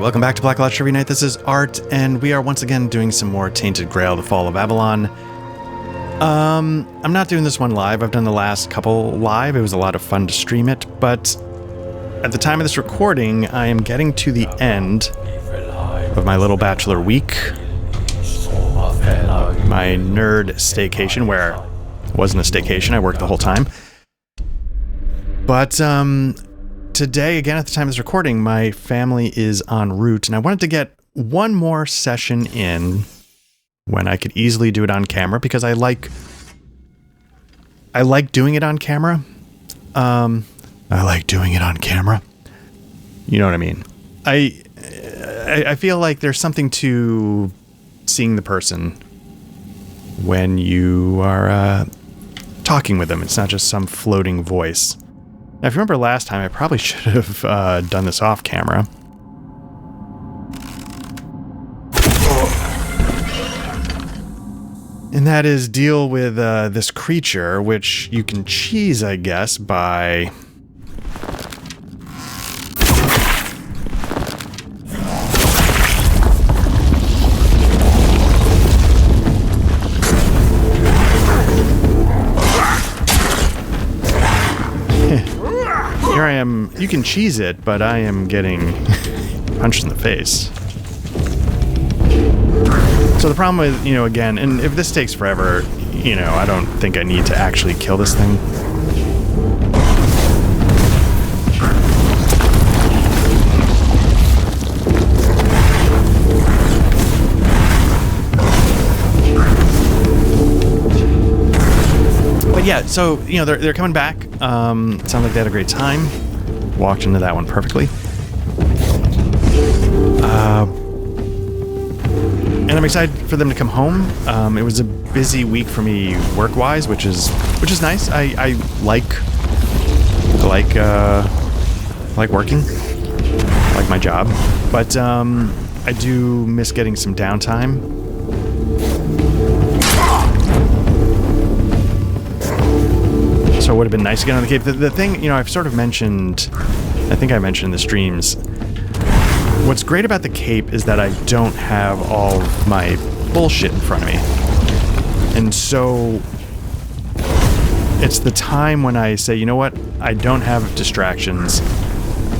welcome back to Black Lodge Trivia Night. This is Art, and we are once again doing some more Tainted Grail, The Fall of Avalon. I'm not doing this one live. I've done the last couple live. It was a lot of fun to stream it, but at the time of this recording, I am getting to the end of my little bachelor week. My nerd staycation, where it wasn't a staycation, I worked the whole time. But today, again, at the time of this recording, my family is en route, and I wanted to get one more session in when I could easily do it on camera, because I like doing it on camera. I like doing it on camera. You know what I mean? I feel like there's something to seeing the person when you are talking with them. It's not just some floating voice. Now, if you remember last time, I probably should have done this off camera. And that is deal with this creature, which you can cheese, I guess, by... Here I am. You can cheese it, but I am getting punched in the face. So the problem with, again, and if this takes forever, I don't think I need to actually kill this thing. But yeah, so, they're coming back. It sounds like they had a great time. Walked into that one perfectly. And I'm excited for them to come home. It was a busy week for me work-wise, which is nice. I like working. I like my job. But I do miss getting some downtime. So it would have been nice to get on the Cape. The thing, I've sort of mentioned, I think I mentioned in the streams, what's great about the Cape is that I don't have all of my bullshit in front of me. And so it's the time when I say, you know what, I don't have distractions.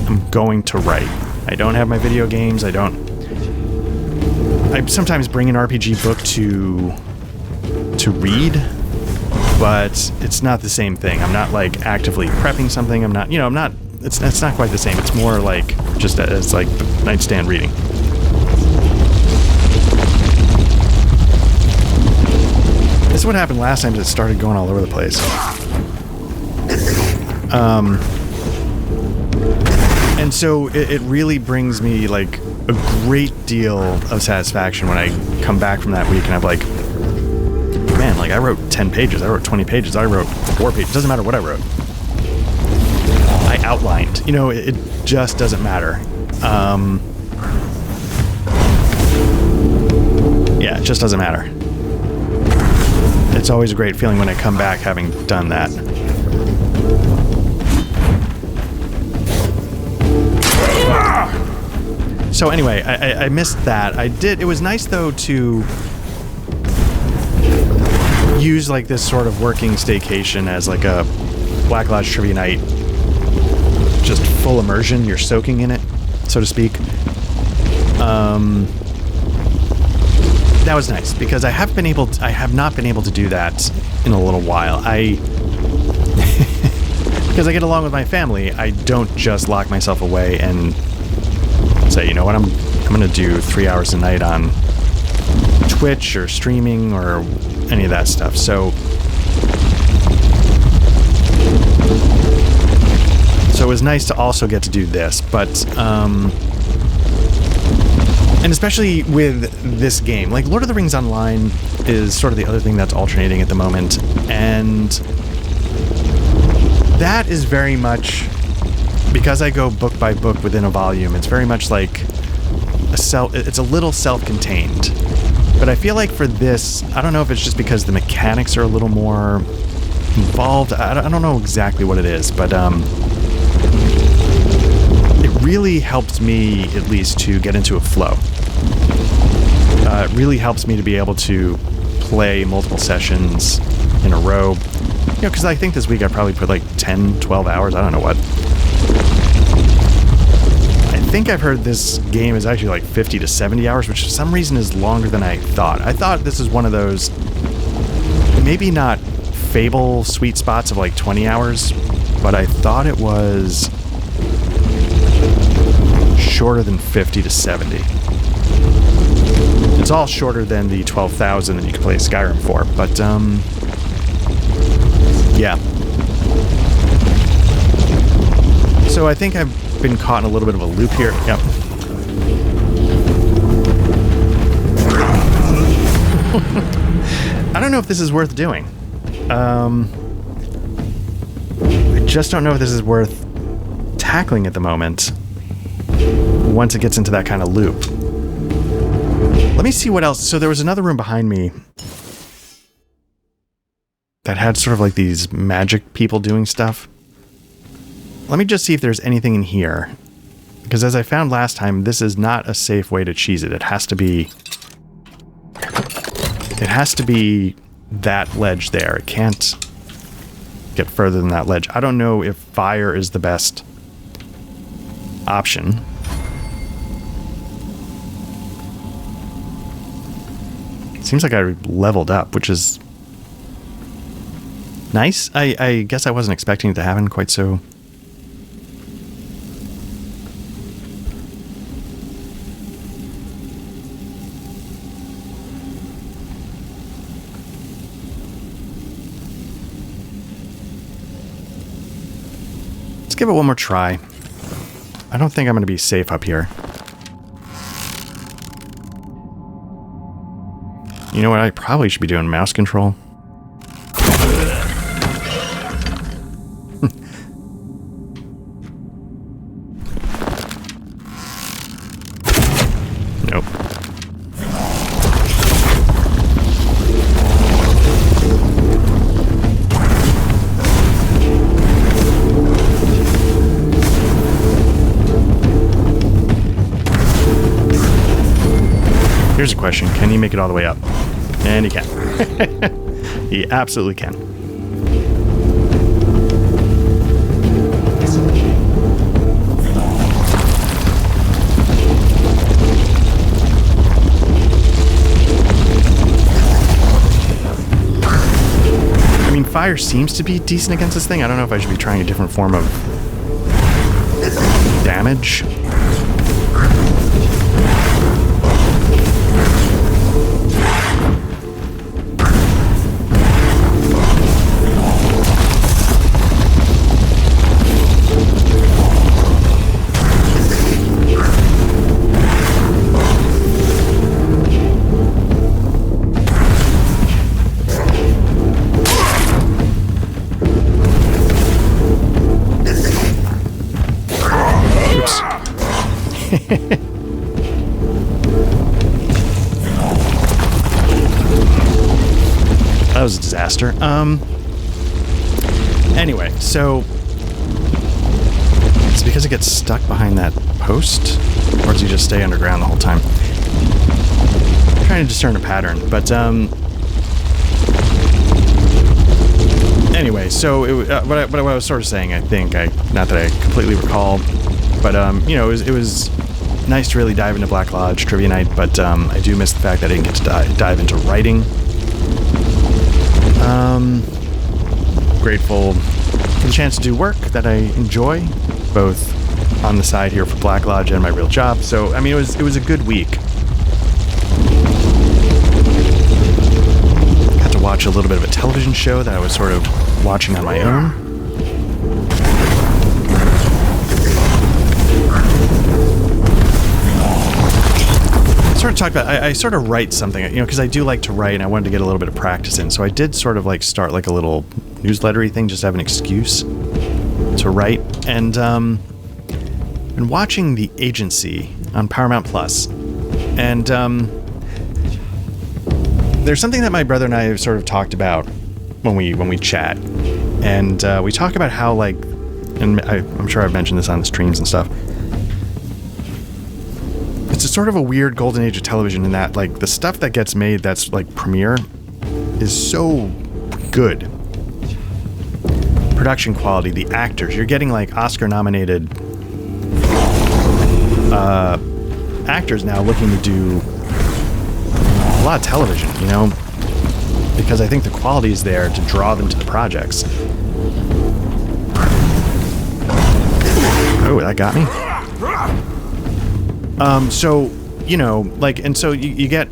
I'm going to write. I don't have my video games. I sometimes bring an RPG book to read, but it's not the same thing. I'm not like actively prepping something. I'm not, it's not quite the same. It's more like just as like nightstand reading. This is what happened last time. It started going all over the place. And so it really brings me like a great deal of satisfaction when I come back from that week and I'm like, man, like I wrote 10 pages, I wrote 20 pages, I wrote 4 pages. Doesn't matter what I wrote. I outlined. It just doesn't matter. Yeah, it just doesn't matter. It's always a great feeling when I come back having done that. So anyway, I missed that. It was nice though to use like this sort of working staycation as like a Black Lodge Trivia Night, just full immersion. You're soaking in it, so to speak. That was nice because I have not been able to do that in a little while. Because I get along with my family, I don't just lock myself away and say, you know what, I'm gonna do 3 hours a night on Twitch or streaming or any of that stuff. So it was nice to also get to do this, but and especially with this game, like Lord of the Rings Online is sort of the other thing that's alternating at the moment, and that is very much, because I go book by book within a volume, it's very much like it's a little self-contained. But I feel like for this, I don't know if it's just because the mechanics are a little more involved. I don't know exactly what it is, but it really really helped me, at least, to get into a flow. It really helps me to be able to play multiple sessions in a row. You know, because I think this week I probably put like 10, 12 hours. I don't know what. I think I've heard this game is actually like 50 to 70 hours, which for some reason is longer than I thought. I thought this is one of those, maybe not Fable sweet spots of like 20 hours, but I thought it was shorter than 50 to 70. It's all shorter than the 12,000 that you can play Skyrim for, but yeah. So I think I've been caught in a little bit of a loop here. Yep. I don't know if this is worth doing. I just don't know if this is worth tackling at the moment once it gets into that kind of loop. Let me see what else. So there was another room behind me that had sort of like these magic people doing stuff. Let me just see if there's anything in here. Because as I found last time, this is not a safe way to cheese it. It has to be that ledge there. It can't get further than that ledge. I don't know if fire is the best option. Seems like I leveled up, which is nice. I guess I wasn't expecting it to happen quite so. Let's give it one more try. I don't think I'm going to be safe up here. You know what? I probably should be doing mouse control. Nope. Here's a question. Can he make it all the way up? And he can. He absolutely can. I mean, fire seems to be decent against this thing. I don't know if I should be trying a different form of damage. That was a disaster. Anyway, so it's because it gets stuck behind that post, or does he just stay underground the whole time? I'm trying to discern a pattern, but anyway, so what I was sort of saying, I think, not that I completely recall, but you know, it was nice to really dive into Black Lodge Trivia Night, but I do miss the fact that I didn't get to dive into writing. Grateful for the chance to do work that I enjoy, both on the side here for Black Lodge and my real job. So, I mean, it was a good week. Got to watch a little bit of a television show that I was sort of watching on my own. Sort of talk about, I sort of write something, you know, because I do like to write and I wanted to get a little bit of practice in. So I did sort of like start like a little newslettery thing, just to have an excuse to write. And been watching The Agency on Paramount Plus. And there's something that my brother and I have sort of talked about when we chat. And we talk about how, like, and I'm sure I've mentioned this on the streams and stuff, it's a sort of a weird golden age of television in that, like, the stuff that gets made that's, like, premiere is so good. Production quality, the actors. You're getting, like, Oscar-nominated actors now looking to do a lot of television, you know? Because I think the quality is there to draw them to the projects. Oh, that got me. So, you know, like, and so you get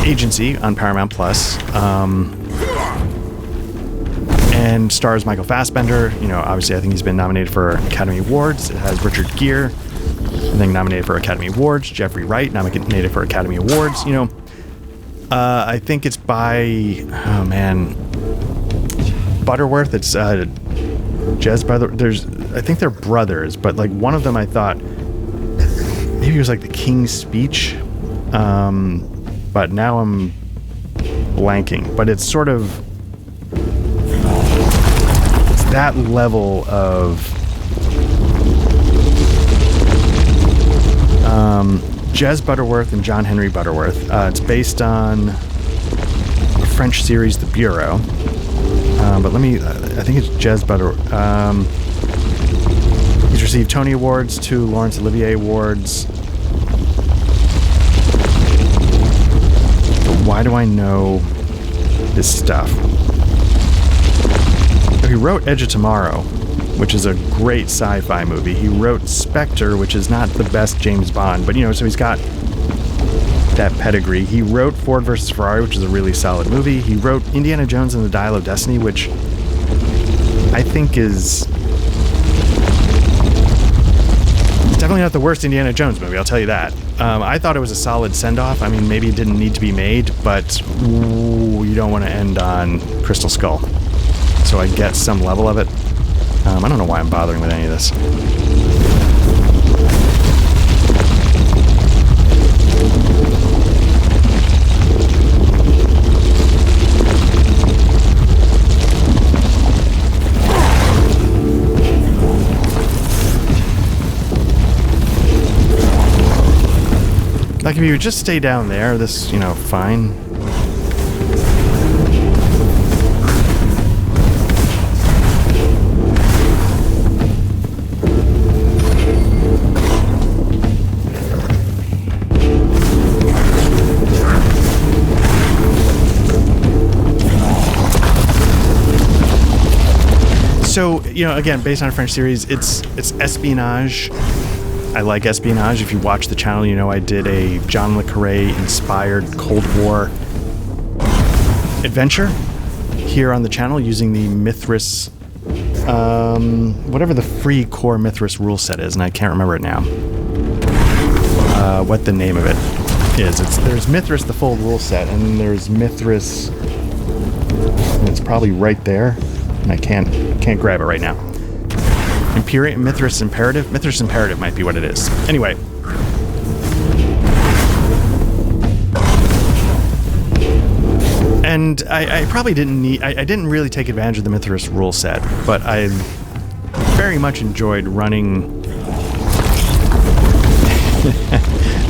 Agency on Paramount Plus, and stars Michael Fassbender. You know, obviously I think he's been nominated for Academy Awards. It has Richard Gere, I think, nominated for Academy Awards. Jeffrey Wright, nominated for Academy Awards. You know, I think it's by, oh man, Butterworth. It's Jez Butterworth. I think they're brothers, but like one of them I thought maybe it was like The King's Speech, but now I'm blanking. But it's sort of, it's that level of Jez Butterworth and John Henry Butterworth. It's based on a French series, The Bureau. But let me, I think it's Jez Butterworth. He's received Tony Awards, 2 Laurence Olivier Awards. But why do I know this stuff? He wrote Edge of Tomorrow, which is a great sci-fi movie. He wrote Spectre, which is not the best James Bond, but, you know, so he's got that pedigree. He wrote Ford vs. Ferrari, which is a really solid movie. He wrote Indiana Jones and the Dial of Destiny, which I think is definitely not the worst Indiana Jones movie, I'll tell you that. I thought it was a solid send-off. I mean, maybe it didn't need to be made, but you don't want to end on Crystal Skull. So I get some level of it. I don't know why I'm bothering with any of this. Like, if you would just stay down there, this, you know, fine. So, you know, again, based on a French series, it's espionage. I like espionage. If you watch the channel, you know I did a John le Carré inspired Cold War adventure here on the channel using the Mithras, whatever the free core Mithras rule set is, and I can't remember it now. What the name of it is. There's Mithras, the full rule set, and there's Mithras, and it's probably right there, and I can't grab it right now. Mithras Imperative? Mithras Imperative might be what it is. Anyway. And I probably didn't need... I didn't really take advantage of the Mithras rule set, but I very much enjoyed running...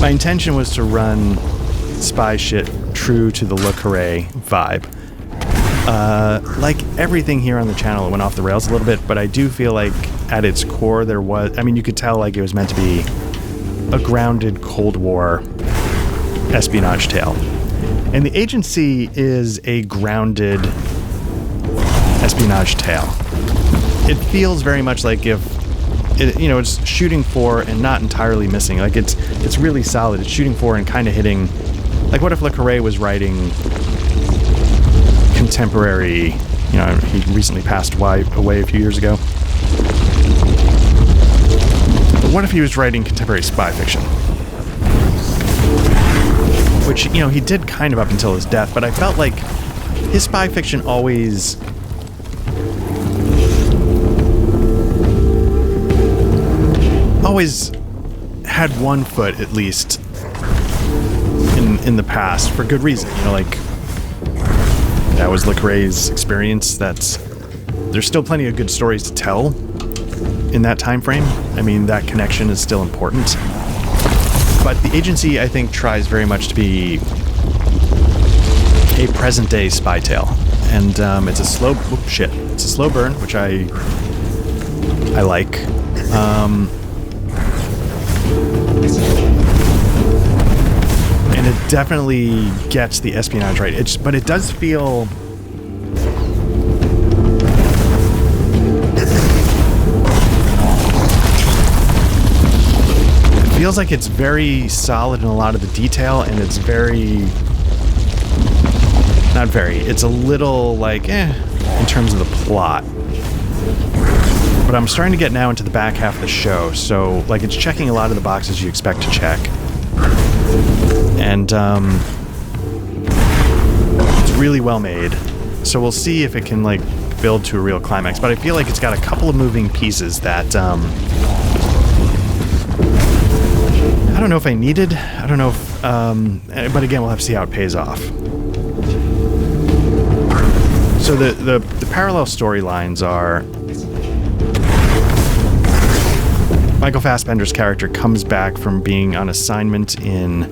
My intention was to run spy shit true to the Le Carré vibe. Like everything here on the channel, it went off the rails a little bit, but I do feel like at its core there was, I mean, you could tell like it was meant to be a grounded Cold War espionage tale. And The Agency is a grounded espionage tale. It feels very much like if it, you know, it's shooting for and not entirely missing. Like it's really solid. It's shooting for and kind of hitting. Like what if Le Carré was writing contemporary, you know, he recently passed away a few years ago. But what if he was writing contemporary spy fiction? Which, you know, he did kind of up until his death, but I felt like his spy fiction always had one foot, at least, in the past, for good reason. You know, like, that was Le Carré's experience. There's still plenty of good stories to tell, in that time frame. I mean, that connection is still important. But the agency, I think, tries very much to be a present-day spy tale. And it's a slow... It's a slow burn, which I like. And it definitely gets the espionage right. But it does feel... It feels like it's very solid in a lot of the detail, and it's very... Not very. It's a little, like, in terms of the plot. But I'm starting to get now into the back half of the show, so, like, it's checking a lot of the boxes you expect to check. And, it's really well made. So we'll see if it can, like, build to a real climax. But I feel like it's got a couple of moving pieces that, I don't know if I needed. I don't know if, but again, we'll have to see how it pays off. So the parallel storylines are... Michael Fassbender's character comes back from being on assignment in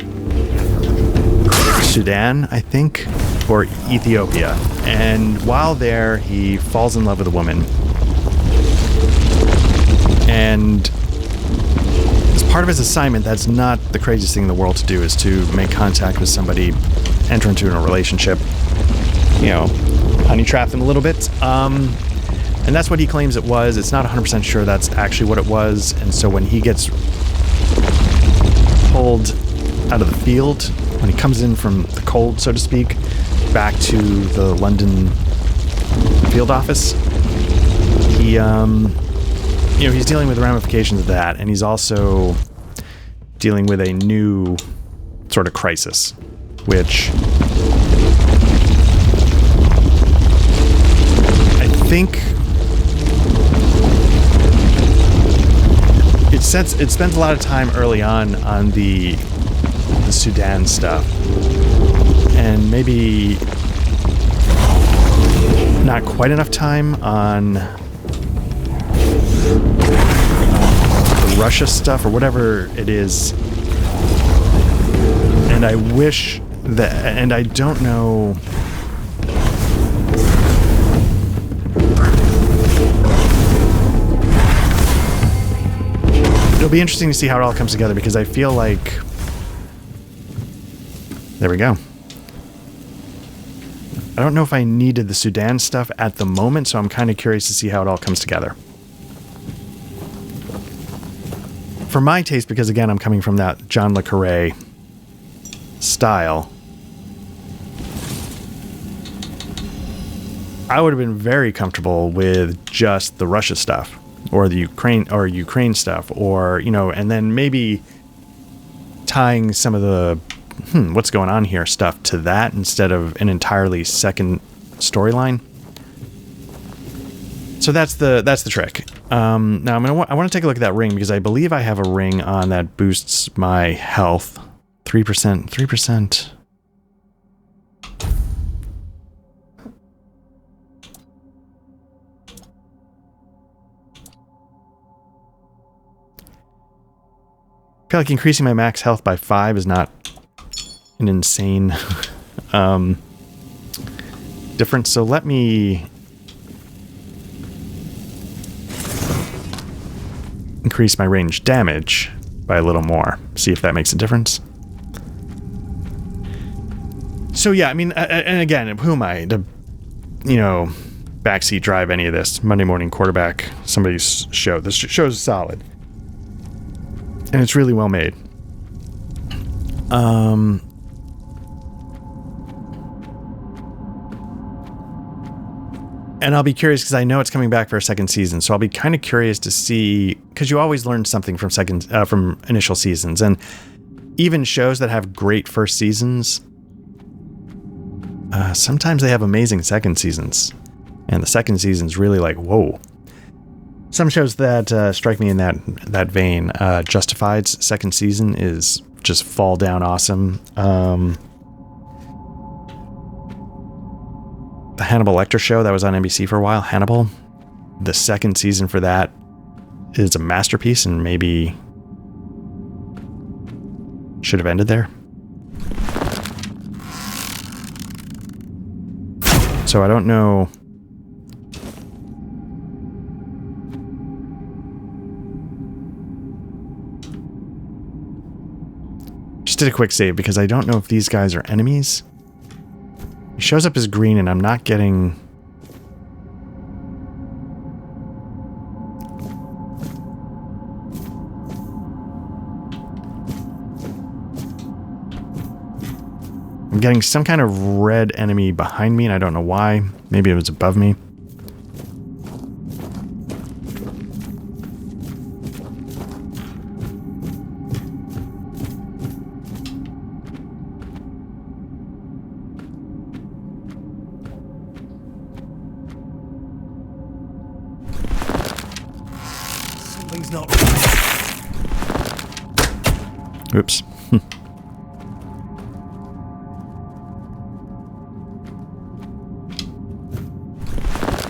Sudan, I think, or Ethiopia. And while there, he falls in love with a woman. And as part of his assignment, that's not the craziest thing in the world to do, is to make contact with somebody, enter into a relationship, honey trap them a little bit. And that's what he claims it was. It's not 100% sure that's actually what it was. And so when he gets pulled out of the field, when he comes in from the cold, so to speak, back to the London field office, he, he's dealing with the ramifications of that. And he's also dealing with a new sort of crisis, which I think it spends a lot of time early on the Sudan stuff, and maybe not quite enough time on the Russia stuff or whatever it is. And I wish that, and I don't know. It'll be interesting to see how it all comes together, because I feel like... There we go. I don't know if I needed the Sudan stuff at the moment, so I'm kind of curious to see how it all comes together. For my taste, because again, I'm coming from that John le Carré style, I would have been very comfortable with just the Russia stuff. Or the Ukraine stuff, or, and then maybe tying some of the, what's going on here stuff to that instead of an entirely second storyline. So that's the trick. Now I want to take a look at that ring, because I believe I have a ring on that boosts my health 3%. I feel like increasing my max health by 5 is not an insane difference. So let me increase my range damage by a little more. See if that makes a difference. So yeah, I mean, and again, who am I to, backseat drive any of this? Monday morning quarterback somebody's show. This show is solid. And it's really well made. And I'll be curious, because I know it's coming back for a second season. So I'll be kind of curious to see, because you always learn something from from initial seasons, and even shows that have great first seasons, sometimes they have amazing second seasons, and the second season's really like, whoa. Some shows that strike me in that vein, Justified's second season is just fall down awesome. The Hannibal Lecter show that was on NBC for a while, Hannibal, the second season for that is a masterpiece and maybe should have ended there. So I don't know. Just did a quick save because I don't know if these guys are enemies. He shows up as green and I'm not getting... I'm getting some kind of red enemy behind me and I don't know why. Maybe it was above me. Something's not right. Oops.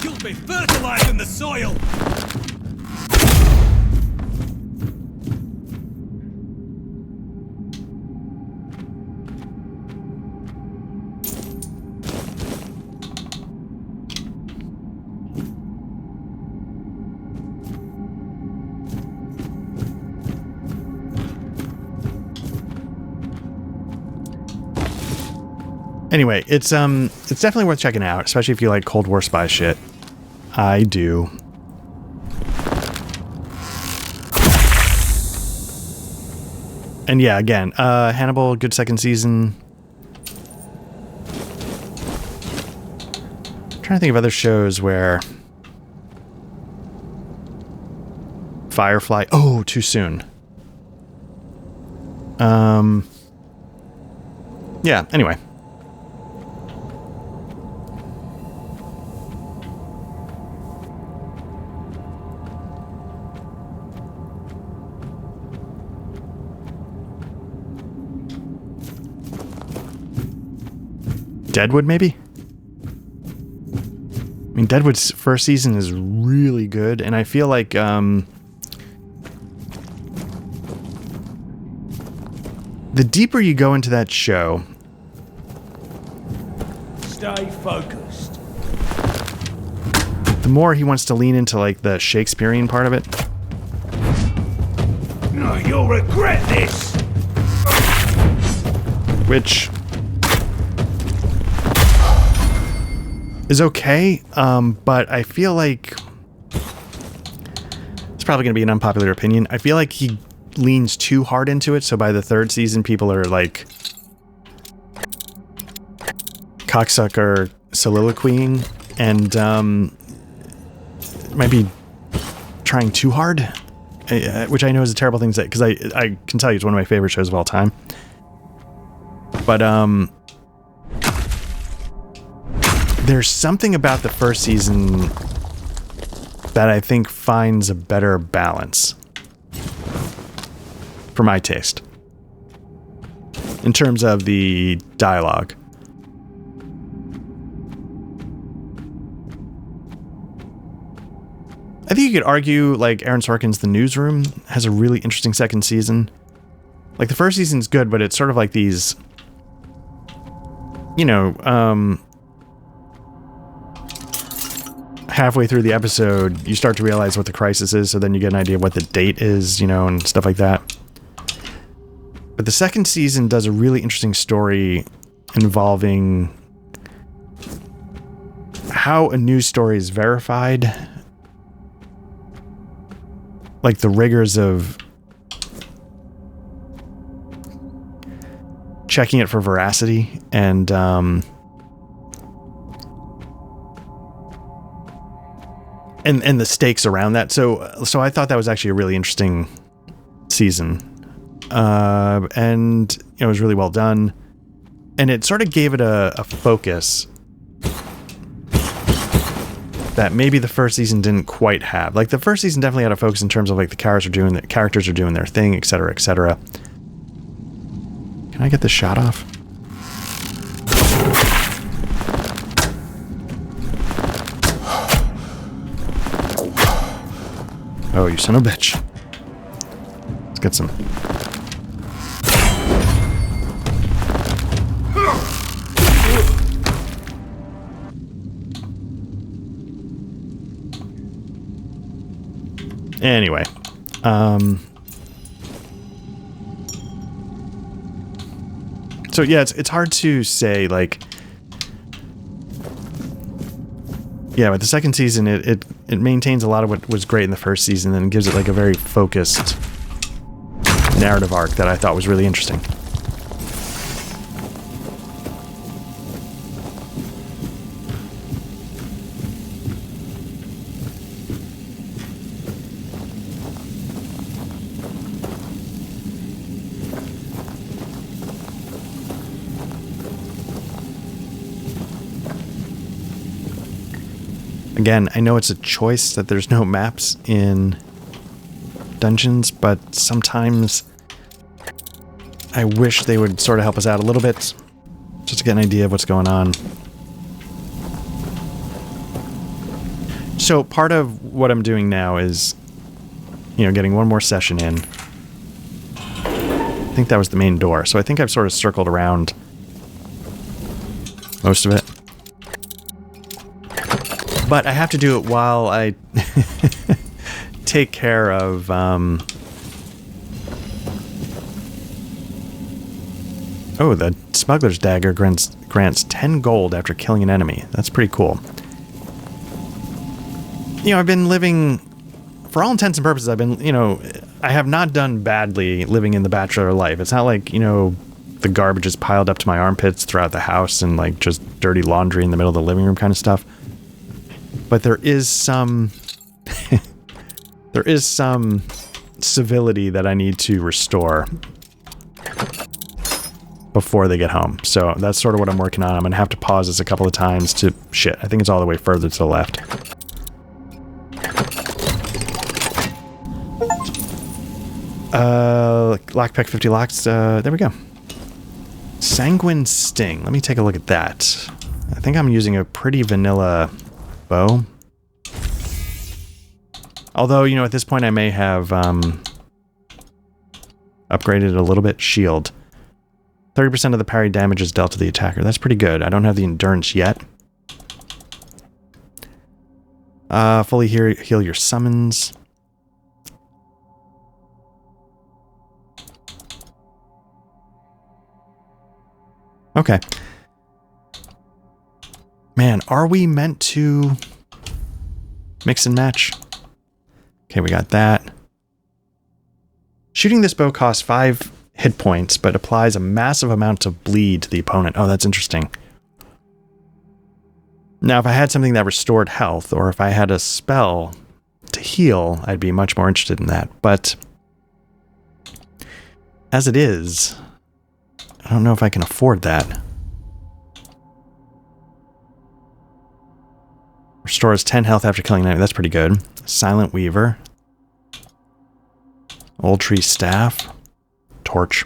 You'll be fertilizing the soil. Anyway, it's definitely worth checking out, especially if you like Cold War spy shit. I do. And yeah, again, Hannibal, good second season. I'm trying to think of other shows where Firefly. Oh, too soon. Yeah, anyway. Deadwood, maybe? I mean, Deadwood's first season is really good, and I feel like, the deeper you go into that show... Stay focused. The more he wants to lean into, like, the Shakespearean part of it. No, you'll regret this! Which... is okay, but I feel like... it's probably going to be an unpopular opinion. I feel like he leans too hard into it, so by the third season, people are like... cocksucker soliloquying, and might be trying too hard, which I know is a terrible thing to say, because I can tell you it's one of my favorite shows of all time. But, there's something about the first season that I think finds a better balance for my taste in terms of the dialogue. I think you could argue like Aaron Sorkin's The Newsroom has a really interesting second season. Like the first season's good, but it's sort of like these, you know, halfway through the episode, you start to realize what the crisis is, so then you get an idea of what the date is, you know, and stuff like that. But the second season does a really interesting story involving how a news story is verified. Like the rigors of checking it for veracity and the stakes around that. So I thought that was actually a really interesting season. And it was really well done. And it sort of gave it a focus that maybe the first season didn't quite have. Like the first season definitely had a focus in terms of like the characters are doing their thing, etc., etc. Can I get this shot off? Oh, you son of a bitch. Let's get some. Anyway. So yeah, it's hard to say, like, yeah, with the second season, it maintains a lot of what was great in the first season and gives it like a very focused narrative arc that I thought was really interesting. Again, I know it's a choice that there's no maps in dungeons, but sometimes I wish they would sort of help us out a little bit, just to get an idea of what's going on. So part of what I'm doing now is, you know, getting one more session in. I think that was the main door, so I think I've sort of circled around most of it. But I have to do it while I take care of, oh, the Smuggler's Dagger grants 10 gold after killing an enemy. That's pretty cool. You know, I've been living, for all intents and purposes, I've been, you know, I have not done badly living in the bachelor life. It's not like, you know, the garbage is piled up to my armpits throughout the house and, like, just dirty laundry in the middle of the living room kind of stuff. But there is some there is some civility that I need to restore before they get home. So that's sort of what I'm working on. I'm going to have to pause this a couple of times to... Shit, I think it's all the way further to the left. Lockpick 50 locks. There we go. Sanguine Sting. Let me take a look at that. I think I'm using a pretty vanilla... bow. Although, you know, at this point I may have upgraded a little bit. Shield. 30% of the parry damage is dealt to the attacker. That's pretty good. I don't have the endurance yet. Fully heal your summons. Okay. Man, are we meant to mix and match? Okay, we got that. Shooting this bow costs 5 hit points, but applies a massive amount of bleed to the opponent. Oh, that's interesting. Now, if I had something that restored health, or if I had a spell to heal, I'd be much more interested in that. But as it is, I don't know if I can afford that. Restores 10 health after killing an enemy. That's pretty good. Silent Weaver. Old Tree Staff. Torch.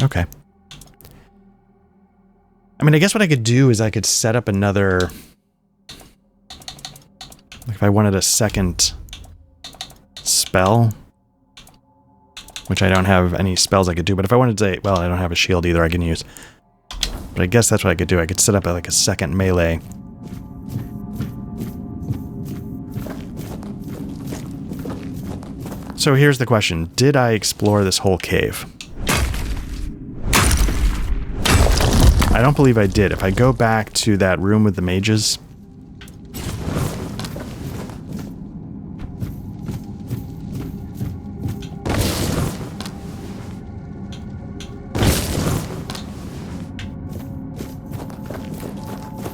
Okay. I mean, I guess what I could do is I could set up another... Like if I wanted a second spell... Which I don't have any spells I could do, but if I wanted to, well, I don't have a shield either I can use. But I guess that's what I could do. I could set up like a second melee. So here's the question. Did I explore this whole cave? I don't believe I did. If I go back to that room with the mages...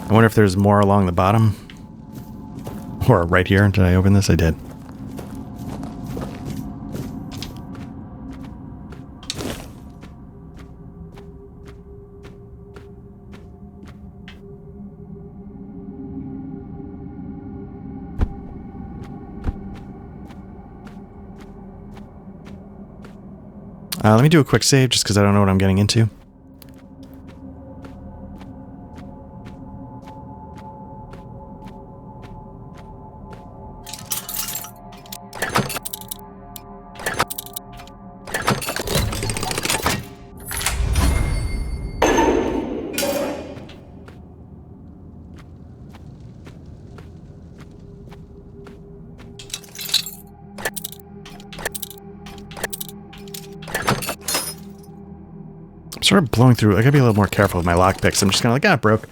I wonder if there's more along the bottom. Or right here. Did I open this? I did. Let me do a quick save just because I don't know what I'm getting into. sort of blowing through. I gotta be a little more careful with my lockpicks. I'm just kind of like, ah, it broke.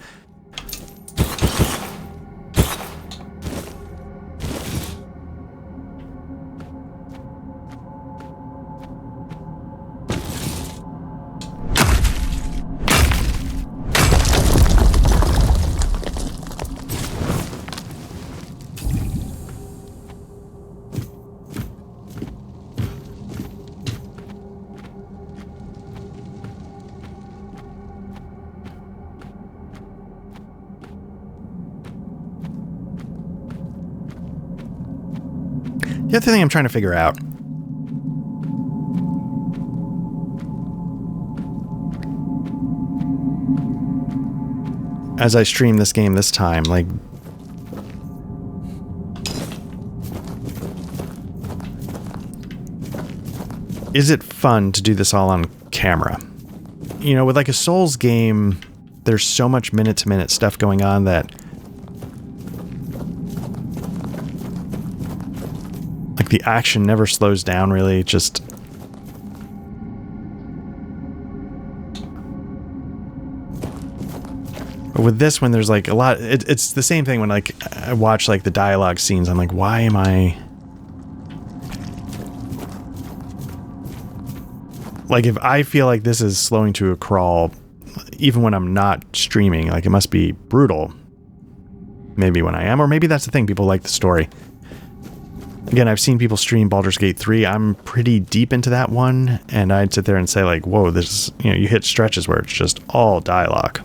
The other thing I'm trying to figure out, as I stream this game this time, like, is it fun to do this all on camera? You know, with like a Souls game, there's so much minute-to-minute stuff going on that like the action never slows down, really. Just but with this one, there's like a lot. It's the same thing when like I watch like the dialogue scenes. I'm like, why am I like, if I feel like this is slowing to a crawl, even when I'm not streaming, like it must be brutal. Maybe when I am, or maybe that's the thing. People like the story. Again, I've seen people stream Baldur's Gate 3. I'm pretty deep into that one, and I'd sit there and say like, whoa, this is, you know, you hit stretches where it's just all dialogue.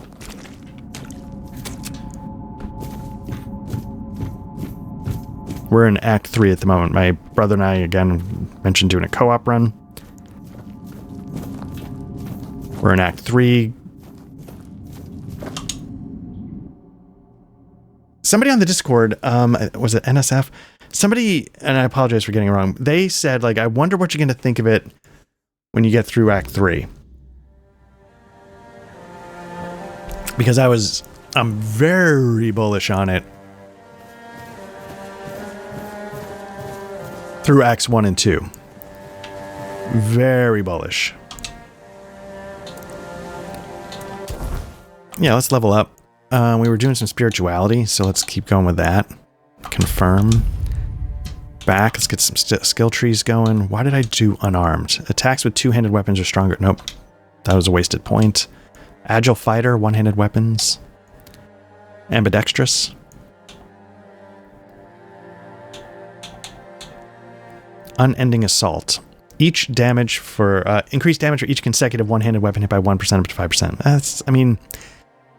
We're in Act 3 at the moment. My brother and I, again, mentioned doing a co-op run. We're in Act 3. Somebody on the Discord, was it NSF? Somebody, and I apologize for getting it wrong, they said, like, I wonder what you're going to think of it when you get through Act 3. Because I'm very bullish on it through Acts 1 and 2. Very bullish. Yeah, let's level up. We were doing some spirituality, so let's keep going with that. Confirm. Back, let's get some skill trees going. Why did I do unarmed? Attacks with two-handed weapons are stronger. Nope. That was a wasted point. Agile fighter, one-handed weapons. Ambidextrous. Unending assault. Each damage for increased damage for each consecutive one-handed weapon hit by 1% up to 5%. That's, I mean,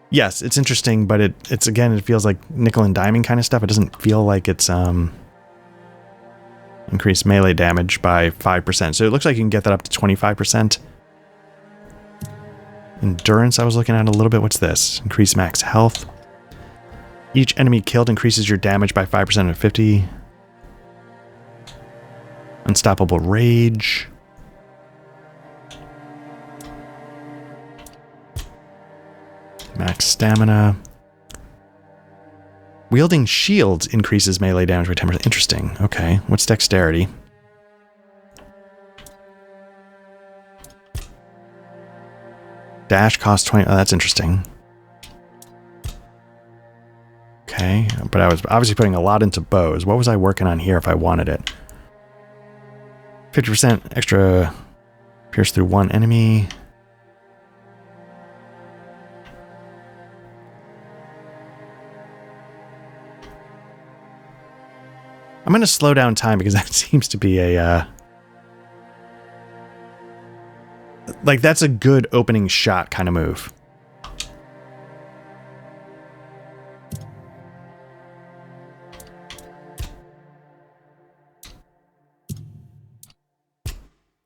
yes, it's interesting, but it's again, it feels like nickel and diming kind of stuff. It doesn't feel like it's increased melee damage by 5%. So it looks like you can get that up to 25%. Endurance, I was looking at a little bit. What's this? Increase max health. Each enemy killed increases your damage by 5% at 50. Unstoppable rage. Max stamina. Wielding shields increases melee damage by 10%. Interesting. Okay. What's dexterity? Dash costs 20. Oh, that's interesting. Okay. But I was obviously putting a lot into bows. What was I working on here if I wanted it? 50% extra pierce through one enemy. I'm going to slow down time because that seems to be a, like, that's a good opening shot kind of move.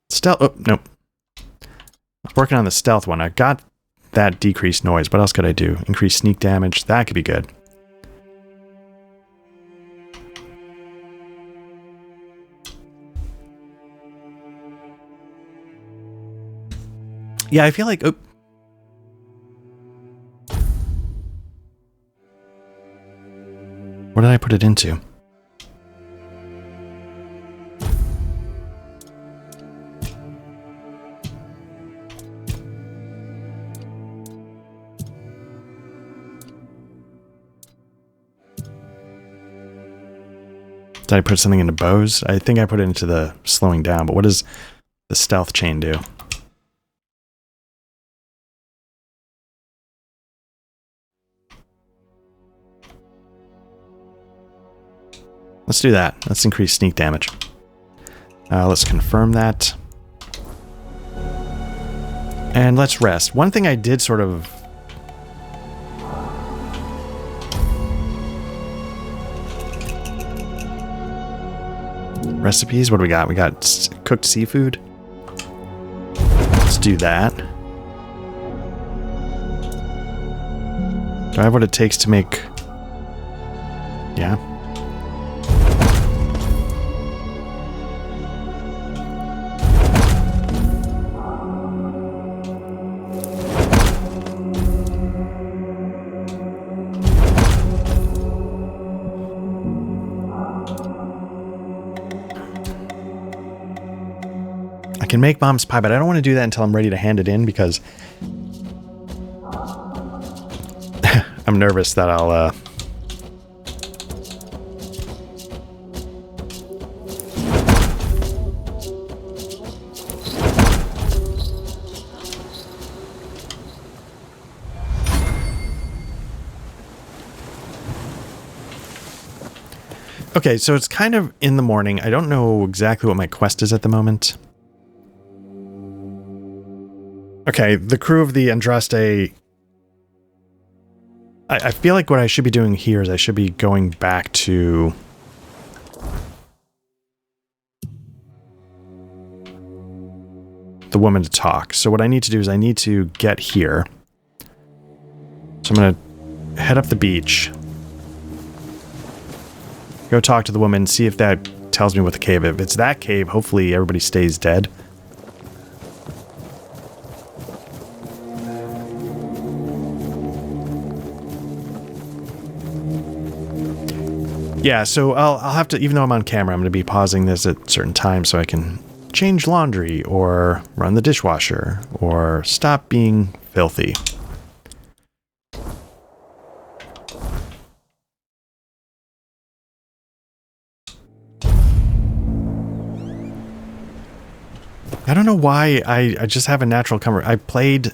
Stealth, oh, nope. I was working on the stealth one. I got that decreased noise. What else could I do? Increase sneak damage. That could be good. Yeah, I feel like... Oh. What did I put it into? Did I put something into bows? I think I put it into the slowing down, but what does the stealth chain do? Let's do that. Let's increase sneak damage. Let's confirm that. And let's rest. One thing I did sort of... Recipes? What do we got? We got cooked seafood. Let's do that. Do I have what it takes to make... Yeah. I can make mom's pie, but I don't want to do that until I'm ready to hand it in because I'm nervous that I'll Okay, so it's kind of in the morning. I don't know exactly what my quest is at the moment. Okay, the crew of the Andraste... I feel like what I should be doing here is I should be going back to... the woman to talk. So what I need to do is I need to get here. So I'm going to head up the beach. Go talk to the woman, see if that tells me what the cave is. If it's that cave, hopefully everybody stays dead. Yeah, so I'll have to, even though I'm on camera, I'm going to be pausing this at certain times so I can change laundry, or run the dishwasher, or stop being filthy. I don't know why I just have a natural comfort. I played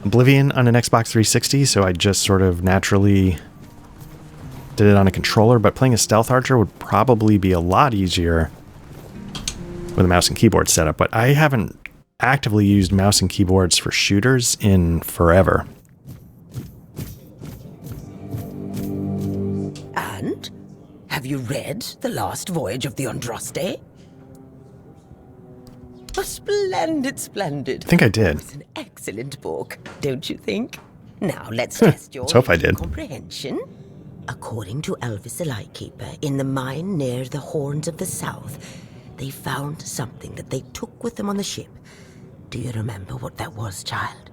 Oblivion on an Xbox 360, so I just sort of naturally did it on a controller, but playing a stealth archer would probably be a lot easier with a mouse and keyboard setup, but I haven't actively used mouse and keyboards for shooters in forever. And? Have you read The Last Voyage of the Andraste? A splendid, splendid. I think I did. It's an excellent book, don't you think? Now let's test your Let's hope I did. comprehension. According to Elvis the Lightkeeper, in the mine near the Horns of the South, they found something that they took with them on the ship. Do you remember what that was, child?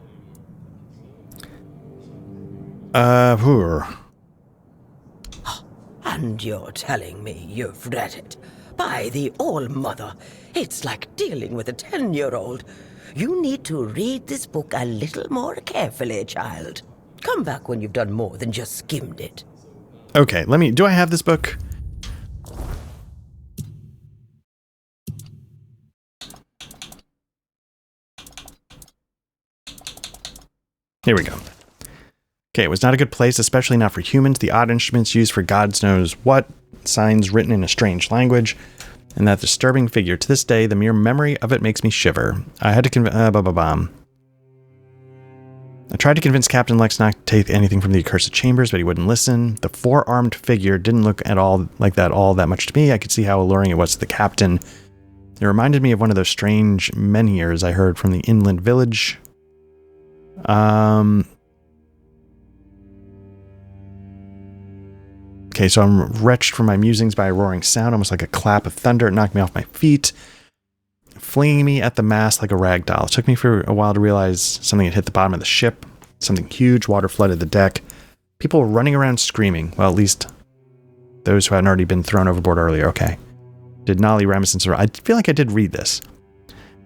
And you're telling me you've read it? By the All-Mother, it's like dealing with a 10-year-old. You need to read this book a little more carefully, child. Come back when you've done more than just skimmed it. Okay, do I have this book? Here we go. Okay, it was not a good place, especially not for humans. The odd instruments used for God knows what, signs written in a strange language, and that disturbing figure. To this day, the mere memory of it makes me shiver. I had to I tried to convince Captain Lex not to take anything from the accursed chambers, but he wouldn't listen. The four-armed figure didn't look at all like that much to me. I could see how alluring it was to the captain. It reminded me of one of those strange menhirs I heard from the inland village. Okay, so I'm wretched from my musings by a roaring sound, almost like a clap of thunder. It knocked me off my feet, flinging me at the mast like a rag doll. It took me for a while to realize something had hit the bottom of the ship. Something huge. Water flooded the deck. People were running around screaming. Well, at least those who hadn't already been thrown overboard earlier. Okay. Did Nolly Ramesson survive? I feel like I did read this.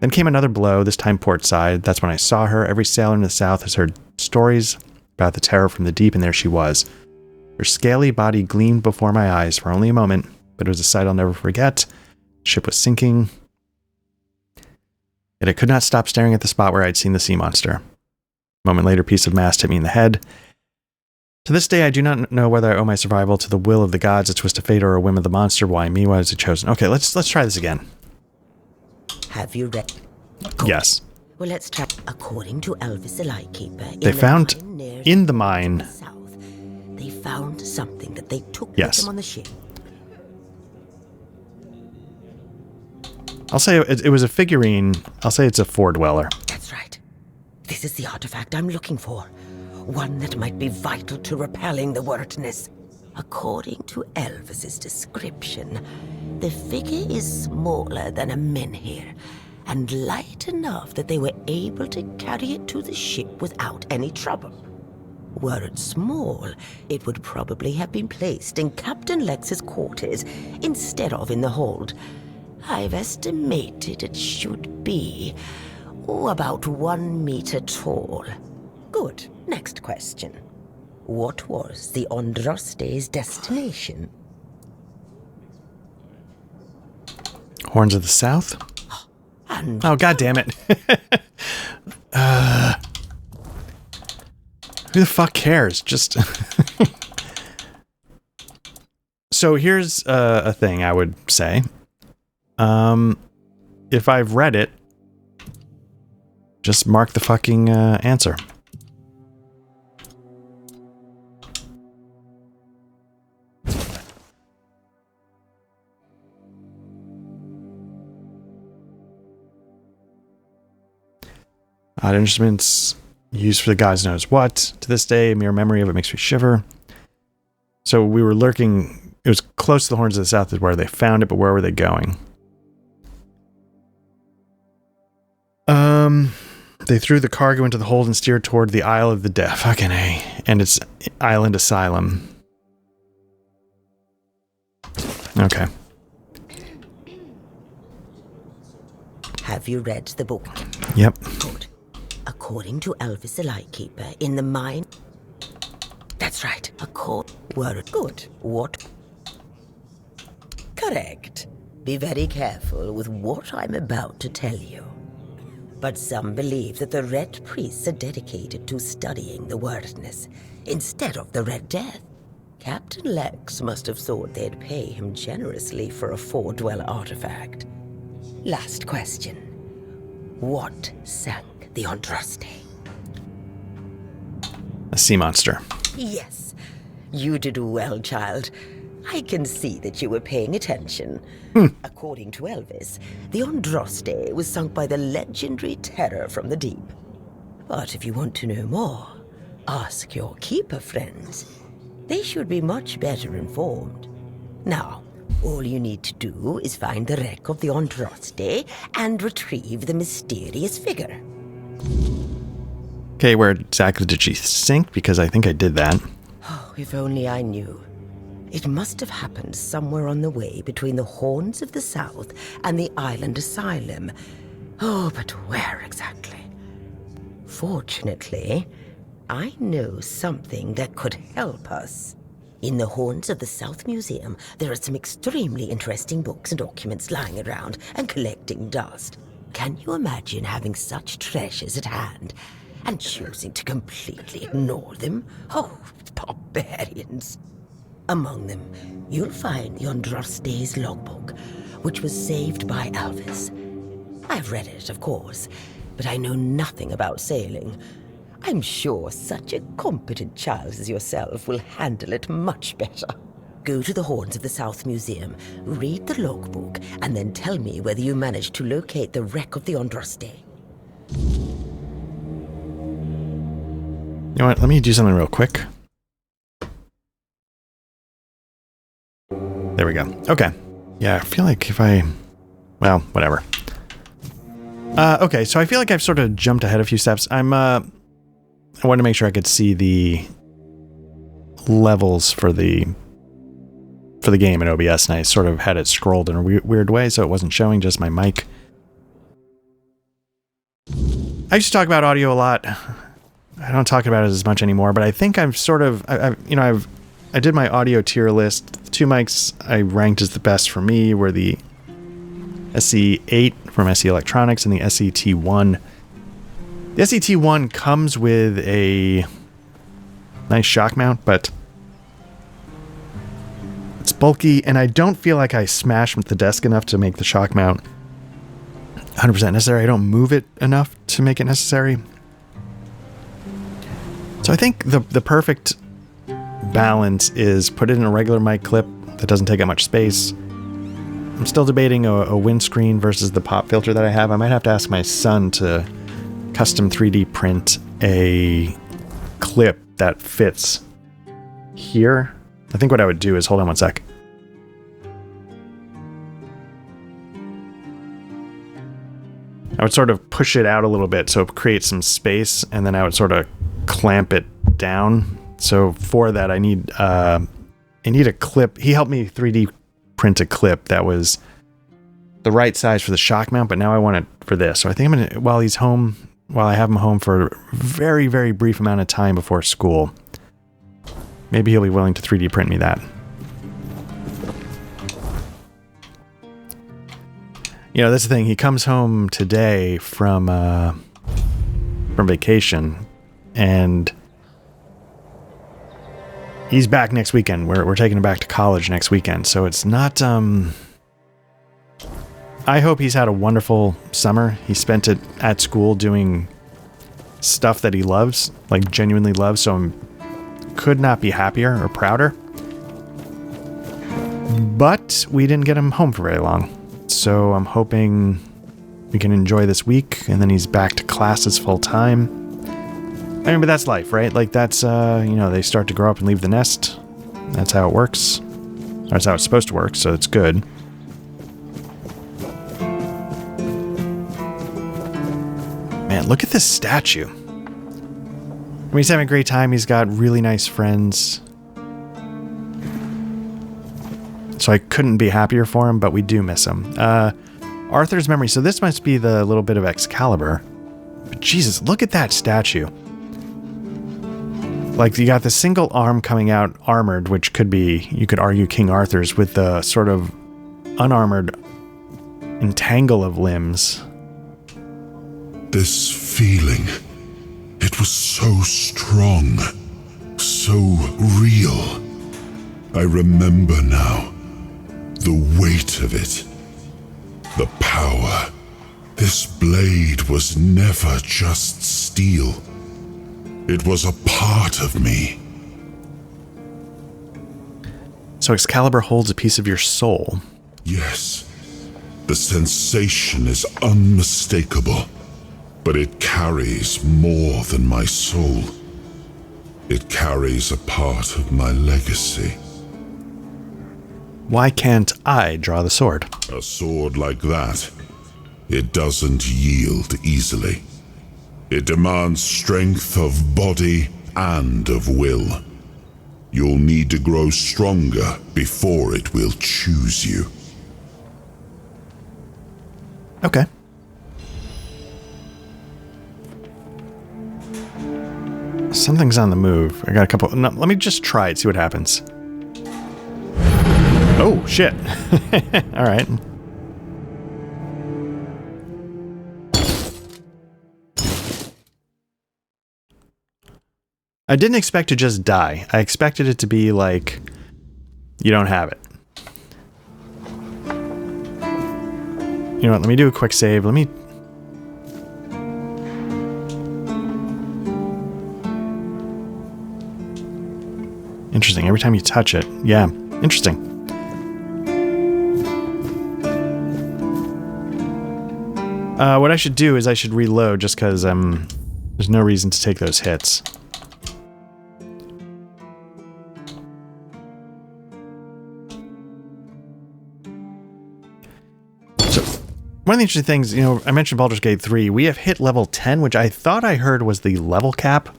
Then came another blow, this time port side. That's when I saw her. Every sailor in the south has heard stories about the terror from the deep, and there she was. Her scaly body gleamed before my eyes for only a moment. but it was a sight I'll never forget. The ship was sinking. Yet I could not stop staring at the spot where I'd seen the sea monster. A moment later, a piece of mast hit me in the head. To this day, I do not know whether I owe my survival to the will of the gods, a twist of fate, or a whim of the monster. Why me? Why was it chosen? Okay, let's try this again. Have you read? Yes. Well, let's try. According to Elvis the Lightkeeper, They found in the mine. South, they found something that they took with Yes. them on the ship. I'll say it was a figurine. I'll say it's a four-dweller. That's right. This is the artifact I'm looking for. One that might be vital to repelling the wordness. According to Elvis's description, the figure is smaller than a menhir and light enough that they were able to carry it to the ship without any trouble. Were it small, it would probably have been placed in Captain Lex's quarters instead of in the hold. I've estimated it should be about 1 meter tall. Good. Next question. What was the Andraste's destination? Horns of the South? And Oh, god damn it. Who the fuck cares? Just... So here's a thing I would say. If I've read it, just mark the fucking answer. Odd instruments used for the gods knows what. To this day, a mere memory of it makes me shiver. So we were lurking. It was close to the Horns of the South is where they found it, but where were they going? They threw the cargo into the hold and steered toward the Isle of the Dead. Fucking A. And its island asylum. Okay. have you read the book? Yep. Good. According to Elvis the Lightkeeper, in the mine... That's right. Word. Good. What? Correct. Be very careful with what I'm about to tell you. But some believe that the Red Priests are dedicated to studying the wordness instead of the Red Death. Captain Lex must have thought they'd pay him generously for a four-dweller artifact. Last question. What sank the Andraste? A sea monster. Yes. You did well, child. I can see that you were paying attention. According to Elvis, the Andraste was sunk by the legendary terror from the deep. But if you want to know more, ask your keeper friends. They should be much better informed. Now, all you need to do is find the wreck of the Andraste and retrieve the mysterious figure. Okay, where exactly did she sink? Because I think I did that. Oh, if only I knew. It must have happened somewhere on the way between the Horns of the South and the Island Asylum. Oh, but where exactly? Fortunately, I know something that could help us. In the Horns of the South Museum, there are some extremely interesting books and documents lying around and collecting dust. Can you imagine having such treasures at hand and choosing to completely ignore them? Oh, barbarians. Among them, you'll find the Andraste's logbook, which was saved by Elvis. I've read it, of course, but I know nothing about sailing. I'm sure such a competent child as yourself will handle it much better. Go to the Horns of the South Museum, read the logbook, and then tell me whether you managed to locate the wreck of the Andraste. You know what? Let me do something real quick. There we go. Okay. Yeah, I feel like if I... Well, whatever. Okay, so I feel like I've sort of jumped ahead a few steps. I wanted to make sure I could see the levels for the game in OBS, and I sort of had it scrolled in a weird way, so it wasn't showing just my mic. I used to talk about audio a lot. I don't talk about it as much anymore, but I think I'm sort of... I did my audio tier list two mics I ranked as the best for me were the SE8 from SE Electronics and the SET1. The SET1 comes with a nice shock mount, but it's bulky, and I don't feel like I smashed the desk enough to make the shock mount 100% necessary. I don't move it enough to make it necessary. So I think the perfect balance is put it in a regular mic clip that doesn't take up much space. I'm still debating a windscreen versus the pop filter that I have. I might have to ask my son to custom 3D print a clip that fits here. I think what I would do is, hold on one sec. I would sort of push it out a little bit so it creates some space, and then I would sort of clamp it down. So for that, I need a clip. He helped me 3D print a clip that was the right size for the shock mount, but now I want it for this. So I think I'm gonna, while he's home, while I have him home for a very, very brief amount of time before school, maybe he'll be willing to 3D print me that. You know, that's the thing. He comes home today from vacation, and he's back next weekend. We're taking him back to college next weekend, so it's not. I hope he's had a wonderful summer. He spent it at school doing stuff that he loves, like genuinely loves. So I could not be happier or prouder. But we didn't get him home for very long. So I'm hoping we can enjoy this week, and then he's back to classes full time. I mean, but that's life, right? Like that's, you know, they start to grow up and leave the nest. That's how it works. That's how it's supposed to work, so it's good. Man, look at this statue. I mean, he's having a great time. He's got really nice friends. So I couldn't be happier for him, but we do miss him. Arthur's memory. So this must be the little bit of Excalibur. But Jesus, look at that statue. Like, you got the single arm coming out armored, which could be, you could argue, King Arthur's, with the sort of unarmored entangle of limbs. This feeling, it was so strong, so real. I remember now. The weight of it. The power. This blade was never just steel. It was a part of me. So Excalibur holds a piece of your soul. Yes. The sensation is unmistakable, but it carries more than my soul. It carries a part of my legacy. Why can't I draw the sword? A sword like that, it doesn't yield easily. It demands strength of body and of will. You'll need to grow stronger before it will choose you. Okay. Something's on the move. I got a couple. No, let me just try it, see what happens. Oh, shit. All right. I didn't expect to just die. I expected it to be like, you don't have it. You know what? Let me do a quick save. Let me... Interesting. Every time you touch it. Yeah. Interesting. What I should do is I should reload just because there's no reason to take those hits. So, one of the interesting things, you know, I mentioned Baldur's Gate 3. We have hit level 10, which I thought I heard was the level cap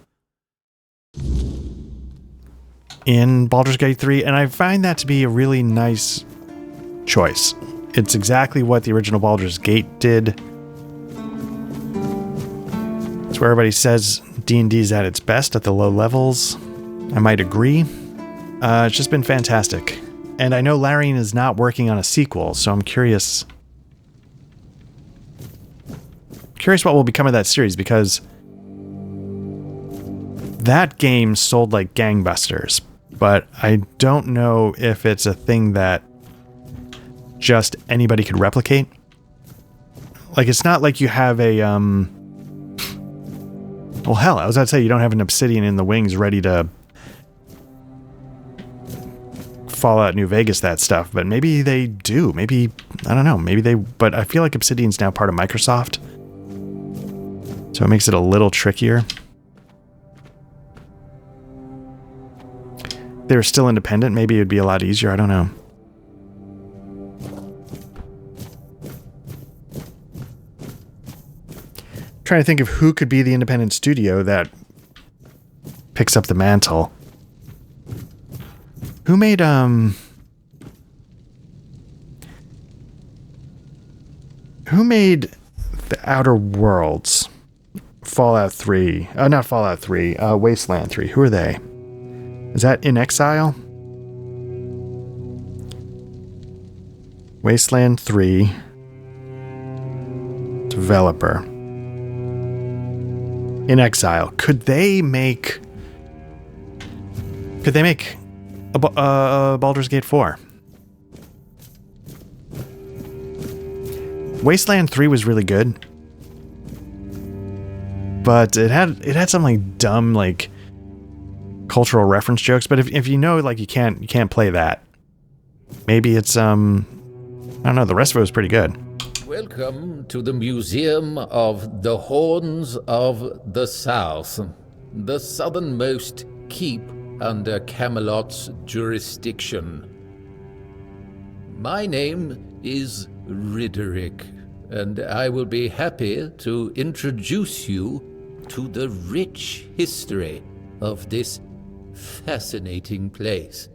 in Baldur's Gate 3, and I find that to be a really nice choice. It's exactly what the original Baldur's Gate did. It's where everybody says D&D is at its best at the low levels. I might agree. It's just been fantastic. And I know Larian is not working on a sequel, so I'm curious what will become of that series, because that game sold like gangbusters, but I don't know if it's a thing that just anybody could replicate. Like, it's not like you have a, well, hell, I was about to say you don't have an Obsidian in the wings ready to Fallout New Vegas that stuff, but maybe they do. Maybe, I don't know, maybe they, but I feel like Obsidian's now part of Microsoft, so it makes it a little trickier. If they were still independent, maybe it would be a lot easier, I don't know. Trying to think of who could be the independent studio that picks up the mantle. Who made The Outer Worlds? Fallout 3. Not Fallout 3. Wasteland 3. Who are they? Is that In Exile? Wasteland 3. Developer. In Exile. Could they make a Baldur's Gate 4? Wasteland 3 was really good, but it had some like dumb like cultural reference jokes. But if you know, like, you can't play that. Maybe it's I don't know. The rest of it was pretty good. Welcome to the Museum of the Horns of the South, the southernmost keep under Camelot's jurisdiction. My name is Ridderick, and I will be happy to introduce you to the rich history of this fascinating place.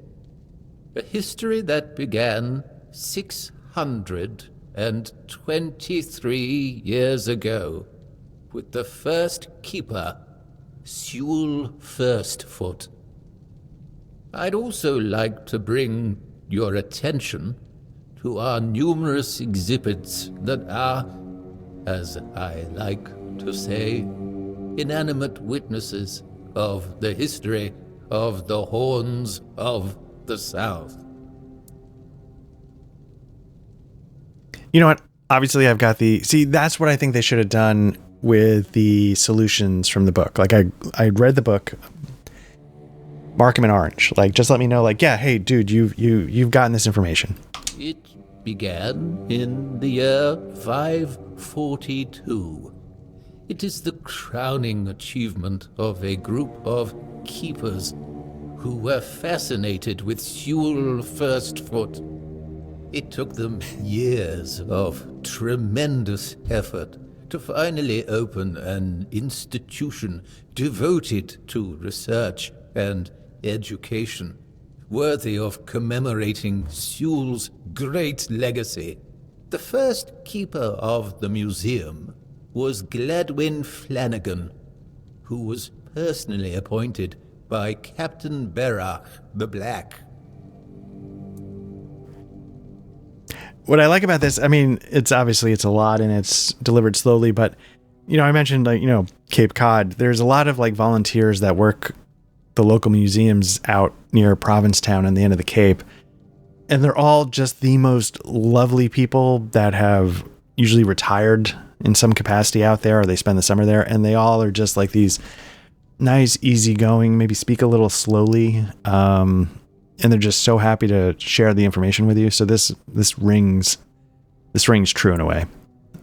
A history that began 623 years ago with the first keeper, Sewell Firstfoot. I'd also like to bring your attention to our numerous exhibits that are, as I like to say, inanimate witnesses of the history of the Horns of the South. You know what? Obviously, I've got see, that's what I think they should have done with the solutions from the book. Like, I read the book, mark them in orange. Like, just let me know, like, yeah, hey, dude, you've gotten this information. It began in the year 542. It is the crowning achievement of a group of keepers who were fascinated with Sewell Firstfoot. It took them years of tremendous effort to finally open an institution devoted to research and education, worthy of commemorating Sewell's great legacy. The first keeper of the museum was Gladwin Flanagan, who was personally appointed by Captain Berach the Black. What I like about this, I mean, it's a lot and it's delivered slowly, but, you know, I mentioned, like, you know, Cape Cod. There's a lot of like volunteers that work the local museums out near Provincetown and the end of the Cape. And they're all just the most lovely people that have usually retired in some capacity out there, or they spend the summer there. And they all are just like these nice, easygoing, maybe speak a little slowly. And they're just so happy to share the information with you. So this rings true in a way.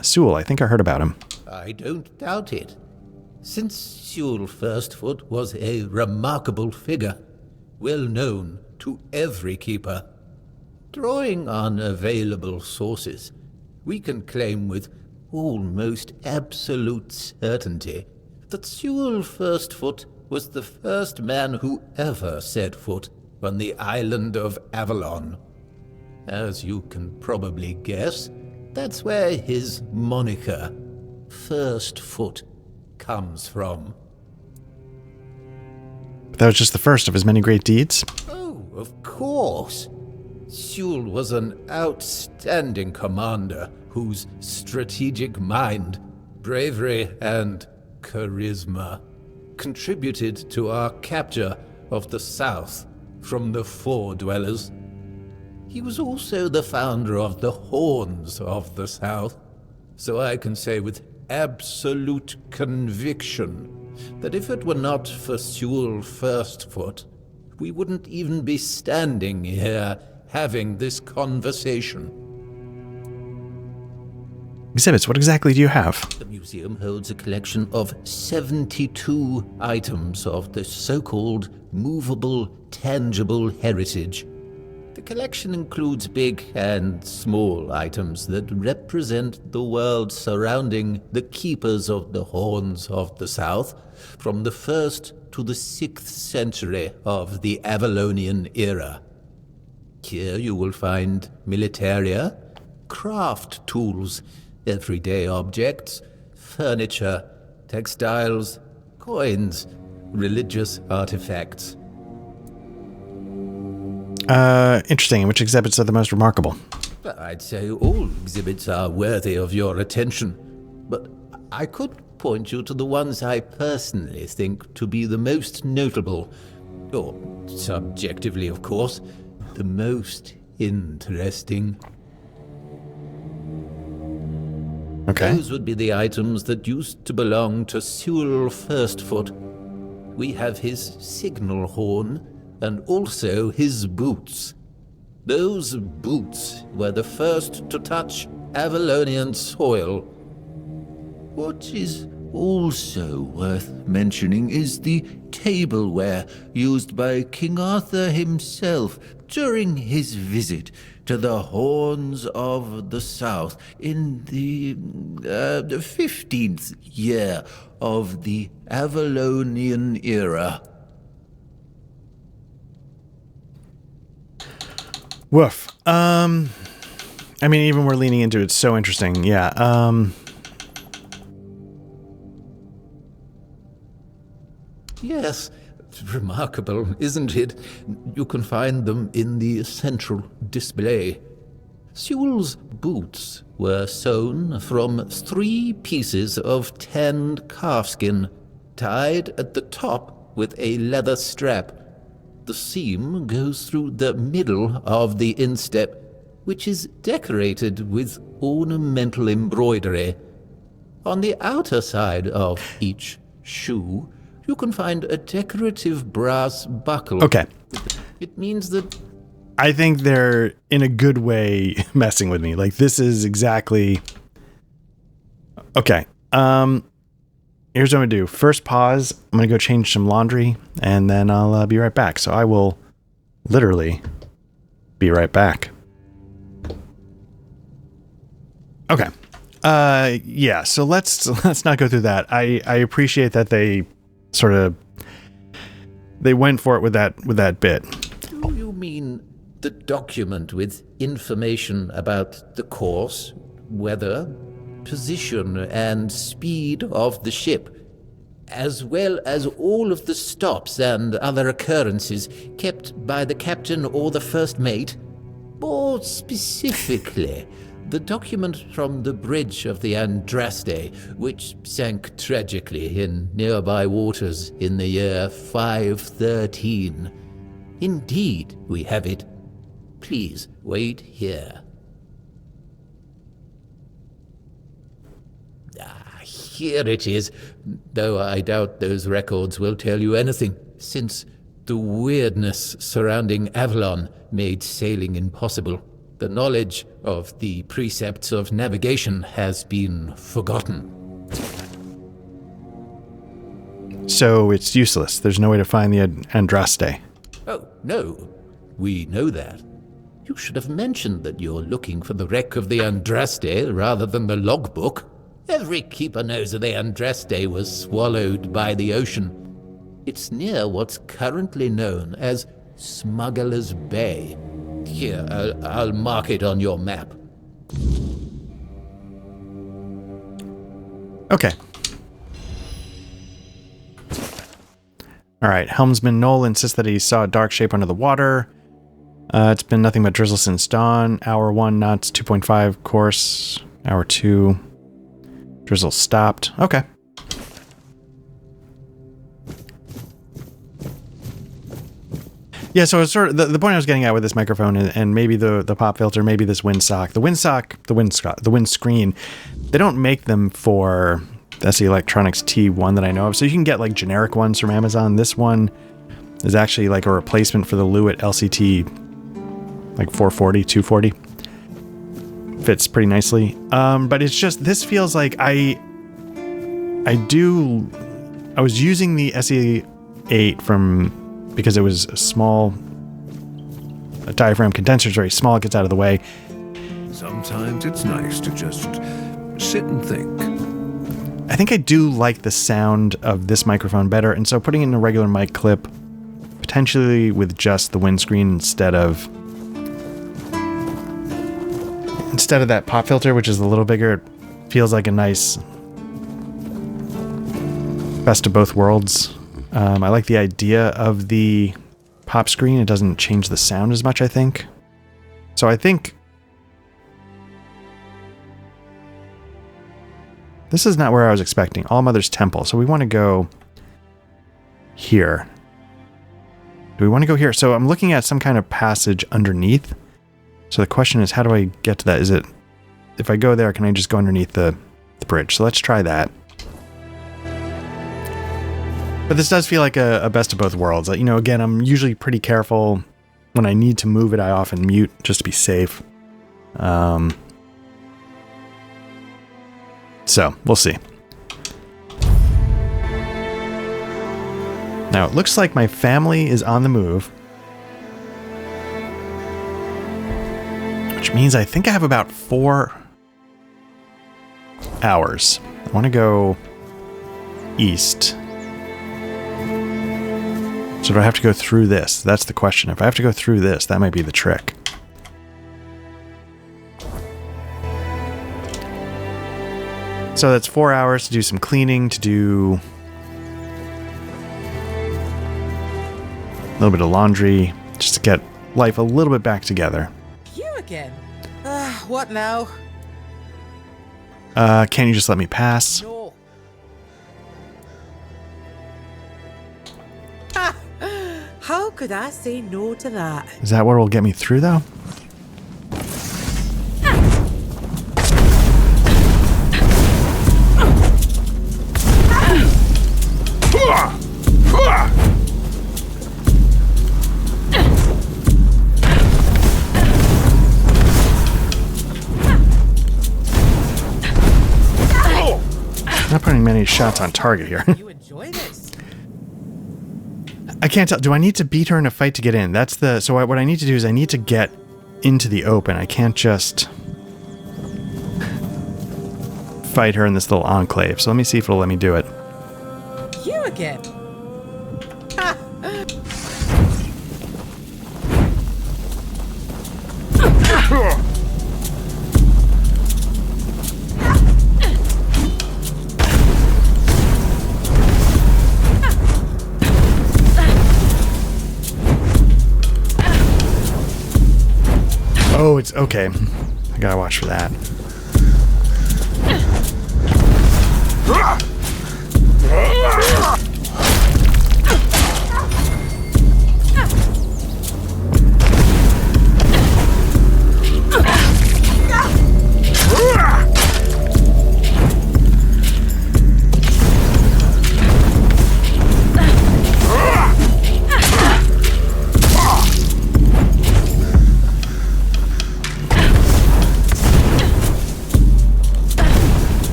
Sewell, I think I heard about him. I don't doubt it. Since Sewell Firstfoot was a remarkable figure, well known to every keeper. Drawing on available sources, we can claim with almost absolute certainty that Sewell Firstfoot was the first man who ever set foot on the island of Avalon. As you can probably guess, that's where his moniker, Firstfoot, comes from. But that was just the first of his many great deeds. Oh, of course. Sewell was an outstanding commander whose strategic mind, bravery, and charisma contributed to our capture of the South from the Four Dwellers. He was also the founder of the Horns of the South, so I can say with absolute conviction that if it were not for Sewell Firstfoot, we wouldn't even be standing here having this conversation. Exhibits, what exactly do you have? The museum holds a collection of 72 items of the so-called movable, tangible heritage. The collection includes big and small items that represent the world surrounding the keepers of the Horns of the South from the 1st to the 6th century of the Avalonian era. Here you will find militaria, craft tools, everyday objects, furniture, textiles, coins, religious artifacts. Interesting. Which exhibits are the most remarkable? I'd say all exhibits are worthy of your attention, but I could point you to the ones I personally think to be the most notable, or subjectively, of course, the most interesting. Okay. Those would be the items that used to belong to Sewell Firstfoot. We have his signal horn, and also his boots. Those boots were the first to touch Avalonian soil. What is also worth mentioning is the tableware used by King Arthur himself during his visit to the Horns of the South in the 15th year of the Avalonian era. Woof. I mean, even we're leaning into it. It's so interesting. Yeah. Yes, it's remarkable, isn't it? You can find them in the central display. Sewell's boots were sewn from 3 pieces of tanned calfskin, tied at the top with a leather strap. The seam goes through the middle of the instep, which is decorated with ornamental embroidery. On the outer side of each shoe, you can find a decorative brass buckle. Okay. It means that... I think they're, in a good way, messing with me. Like, this is exactly... Okay. Here's what I'm going to do. First pause. I'm going to go change some laundry, and then I'll be right back. So I will literally be right back. Okay. Yeah, so let's not go through that. I appreciate that they sort of went for it with that bit. Do you mean the document with information about the course, weather, position, and speed of the ship, as well as all of the stops and other occurrences kept by the captain or the first mate? More specifically, the document from the bridge of the Andraste, which sank tragically in nearby waters in the year 513. Indeed, we have it. Please wait here. Here it is, though I doubt those records will tell you anything, since the weirdness surrounding Avalon made sailing impossible. The knowledge of the precepts of navigation has been forgotten. So it's useless. There's no way to find the Andraste. Oh, no. We know that. You should have mentioned that you're looking for the wreck of the Andraste rather than the logbook. Every keeper knows that the Andraste was swallowed by the ocean. It's near what's currently known as Smuggler's Bay. Here, I'll mark it on your map. Okay. All right. Helmsman Knoll insists that he saw a dark shape under the water. It's been nothing but drizzle since dawn. Hour 1, knots 2.5 course. Hour 2, drizzle stopped. Okay. Yeah, so it's sort of the point I was getting at with this microphone and maybe the pop filter, maybe this windsock. The windscreen, they don't make them for SE Electronics T1 that I know of. So you can get like generic ones from Amazon. This one is actually like a replacement for the Lewitt LCT like 440, 240. Fits pretty nicely. But it's just, this feels like I was using the SE8 because it was a diaphragm condenser is very small, it gets out of the way. Sometimes it's nice to just sit and think. I think I do like the sound of this microphone better, and so putting it in a regular mic clip, potentially with just the windscreen instead of that pop filter, which is a little bigger, it feels like a nice best of both worlds. I like the idea of the pop screen. It doesn't change the sound as much, I think. So I think this is not where I was expecting. All Mother's Temple. So we want to go here. Do we want to go here? So I'm looking at some kind of passage underneath. So the question is, how do I get to that? Is it, if I go there, can I just go underneath the bridge? So let's try that. But this does feel like a best of both worlds. You know, again, I'm usually pretty careful. When I need to move it, I often mute just to be safe. So, we'll see. Now, it looks like my family is on the move. Which means I think I have about 4 hours. I want to go east. So do I have to go through this? That's the question. If I have to go through this, that might be the trick. So that's 4 hours to do some cleaning, to do a little bit of laundry, just to get life a little bit back together. You again? What now? Can't you just let me pass? No. How could I say no to that? Is that what will get me through, though? Not putting many shots on target here. You enjoy this? I can't tell. Do I need to beat her in a fight to get in? That's the... So what I need to do is I need to get into the open. I can't just fight her in this little enclave. So let me see if it'll let me do it. You again? Oh, it's okay. I gotta watch for that.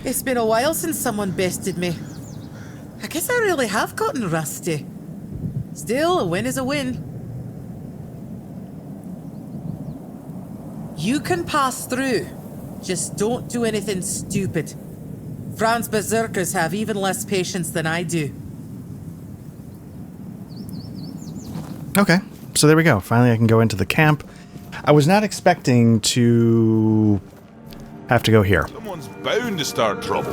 It's been a while since someone bested me. I guess I really have gotten rusty. Still, a win is a win. You can pass through. Just don't do anything stupid. Fran's berserkers have even less patience than I do. Okay, so there we go. Finally, I can go into the camp. I was not expecting to have to go here. Someone Someone's bound to start trouble.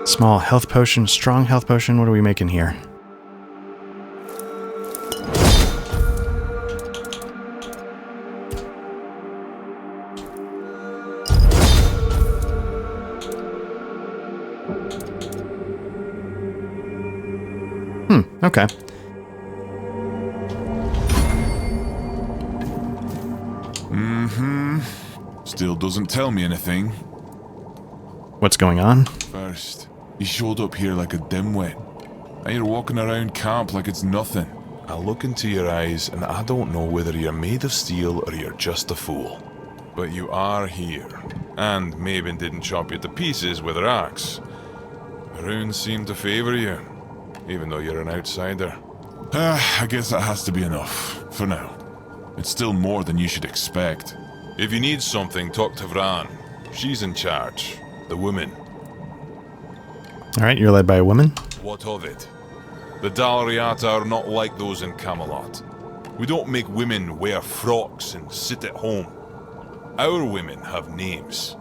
Small health potion, strong health potion. What are we making here? Okay. Still doesn't tell me anything. What's going on? First, you showed up here like a dimwit. Now you're walking around camp like it's nothing. I look into your eyes and I don't know whether you're made of steel or you're just a fool. But you are here. And Maven didn't chop you to pieces with her axe. The runes seem to favor you, even though you're an outsider. I guess that has to be enough, for now. It's still more than you should expect. If you need something, talk to Vran. She's in charge. The woman. Alright, you're led by a woman? What of it? The Dal Riata are not like those in Camelot. We don't make women wear frocks and sit at home. Our women have names.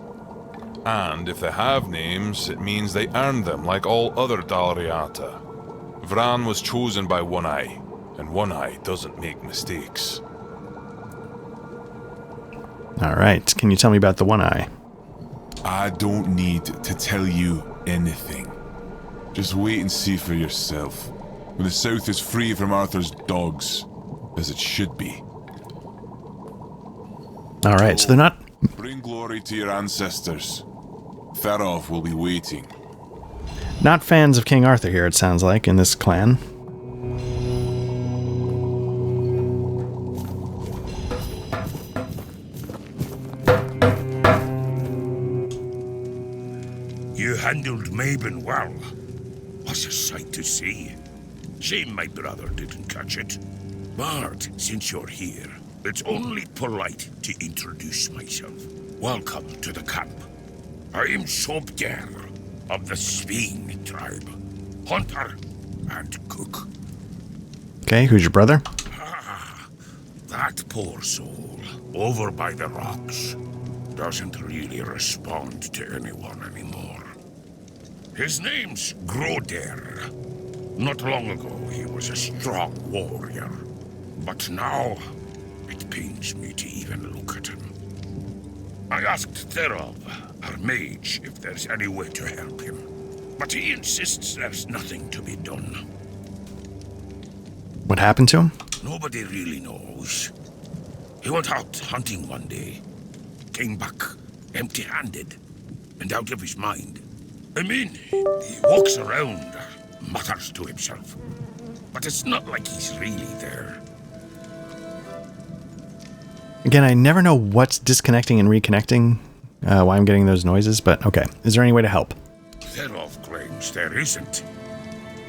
And if they have names, it means they earned them like all other Dal Riata. Vran was chosen by One Eye, and One Eye doesn't make mistakes. Alright, can you tell me about the One Eye? I don't need to tell you anything. Just wait and see for yourself. When the South is free from Arthur's dogs, as it should be. Alright, so they're not... Bring glory to your ancestors. Therov will be waiting. Not fans of King Arthur here, it sounds like, in this clan. You handled Maven well. What's a sight to see. Shame my brother didn't catch it. But since you're here, it's only polite to introduce myself. Welcome to the camp. I am Sobder of the Sving tribe. Hunter and cook. Okay, who's your brother? That poor soul, over by the rocks, doesn't really respond to anyone anymore. His name's Groder. Not long ago, he was a strong warrior. But now, it pains me to even look at him. I asked Therov, our mage, if there's any way to help him. But he insists there's nothing to be done. What happened to him? Nobody really knows. He went out hunting one day. Came back empty-handed and out of his mind. I mean, he walks around, mutters to himself. But it's not like he's really there. Again, I never know what's disconnecting and reconnecting, why I'm getting those noises, but okay. Is there any way to help? Therov claims there isn't.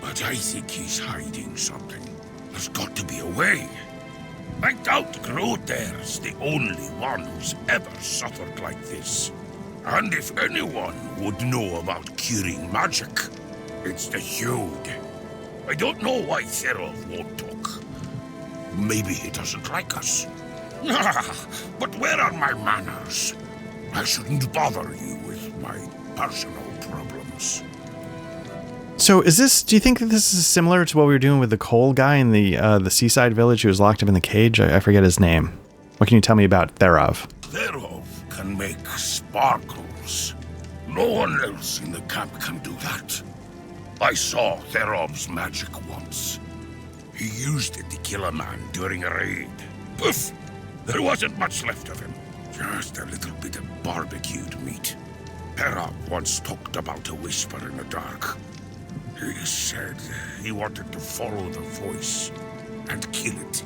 But I think he's hiding something. There's got to be a way. I doubt Groder's the only one who's ever suffered like this. And if anyone would know about curing magic, it's the Hude. I don't know why Therov won't talk. Maybe he doesn't like us. But where are my manners? I shouldn't bother you with my personal problems. So do you think that this is similar to what we were doing with the coal guy in the seaside village who was locked up in the cage? I forget his name. What can you tell me about Therov? Therov can make sparkles. No one else in the camp can do that. I saw Therov's magic once. He used it to kill a man during a raid. Poof! There wasn't much left of him. Just a little bit of barbecued meat. Therov once talked about a whisper in the dark. He said he wanted to follow the voice and kill it.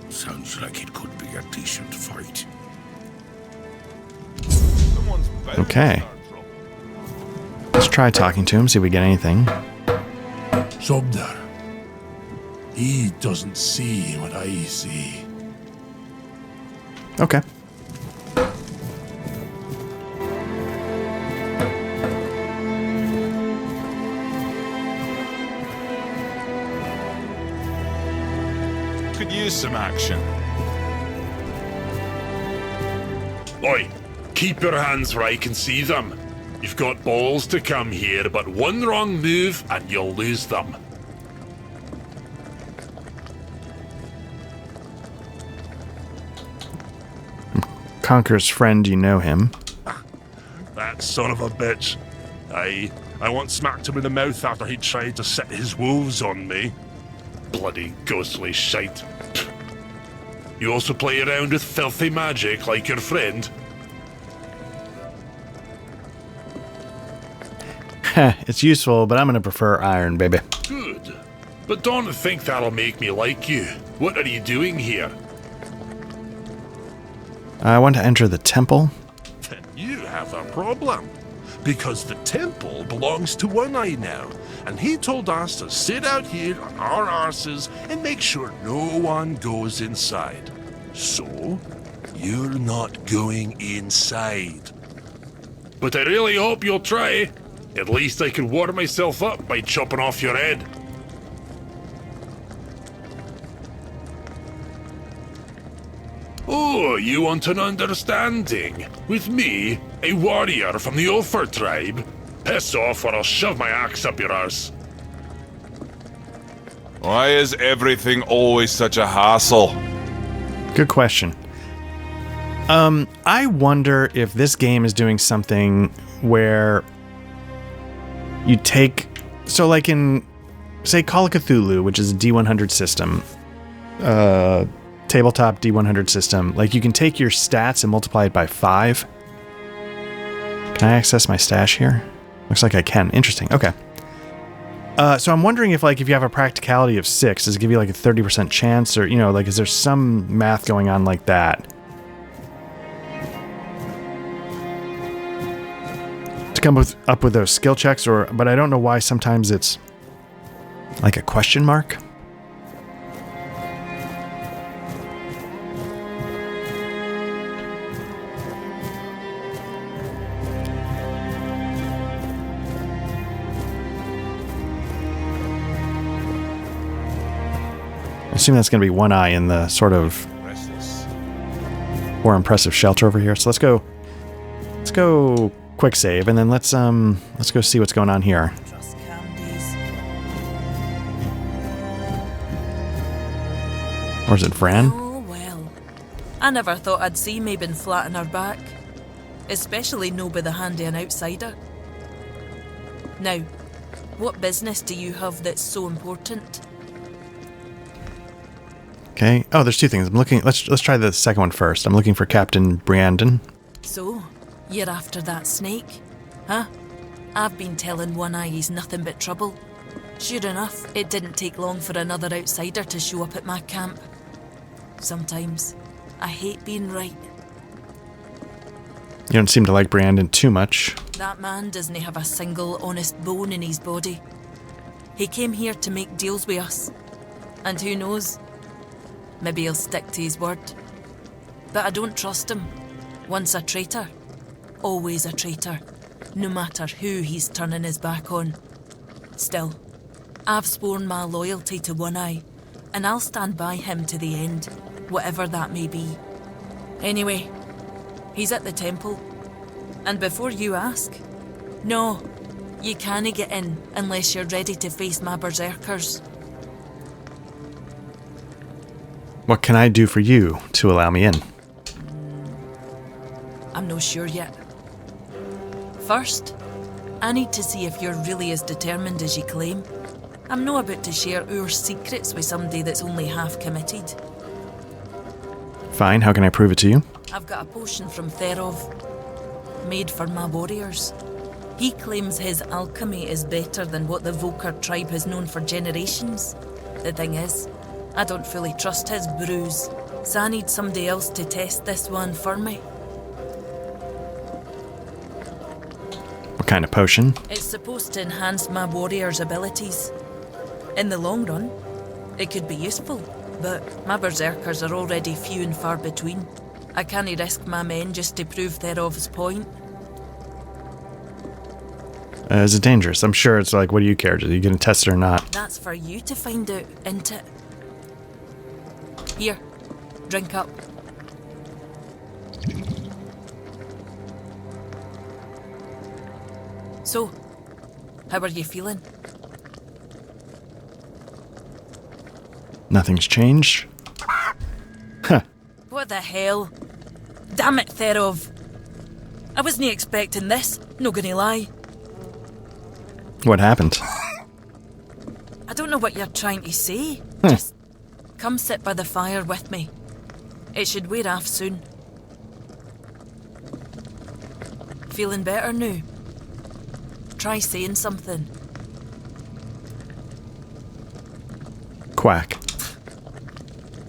Sounds like it could be a decent fight. Okay. Let's try talking to him, see if we get anything. Sobder. He doesn't see what I see. Okay. Could do some action. Oi, keep your hands where I can see them. You've got balls to come here, but one wrong move and you'll lose them. Conqueror's friend, you know him. That son of a bitch. I once smacked him in the mouth after he tried to set his wolves on me. Bloody ghostly shite. You also play around with filthy magic like your friend? It's useful, but I'm gonna prefer iron, baby. Good. But don't think that'll make me like you. What are you doing here? I want to enter the temple. Then you have a problem. Because the temple belongs to One Eye now, and he told us to sit out here on our arses and make sure no one goes inside. So, you're not going inside. But I really hope you'll try. At least I can warm myself up by chopping off your head. Oh, you want an understanding? With me, a warrior from the Ulfer tribe? Piss off or I'll shove my axe up your arse. Why is everything always such a hassle? Good question. I wonder if this game is doing something where you take... So like in, say, Call of Cthulhu, which is a D100 system, tabletop D100 system, like you can take your stats and multiply it by 5. Can I access my stash here? Looks like I can. Interesting. Okay. So I'm wondering if you have a practicality of 6, does it give you like a 30% chance, or, you know, like, is there some math going on like that? To come up with those skill checks, but I don't know why sometimes it's like a question mark. I assume that's going to be One Eye in the sort of more impressive shelter over here. So let's go quick save, and then let's go see what's going on here. Or is it Fran? Oh well, I never thought I'd see Mabon flat on her back, especially no by the hand of an outsider. Now, what business do you have that's so important? Okay. Oh, there's two things. I'm looking. Let's try the second one first. I'm looking for Captain Brandon. So, you're after that snake, huh? I've been telling One Eye he's nothing but trouble. Sure enough, it didn't take long for another outsider to show up at my camp. Sometimes, I hate being right. You don't seem to like Brandon too much. That man doesn't have a single honest bone in his body. He came here to make deals with us. And who knows? Maybe he'll stick to his word. But I don't trust him. Once a traitor, always a traitor, no matter who he's turning his back on. Still, I've sworn my loyalty to One Eye, and I'll stand by him to the end, whatever that may be. Anyway, he's at the temple. And before you ask, no, you can't get in unless you're ready to face my berserkers. What can I do for you to allow me in? I'm not sure yet. First, I need to see if you're really as determined as you claim. I'm not about to share our secrets with somebody that's only half committed. Fine, how can I prove it to you? I've got a potion from Therov, made for my warriors. He claims his alchemy is better than what the Volker tribe has known for generations. The thing is, I don't fully trust his brews, so I need somebody else to test this one for me. What kind of potion? It's supposed to enhance my warrior's abilities. In the long run, it could be useful, but my berserkers are already few and far between. I can't risk my men just to prove Therov's point. Is it dangerous? I'm sure it's like, what do you care? Are you going to test it or not? That's for you to find out, isn't it? Here, drink up. So, how are you feeling? Nothing's changed. Huh. What the hell? Damn it, Therov. I wasn't expecting this, no gonna lie. What happened? I don't know what you're trying to say. Just come sit by the fire with me. It should wear off soon. Feeling better now? Try saying something. Quack.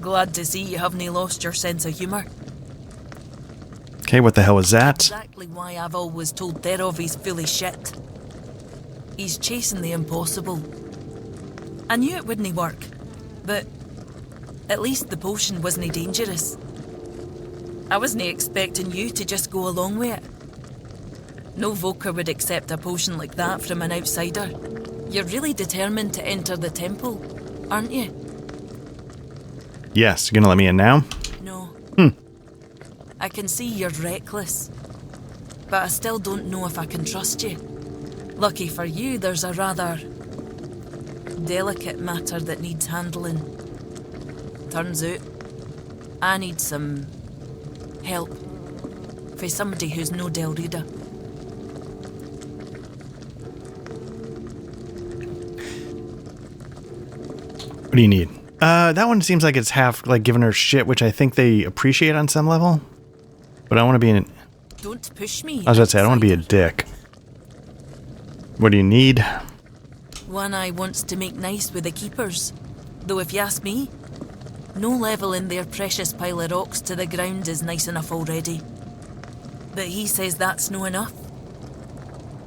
Glad to see you haven't lost your sense of humour. Okay, what the hell was that? Exactly why I've always told Therov he's full of shit. He's chasing the impossible. I knew it wouldn't work, but at least the potion wasn't dangerous. I wasn't expecting you to just go along with it. No Voker would accept a potion like that from an outsider. You're really determined to enter the temple, aren't you? Yes, you gonna let me in now? No. I can see you're reckless, but I still don't know if I can trust you. Lucky for you, there's a rather delicate matter that needs handling. Turns out, I need some help for somebody who's no Dal Riata. What do you need? That one seems like it's half like giving her shit, which I think they appreciate on some level. But I want to be in. Don't push me. I was about to say I don't want to be a dick. What do you need? One Eye wants to make nice with the keepers. Though if you ask me, no levelling their precious pile of rocks to the ground is nice enough already. But he says that's no enough.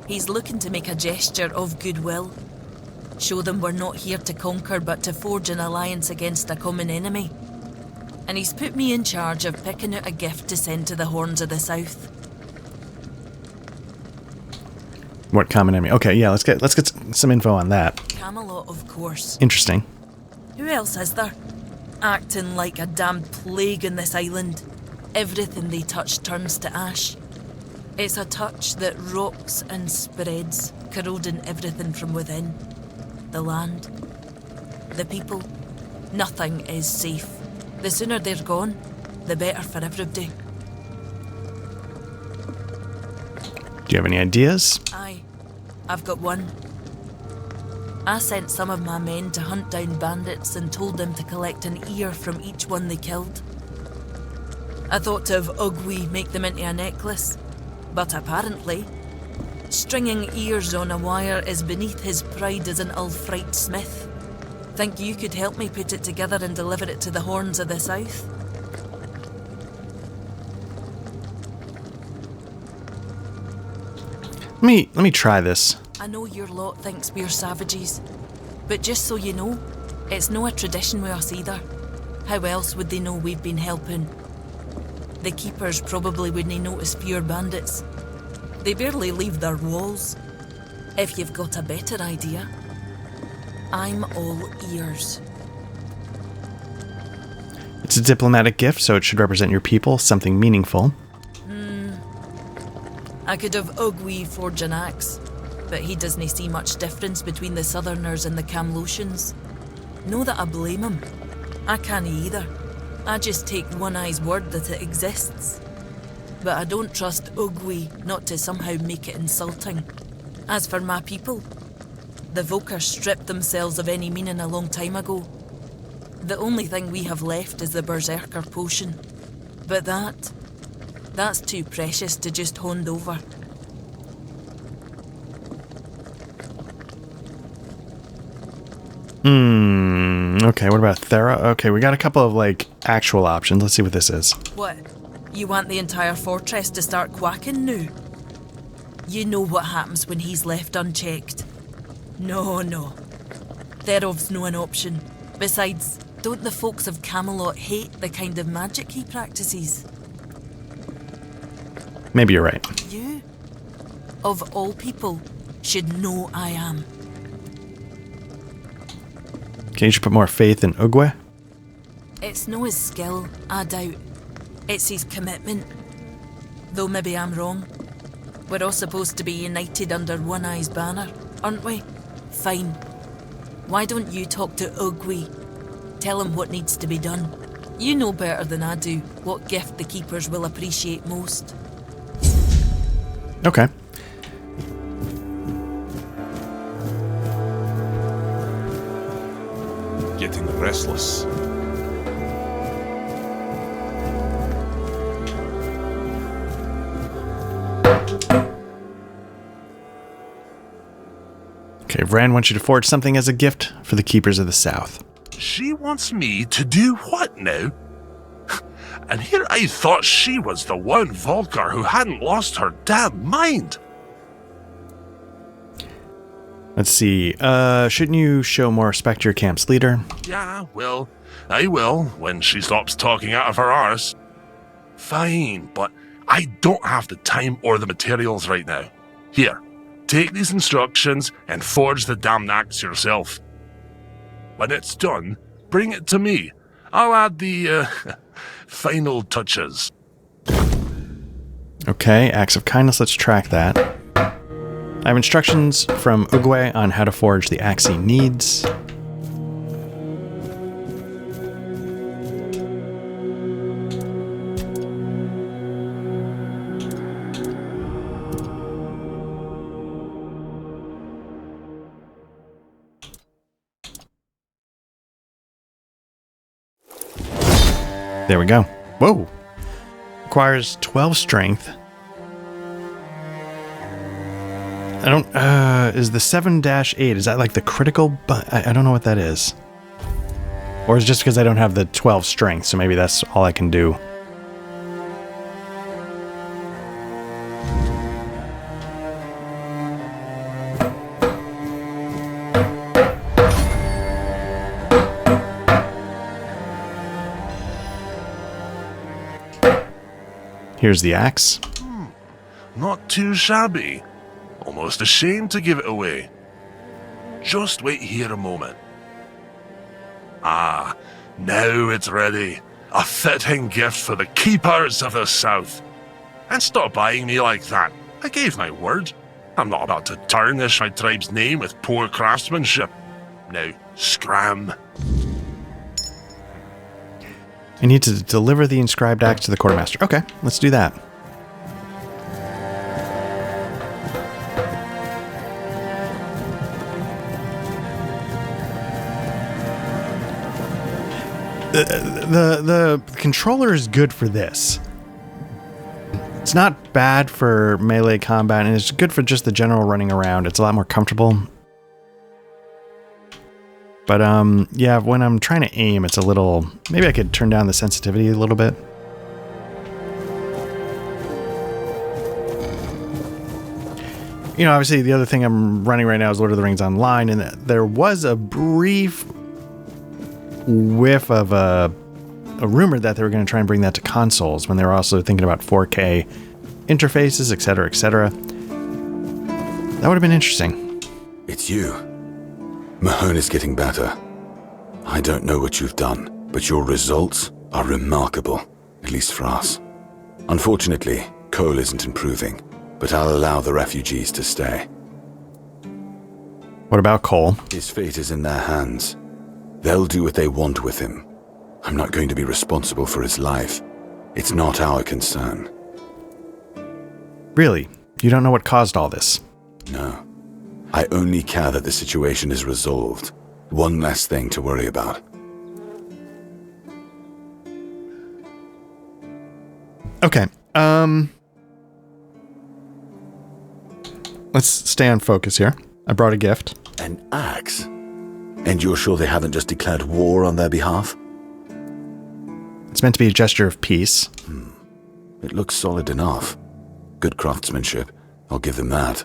He's looking to make a gesture of goodwill. Show them we're not here to conquer but to forge an alliance against a common enemy. And he's put me in charge of picking out a gift to send to the Horns of the South. What common enemy? Okay, yeah, let's get some info on that. Camelot, of course. Interesting. Who else is there? Acting like a damn plague in this island. Everything they touch turns to ash. It's a touch that rots and spreads, corroding everything from within. The land, the people, nothing is safe. The sooner they're gone, the better for everybody. Do you have any ideas? Aye, I've got one. I sent some of my men to hunt down bandits and told them to collect an ear from each one they killed. I thought to have Ugwi make them into a necklace, but apparently, stringing ears on a wire is beneath his pride as an Ulfrite smith. Think you could help me put it together and deliver it to the Horns of the South? Let me try this. I know your lot thinks we're savages, but just so you know, it's no a tradition with us either. How else would they know we've been helping? The keepers probably wouldn't notice pure bandits. They barely leave their walls. If you've got a better idea, I'm all ears. It's a diplomatic gift, so it should represent your people, something meaningful. I could have Ugwi forge an axe, but he doesn't see much difference between the Southerners and the Camlotians. No that I blame him. I can't either. I just take One Eye's word that it exists. But I don't trust Ugwi not to somehow make it insulting. As for my people, the Voker stripped themselves of any meaning a long time ago. The only thing we have left is the Berserker potion. But that's too precious to just hand over. Okay, what about Thera? Okay, we got a couple of, like, actual options. Let's see what this is. What? You want the entire fortress to start quacking now? You know what happens when he's left unchecked. No. Therov's no an option. Besides, don't the folks of Camelot hate the kind of magic he practices? Maybe you're right. You, of all people, should know I am. Okay, you should put more faith in Ugwe. It's no his skill, I doubt. It's his commitment. Though maybe I'm wrong. We're all supposed to be united under One Eye's banner, aren't we? Fine. Why don't you talk to Ugwe? Tell him what needs to be done. You know better than I do what gift the Keepers will appreciate most. Okay. Getting restless. Okay, Vran wants you to forge something as a gift for the Keepers of the South. She wants me to do what now? And here I thought she was the one Volgar who hadn't lost her damn mind. Let's see. Shouldn't you show more respect to your camp's leader? Yeah, well, I will when she stops talking out of her arse. Fine, but I don't have the time or the materials right now. Here, take these instructions and forge the damn axe yourself. When it's done, bring it to me. I'll add the, final touches. Okay, acts of kindness, let's track that. I have instructions from Ugwe on how to forge the axe he needs. There we go. Whoa. Requires 12 strength. I don't, is the 7-8, is that like the critical? But I don't know what that is. Or is it just because I don't have the 12 strength, so maybe that's all I can do. Here's the axe. Not too shabby. Almost ashamed to give it away. Just wait here a moment. Ah, now it's ready. A fitting gift for the Keepers of the South. And stop eyeing me like that. I gave my word. I'm not about to tarnish my tribe's name with poor craftsmanship. Now, scram. I need to deliver the inscribed axe to the quartermaster. Okay, let's do that. The controller is good for this. It's not bad for melee combat, and it's good for just the general running around. It's a lot more comfortable. But, yeah, when I'm trying to aim, it's a little... Maybe I could turn down the sensitivity a little bit. You know, obviously, the other thing I'm running right now is Lord of the Rings Online, and there was a brief whiff of a rumor that they were going to try and bring that to consoles when they were also thinking about 4K interfaces, etc., etc. That would have been interesting. It's you. Mahone is getting better. I don't know what you've done, but your results are remarkable, at least for us. Unfortunately, Cole isn't improving, but I'll allow the refugees to stay. What about Cole? His fate is in their hands. They'll do what they want with him. I'm not going to be responsible for his life. It's not our concern. Really? You don't know what caused all this? No. I only care that the situation is resolved. One less thing to worry about. Okay. Let's stay on focus here. I brought a gift. An axe? And you're sure they haven't just declared war on their behalf? It's meant to be a gesture of peace. It looks solid enough. Good craftsmanship. I'll give them that.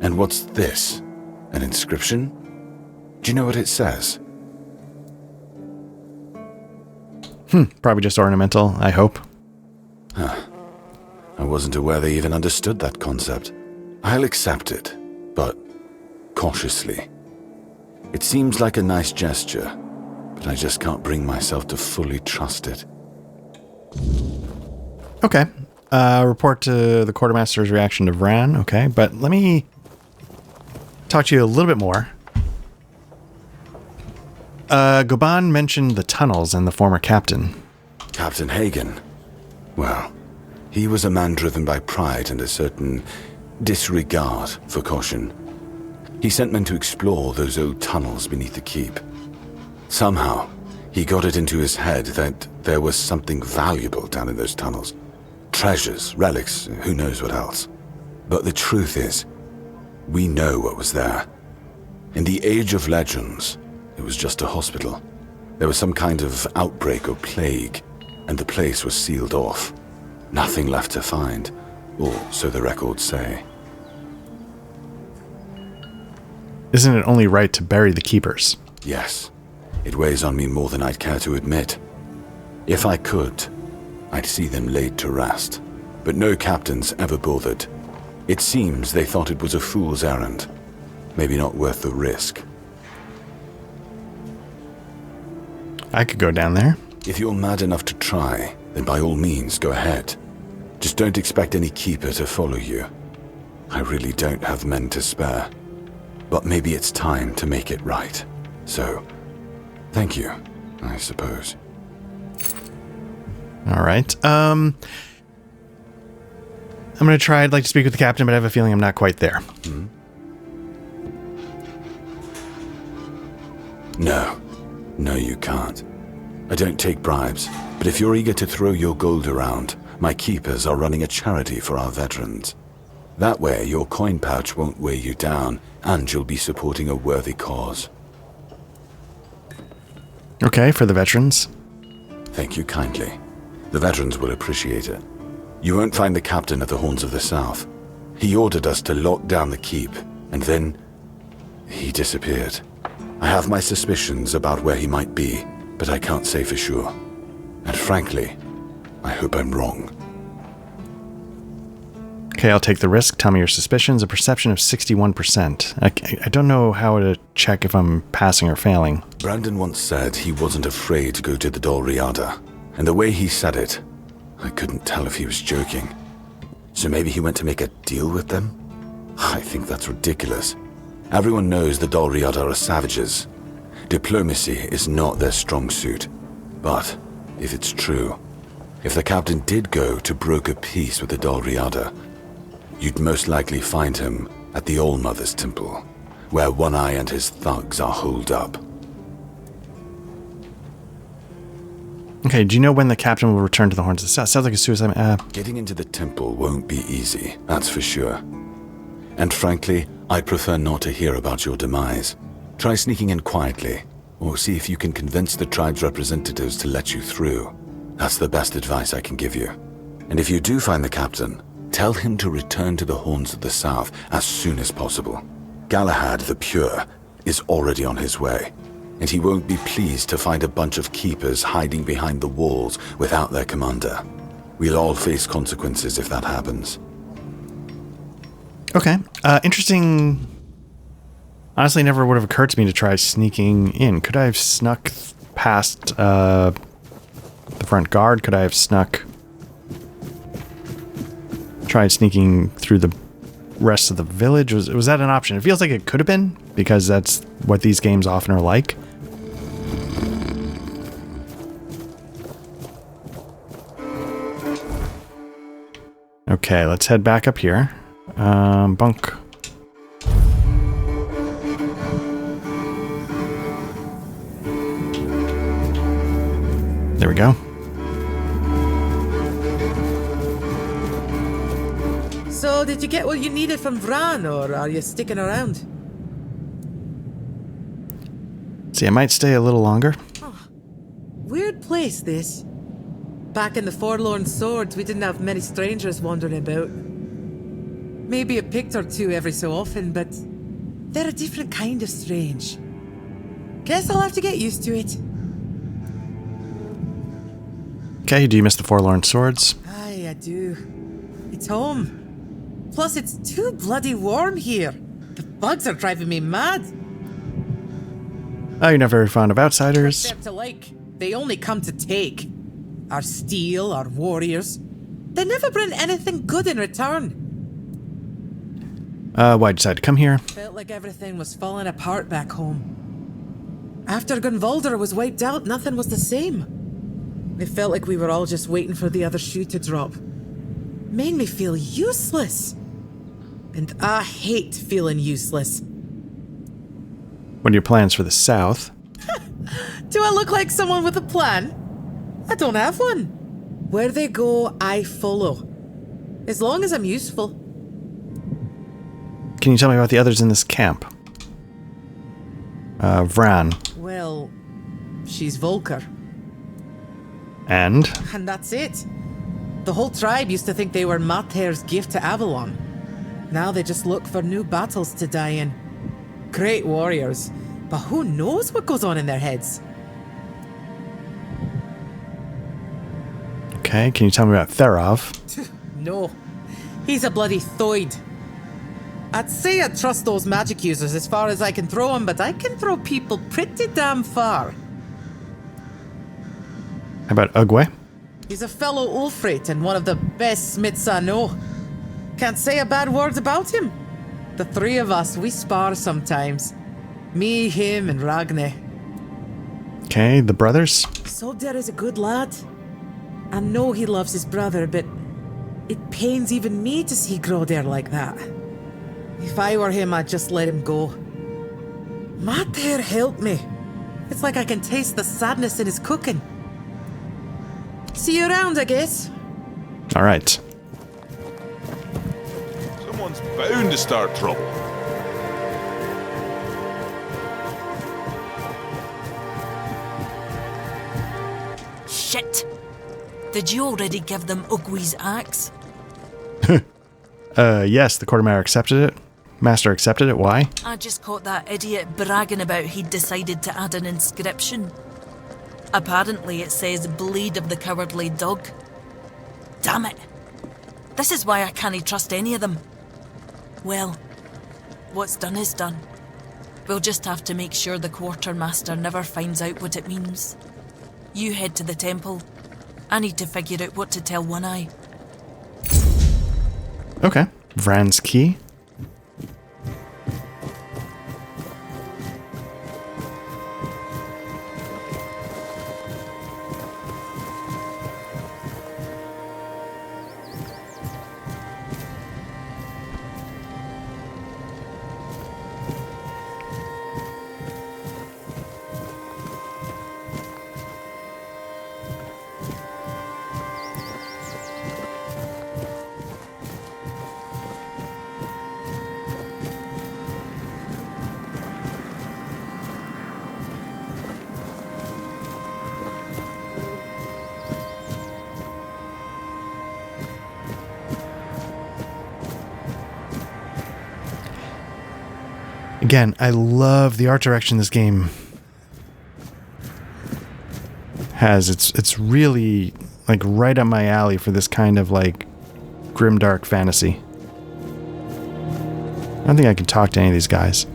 And what's this? An inscription? Do you know what it says? Probably just ornamental, I hope. Huh. I wasn't aware they even understood that concept. I'll accept it, but cautiously. It seems like a nice gesture, but I just can't bring myself to fully trust it. Okay. Report to the quartermaster's reaction to Vran. Okay, but let me talk to you a little bit more. Goban mentioned the tunnels and the former captain. Captain Hagen? Well, he was a man driven by pride and a certain disregard for caution. He sent men to explore those old tunnels beneath the keep. Somehow, he got it into his head that there was something valuable down in those tunnels. Treasures, relics, who knows what else. But the truth is, we know what was there. In the Age of Legends, it was just a hospital. There was some kind of outbreak or plague, and the place was sealed off. Nothing left to find, or so the records say. Isn't it only right to bury the keepers? Yes. It weighs on me more than I'd care to admit. If I could, I'd see them laid to rest. But no captains ever bothered. It seems they thought it was a fool's errand. Maybe not worth the risk. I could go down there. If you're mad enough to try, then by all means go ahead. Just don't expect any keeper to follow you. I really don't have men to spare. But maybe it's time to make it right. So, thank you, I suppose. All right. I'm going to try. I'd like to speak with the captain, but I have a feeling I'm not quite there. Hmm? No, you can't. I don't take bribes, but if you're eager to throw your gold around, my keepers are running a charity for our veterans. That way, your coin pouch won't weigh you down, and you'll be supporting a worthy cause. Okay, for the veterans. Thank you kindly. The veterans will appreciate it. You won't find the captain at the Horns of the South. He ordered us to lock down the keep, and then he disappeared. I have my suspicions about where he might be, but I can't say for sure. And frankly, I hope I'm wrong. Okay, I'll take the risk. Tell me your suspicions. A perception of 61%. I don't know how to check if I'm passing or failing. Brandon once said he wasn't afraid to go to the Dal Riata, and the way he said it, I couldn't tell if he was joking. So maybe he went to make a deal with them? I think that's ridiculous. Everyone knows the Dal Riata are savages. Diplomacy is not their strong suit. But if it's true, if the captain did go to broker peace with the Dal Riata, you'd most likely find him at the All-Mother's Temple, where One Eye and his thugs are holed up. Okay, do you know when the captain will return to the Horns of the South? Sounds like a suicide. Getting into the temple won't be easy, that's for sure. And frankly, I'd prefer not to hear about your demise. Try sneaking in quietly, or see if you can convince the tribe's representatives to let you through. That's the best advice I can give you. And if you do find the captain, tell him to return to the Horns of the South as soon as possible. Galahad the Pure is already on his way, and he won't be pleased to find a bunch of keepers hiding behind the walls without their commander. We'll all face consequences if that happens. Okay. Interesting. Honestly, never would have occurred to me to try sneaking in. Could I have snuck past the front guard? Could I have tried sneaking through the rest of the village? Was that an option? It feels like it could have been, because that's what these games often are like. Okay, let's head back up here. Bunk. There we go. So, did you get what you needed from Vran, or are you sticking around? See, I might stay a little longer. Weird place, this. Back in the Forlorn Swords, we didn't have many strangers wandering about. Maybe a pict or two every so often, but they're a different kind of strange. Guess I'll have to get used to it. Okay, do you miss the Forlorn Swords? Aye, I do. It's home. Plus, it's too bloody warm here. The bugs are driving me mad. Oh, you're not very fond of outsiders? They're to like. They only come to take. Our steel, our warriors. They never bring anything good in return. Why'd you decide to come here? Felt like everything was falling apart back home. After Gunvalder was wiped out, nothing was the same. It felt like we were all just waiting for the other shoe to drop. Made me feel useless. And I hate feeling useless. What are your plans for the South? Do I look like someone with a plan? I don't have one. Where they go, I follow. As long as I'm useful. Can you tell me about the others in this camp? Vran. Well, she's Volker. And? And that's it. The whole tribe used to think they were Mater's gift to Avalon. Now they just look for new battles to die in. Great warriors, but who knows what goes on in their heads? Okay, can you tell me about Therov? No, he's a bloody Thoid. I'd say I trust those magic users as far as I can throw them, but I can throw people pretty damn far. How about Ugwe? He's a fellow Ulfrate and one of the best smiths I know. Can't say a bad word about him. The three of us, we spar sometimes. Me, him, and Ragne. Okay, the brothers? Sodder is a good lad. I know he loves his brother, but it pains even me to see Groder like that. If I were him, I'd just let him go. Mater helped me. It's like I can taste the sadness in his cooking. See you around, I guess. All right. Someone's bound to start trouble. Shit! Did you already give them Ugwe's axe? Yes, the Quartermaster accepted it. Master accepted it, why? I just caught that idiot bragging about he'd decided to add an inscription. Apparently it says Blade of the Cowardly Dog. Damn it! This is why I can't trust any of them. Well, what's done is done. We'll just have to make sure the Quartermaster never finds out what it means. You head to the temple. I need to figure out what to tell One Eye. Okay. Vran's key. Again, I love the art direction this game has. It's really like right up my alley for this kind of like grimdark fantasy. I don't think I can talk to any of these guys.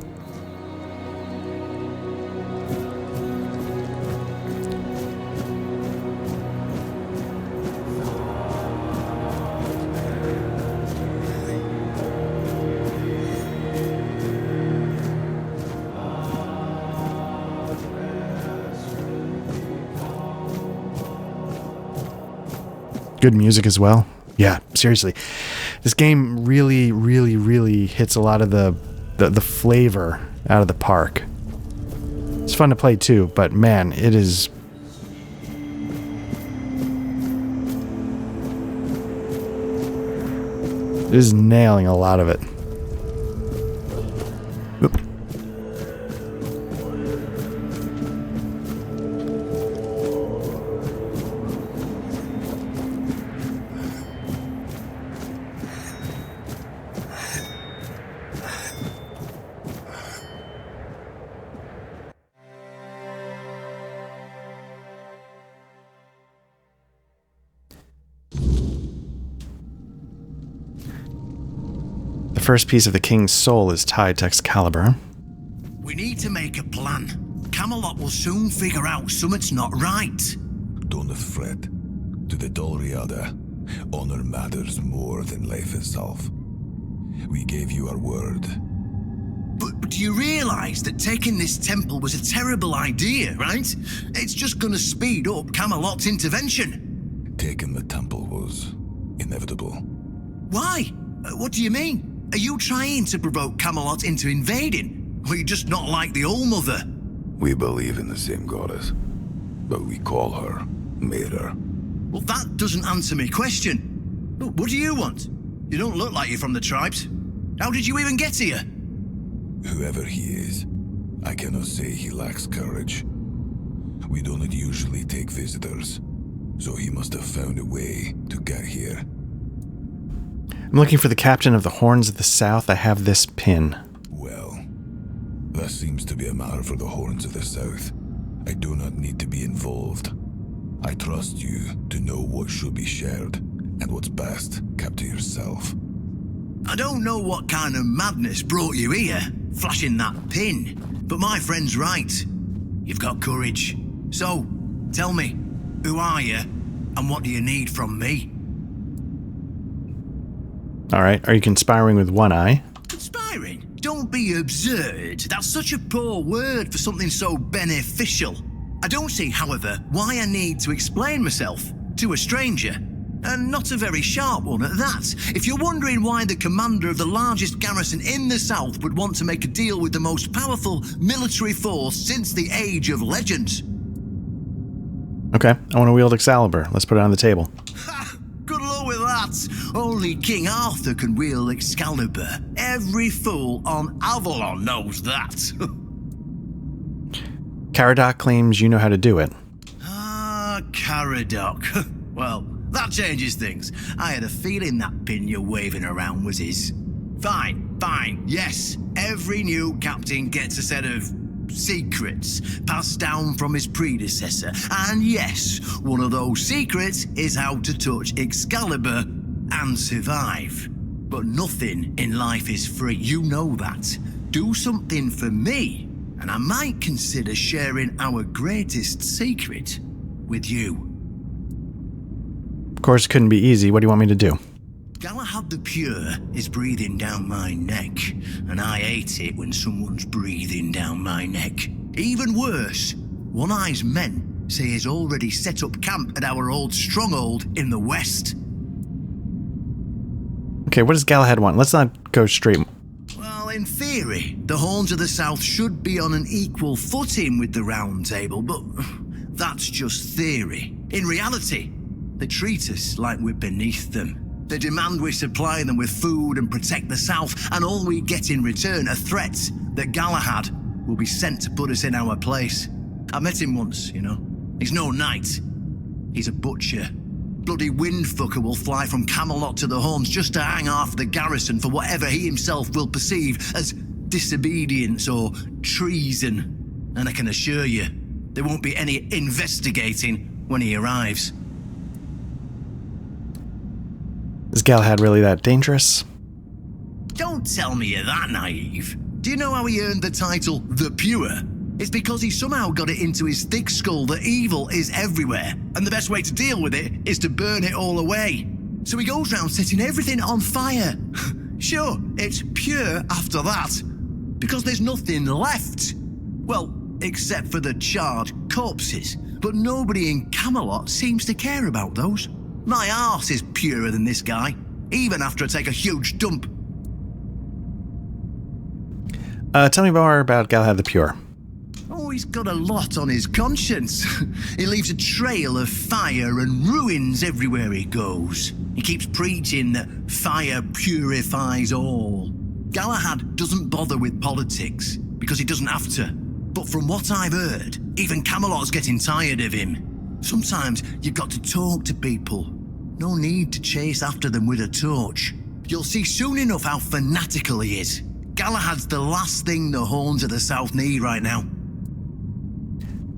Good music as well. Yeah, seriously. This game really, really, really hits a lot of the flavor out of the park. It's fun to play too, but man, it is... It is nailing a lot of it. Oop. The first piece of the king's soul is tied to Excalibur. We need to make a plan. Camelot will soon figure out something's not right. Don't fret. To the Dal Riata, honor matters more than life itself. We gave you our word. But do you realize that taking this temple was a terrible idea, right? It's just gonna speed up Camelot's intervention. Taking the temple was inevitable. Why? What do you mean? Are you trying to provoke Camelot into invading? Or are you just not like the All-Mother? We believe in the same goddess, but we call her Mirror. Well, that doesn't answer my question. Look, what do you want? You don't look like you're from the tribes. How did you even get here? Whoever he is, I cannot say he lacks courage. We don't usually take visitors, so he must have found a way to get here. I'm looking for the captain of the Horns of the South. I have this pin. Well, that seems to be a matter for the Horns of the South. I do not need to be involved. I trust you to know what should be shared, and what's best kept to yourself. I don't know what kind of madness brought you here, flashing that pin, but my friend's right. You've got courage. So, tell me, who are you, and what do you need from me? Alright, are you conspiring with One Eye? Conspiring? Don't be absurd. That's such a poor word for something so beneficial. I don't see, however, why I need to explain myself to a stranger. And not a very sharp one at that. If you're wondering why the commander of the largest garrison in the south would want to make a deal with the most powerful military force since the Age of Legends. Okay, I want to wield Excalibur. Let's put it on the table. Ha! Good luck with that. Only King Arthur can wield Excalibur. Every fool on Avalon knows that. Caradoc claims you know how to do it. Ah, Caradoc. Well, that changes things. I had a feeling that pin you're waving around was his. Fine, yes. Every new captain gets a set of secrets passed down from his predecessor. And yes, one of those secrets is how to touch Excalibur and survive. But nothing in life is free, you know that. Do something for me, and I might consider sharing our greatest secret with you. Of course, it couldn't be easy. What do you want me to do? Galahad the Pure is breathing down my neck, and I hate it when someone's breathing down my neck. Even worse, One Eye's men say he's already set up camp at our old stronghold in the west. Okay, what does Galahad want? Let's not go straight. Well, in theory, the Horns of the South should be on an equal footing with the Round Table, but that's just theory. In reality, they treat us like we're beneath them. They demand we supply them with food and protect the South, and all we get in return are threats that Galahad will be sent to put us in our place. I met him once, you know. He's no knight. He's a butcher. Bloody windfucker will fly from Camelot to the Horns just to hang half the garrison for whatever he himself will perceive as disobedience or treason. And I can assure you, there won't be any investigating when he arrives. Is Galahad really that dangerous? Don't tell me you're that naive. Do you know how he earned the title The Pure? It's because he somehow got it into his thick skull that evil is everywhere, and the best way to deal with it is to burn it all away. So he goes round setting everything on fire. Sure, it's pure after that, because there's nothing left. Well, except for the charred corpses, but nobody in Camelot seems to care about those. My arse is purer than this guy, even after I take a huge dump. Tell me more about Galahad the Pure. Oh, he's got a lot on his conscience. He leaves a trail of fire and ruins everywhere he goes. He keeps preaching that fire purifies all. Galahad doesn't bother with politics, because he doesn't have to. But from what I've heard, even Camelot's getting tired of him. Sometimes you've got to talk to people. No need to chase after them with a torch. You'll see soon enough how fanatical he is. Galahad's the last thing the Horns of the South need right now.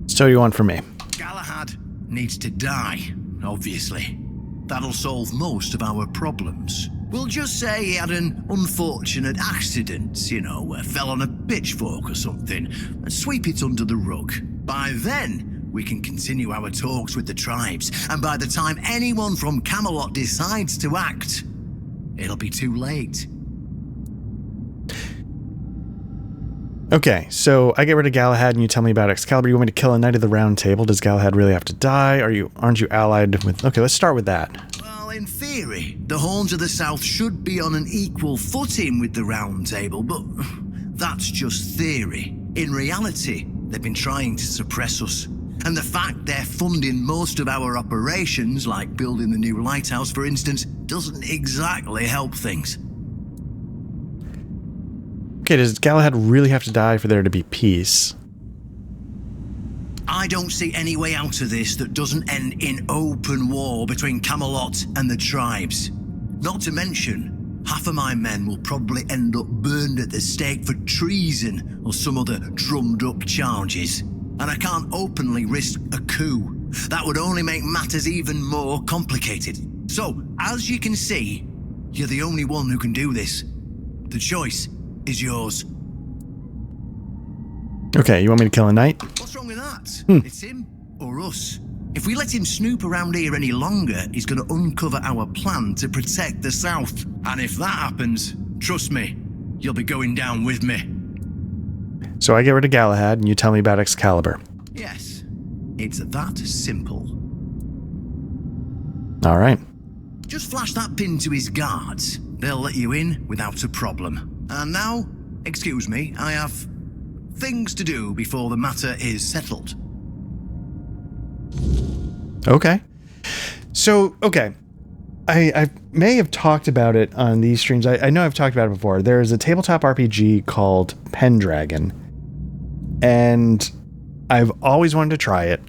So you want from me? Galahad needs to die, obviously. That'll solve most of our problems. We'll just say he had an unfortunate accident, fell on a pitchfork or something, and sweep it under the rug. By then, we can continue our talks with the tribes, and by the time anyone from Camelot decides to act, it'll be too late. Okay, so I get rid of Galahad and you tell me about Excalibur. You want me to kill a Knight of the Round Table? Does Galahad really have to die? Aren't you allied with... Okay, let's start with that. Well, in theory, the Horns of the South should be on an equal footing with the Round Table, but that's just theory. In reality, they've been trying to suppress us. And the fact they're funding most of our operations, like building the new lighthouse, for instance, doesn't exactly help things. Okay, does Galahad really have to die for there to be peace? I don't see any way out of this that doesn't end in open war between Camelot and the tribes. Not to mention, half of my men will probably end up burned at the stake for treason or some other drummed-up charges. And I can't openly risk a coup. That would only make matters even more complicated. So, as you can see, you're the only one who can do this. The choice is yours. Okay, you want me to kill a knight? What's wrong with that? It's him or us. If we let him snoop around here any longer, he's going to uncover our plan to protect the South. And if that happens, trust me, you'll be going down with me. So I get rid of Galahad and you tell me about Excalibur. Yes, it's that simple. All right. Just flash that pin to his guards. They'll let you in without a problem. And now, excuse me, I have things to do before the matter is settled. Okay. So, okay. I may have talked about it on these streams. I know I've talked about it before. There's a tabletop RPG called Pendragon. And I've always wanted to try it.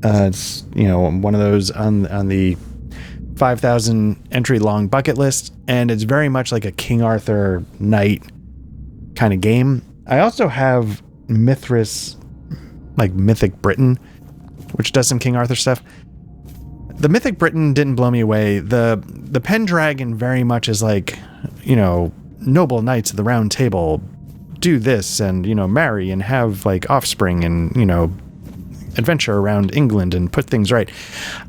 It's, one of those on the 5,000 entry long bucket list. And it's very much like a King Arthur Knight kind of game. I also have Mithras, like Mythic Britain, which does some King Arthur stuff. The Mythic Britain didn't blow me away. The Pendragon very much is like, noble knights of the Round Table do this and, marry and have like offspring and, adventure around England and put things right.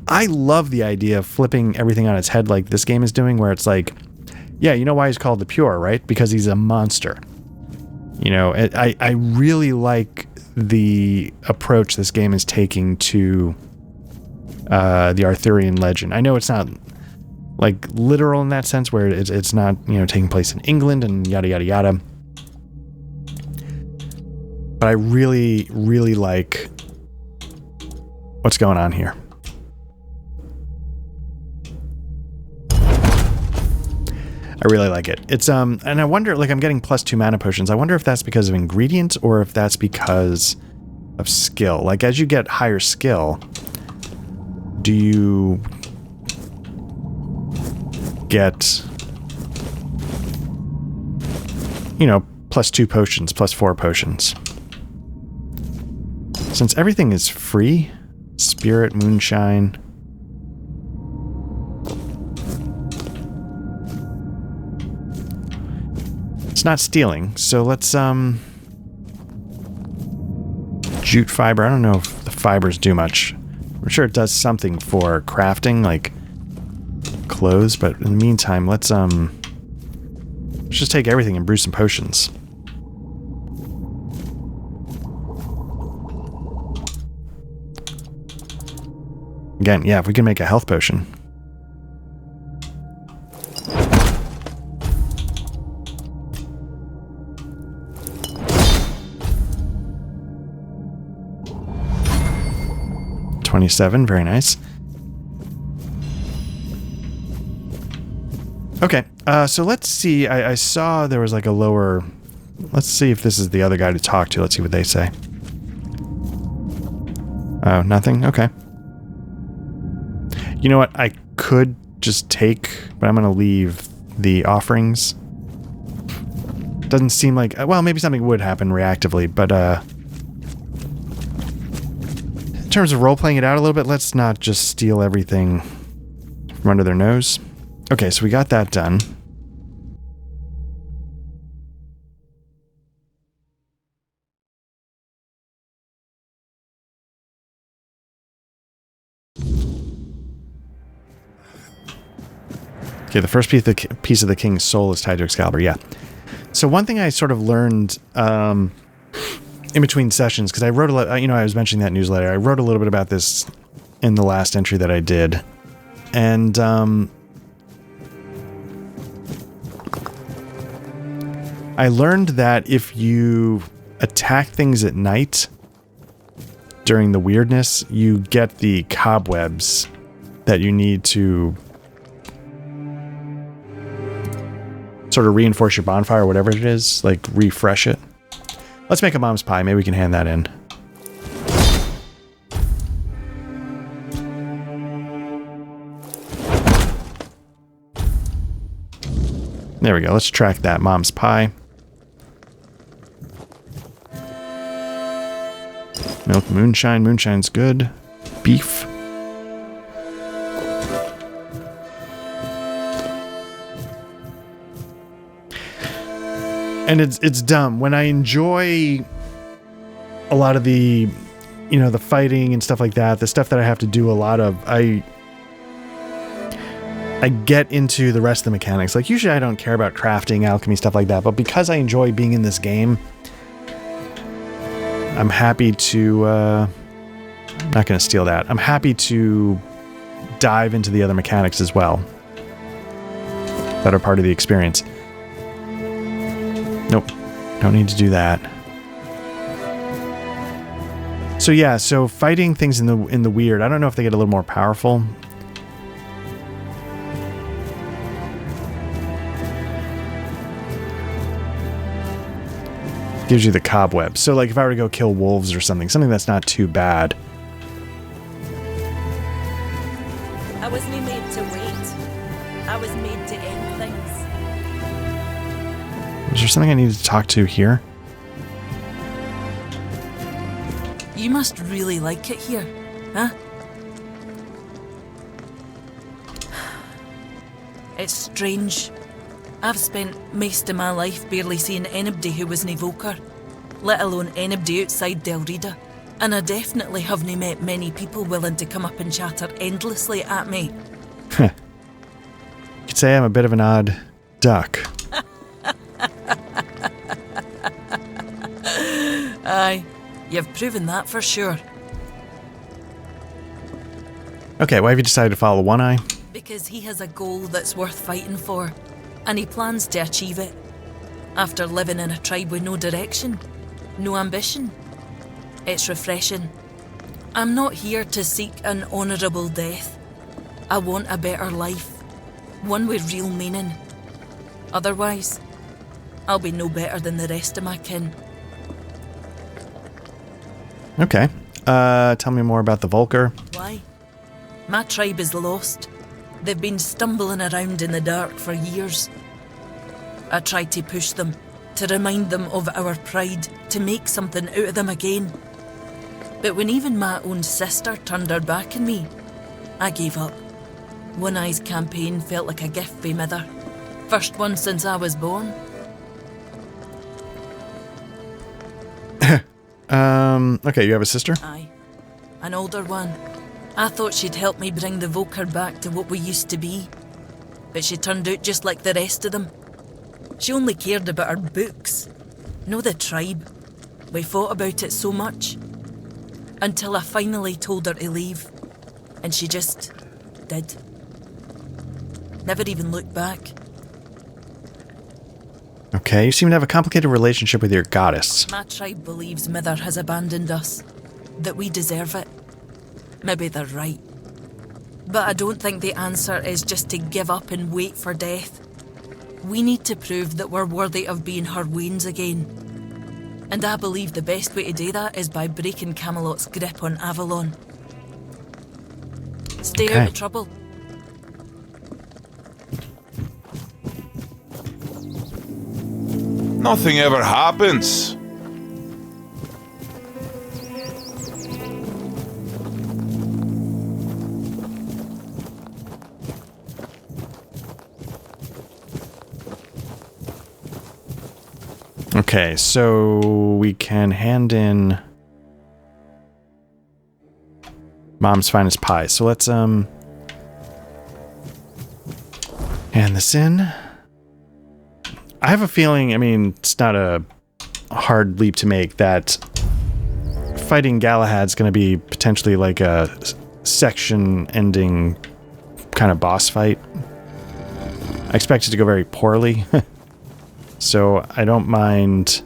I love the idea of flipping everything on its head like this game is doing, where it's like, yeah, you know why he's called the Pure, right? Because he's a monster. I really like the approach this game is taking to the Arthurian legend. I know it's not like literal in that sense, where it's not, taking place in England and yada, yada, yada. But I really, really like what's going on here. I really like it. It's and I wonder, like, I'm getting +2 mana potions. I wonder if that's because of ingredients or if that's because of skill. Like, as you get higher skill, do you get, +2 potions, +4 potions? Since everything is free, spirit, moonshine. It's not stealing, so let's jute fiber. I don't know if the fibers do much. I'm sure it does something for crafting, like clothes, but in the meantime, let's just take everything and brew some potions. Again, yeah, if we can make a health potion. $27, very nice. Okay, so let's see. I saw there was like a lower... Let's see if this is the other guy to talk to. Let's see what they say. Oh, nothing? Okay. You know what? I could just take, but I'm going to leave the offerings. Doesn't seem like... Well, maybe something would happen reactively, but... in terms of role-playing it out a little bit, let's not just steal everything from under their nose. Okay, so we got that done. Okay, the first piece of the king's soul is tied to Excalibur. Yeah. So one thing I sort of learned in between sessions, because I wrote I was mentioning that newsletter. I wrote a little bit about this in the last entry that I did, and I learned that if you attack things at night during the weirdness, you get the cobwebs that you need to sort of reinforce your bonfire or whatever it is, like refresh it. Let's make a mom's pie. Maybe we can hand that in. There we go. Let's track that mom's pie. Milk, moonshine. Moonshine's good. Beef. And it's dumb. When I enjoy a lot of the, the fighting and stuff like that, the stuff that I have to do a lot of, I get into the rest of the mechanics. Like, usually I don't care about crafting, alchemy, stuff like that, but because I enjoy being in this game, I'm happy to, I'm not going to steal that. I'm happy to dive into the other mechanics as well that are part of the experience. Nope, don't need to do that. So yeah, so fighting things in the weird, I don't know if they get a little more powerful. Gives you the cobwebs. So like if I were to go kill wolves or something that's not too bad. I wasn't made to wait. I was made to end things. Is there something I need to talk to here? You must really like it here, huh? It's strange. I've spent most of my life barely seeing anybody who was an evoker, let alone anybody outside Dal Riata. And I definitely haven't met many people willing to come up and chatter endlessly at me. You could say I'm a bit of an odd duck. Aye, you've proven that for sure. Okay, why have you decided to follow One Eye? Because he has a goal that's worth fighting for, and he plans to achieve it. After living in a tribe with no direction, no ambition. It's refreshing. I'm not here to seek an honourable death. I want a better life, one with real meaning. Otherwise, I'll be no better than the rest of my kin. Okay. Tell me more about the Volker. Why? My tribe is lost. They've been stumbling around in the dark for years. I tried to push them, to remind them of our pride, to make something out of them again. But when even my own sister turned her back on me, I gave up. One Eye's campaign felt like a gift for mother. First one since I was born. Okay, you have a sister? Aye. An older one. I thought she'd help me bring the Volker back to what we used to be. But she turned out just like the rest of them. She only cared about her books, no the tribe. We fought about it so much. Until I finally told her to leave. And she just did. Never even looked back. Okay, you seem to have a complicated relationship with your goddess. My tribe believes Mother has abandoned us. That we deserve it. Maybe they're right. But I don't think the answer is just to give up and wait for death. We need to prove that we're worthy of being her wains again. And I believe the best way to do that is by breaking Camelot's grip on Avalon. Stay out of trouble. Nothing ever happens. Okay, so we can hand in Mom's finest pie. So let's And the sin. I have a feeling, I mean, it's not a hard leap to make, that fighting Galahad's going to be potentially like a section-ending kind of boss fight. I expect it to go very poorly. So I don't mind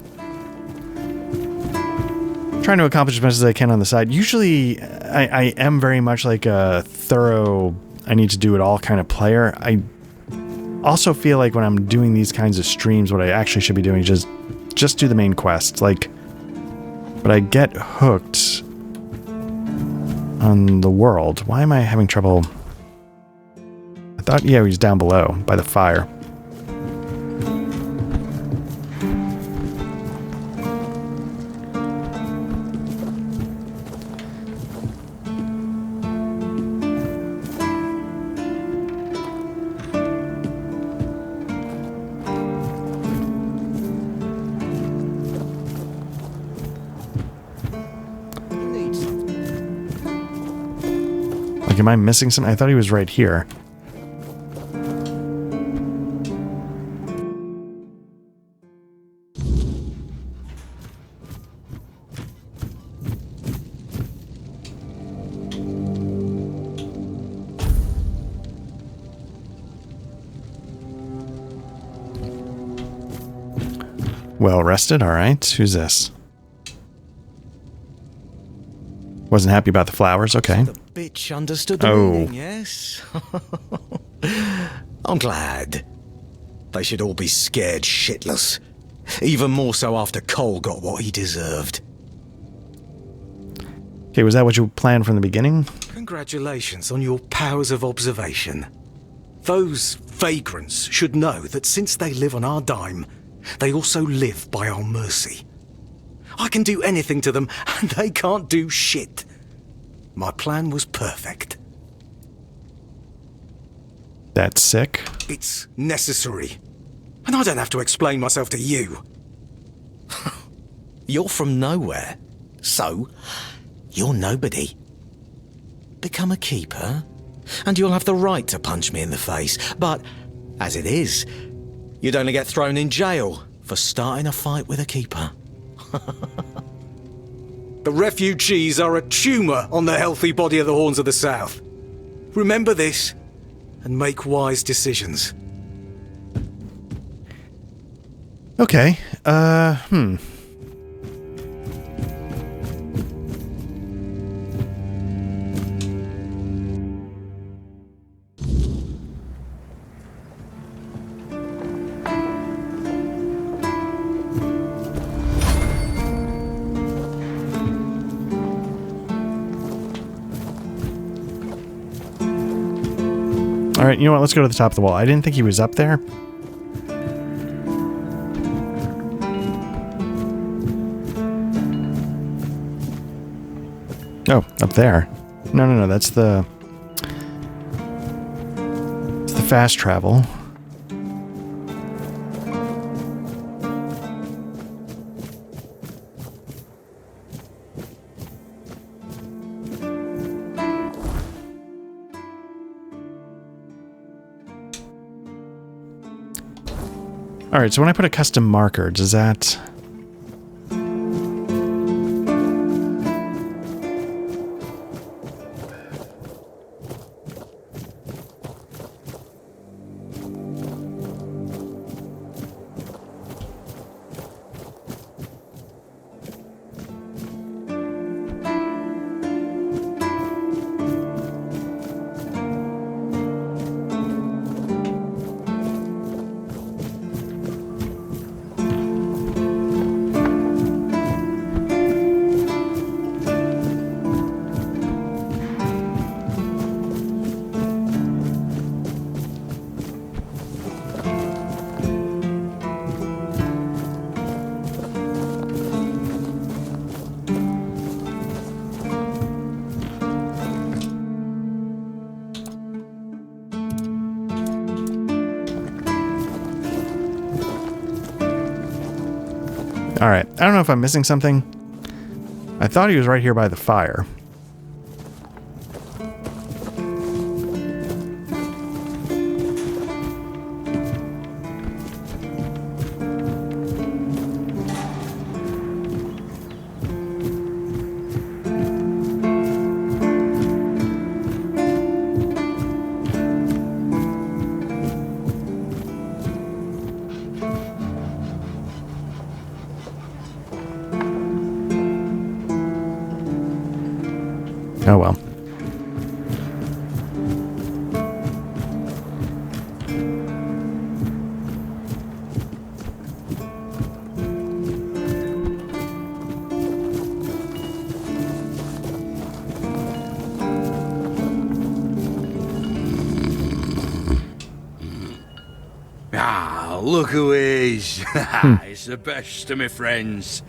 trying to accomplish as much as I can on the side. Usually, I am very much like a thorough, I need to do it all kind of player. I also feel like when I'm doing these kinds of streams, what I actually should be doing is just do the main quest. Like, but I get hooked on the world. Why am I having trouble? I thought, yeah, he was down below by the fire. Like, am I missing something? I thought he was right here. Well rested, alright. Who's this? Wasn't happy about the flowers, okay. The bitch understood the meaning, yes? I'm glad. They should all be scared shitless. Even more so after Cole got what he deserved. Okay, was that what you planned from the beginning? Congratulations on your powers of observation. Those vagrants should know that since they live on our dime, they also live by our mercy. I can do anything to them, and they can't do shit. My plan was perfect. That's sick. It's necessary. And I don't have to explain myself to you. You're from nowhere. So, you're nobody. Become a keeper, and you'll have the right to punch me in the face. But, as it is, you'd only get thrown in jail for starting a fight with a keeper. The refugees are a tumour on the healthy body of the Horns of the South. Remember this, and make wise decisions. Okay, Alright, you know what? Let's go to the top of the wall. I didn't think he was up there. Oh, up there. No, that's the... It's the fast travel. Alright, so when I put a custom marker, does that... Alright, I don't know if I'm missing something. I thought he was right here by the fire. Oh well. Ah, look who is. It's the best of my friends.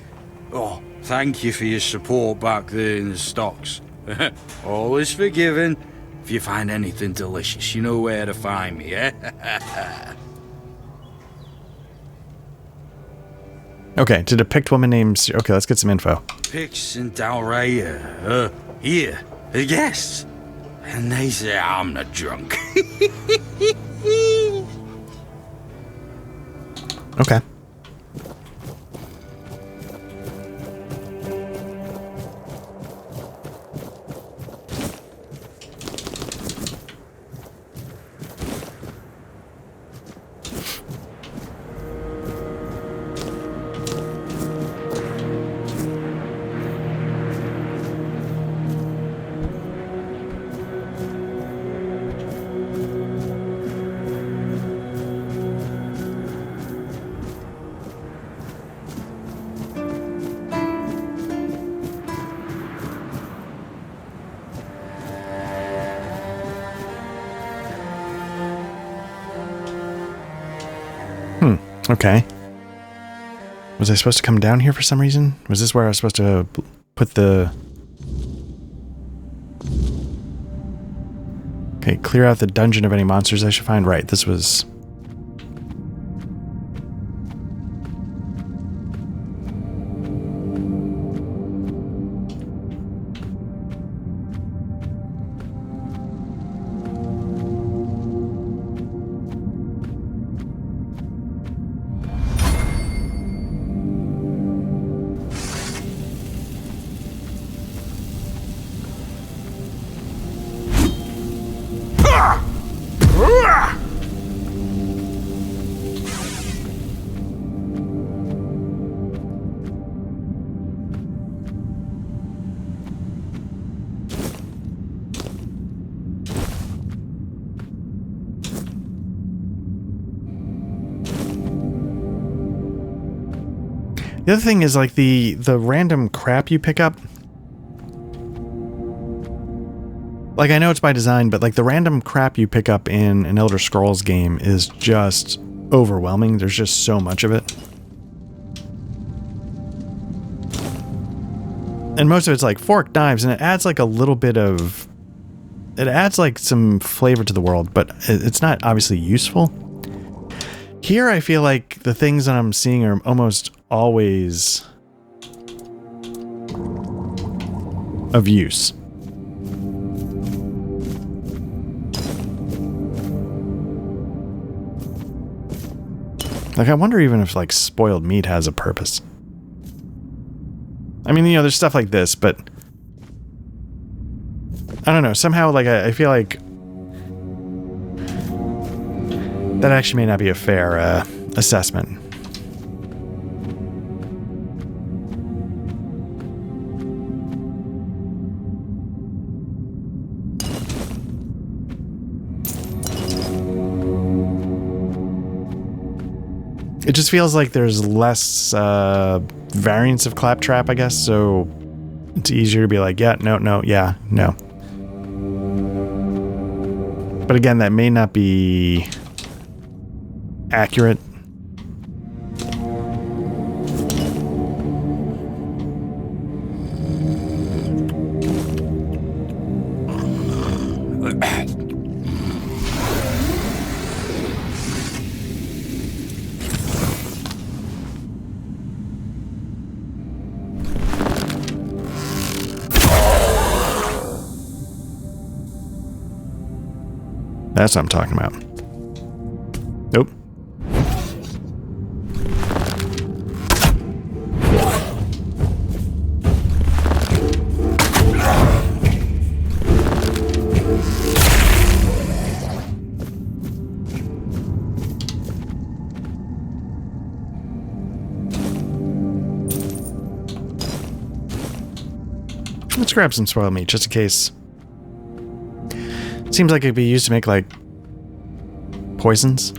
Oh, thank you for your support back there in the stocks. Always forgiving. If you find anything delicious, you know where to find me, eh? Okay, to depict woman names. Okay, let's get some info. Pix and Dal Riata, here, the guests. And they say I'm not drunk. Okay. Okay. Was I supposed to come down here for some reason? Was this where I was supposed to put the... Okay, clear out the dungeon of any monsters I should find. Right, this was... The other thing is like the random crap you pick up. Like, I know it's by design, but like the random crap you pick up in an Elder Scrolls game is just overwhelming. There's just so much of it. And most of it's like fork, knives, and it adds like a little bit of... It adds like some flavor to the world, but it's not obviously useful. Here I feel like the things that I'm seeing are almost always of use. Like, I wonder even if like spoiled meat has a purpose. I mean, you know, there's stuff like this, but I don't know. Somehow, like, I feel like that actually may not be a fair assessment. It just feels like there's less variance of claptrap, I guess, so it's easier to be like, yeah, no, no, yeah, no. But again, that may not be accurate. That's what I'm talking about. Nope. Let's grab some spoiled meat, just in case. Seems like it could be used to make, like, poisons.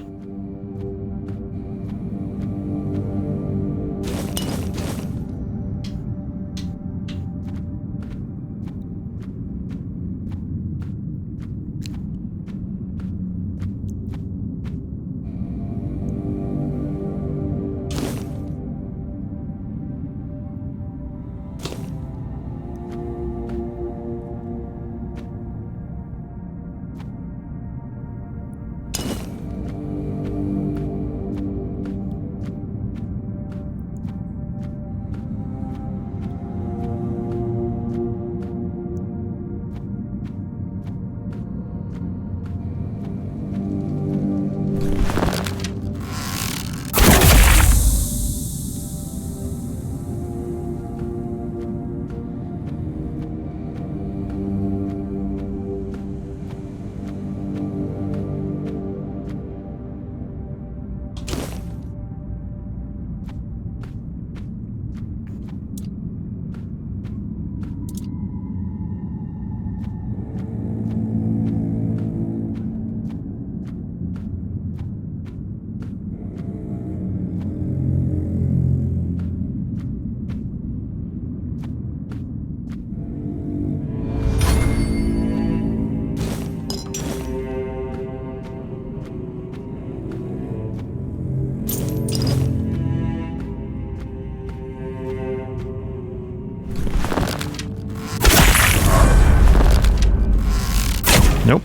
Nope.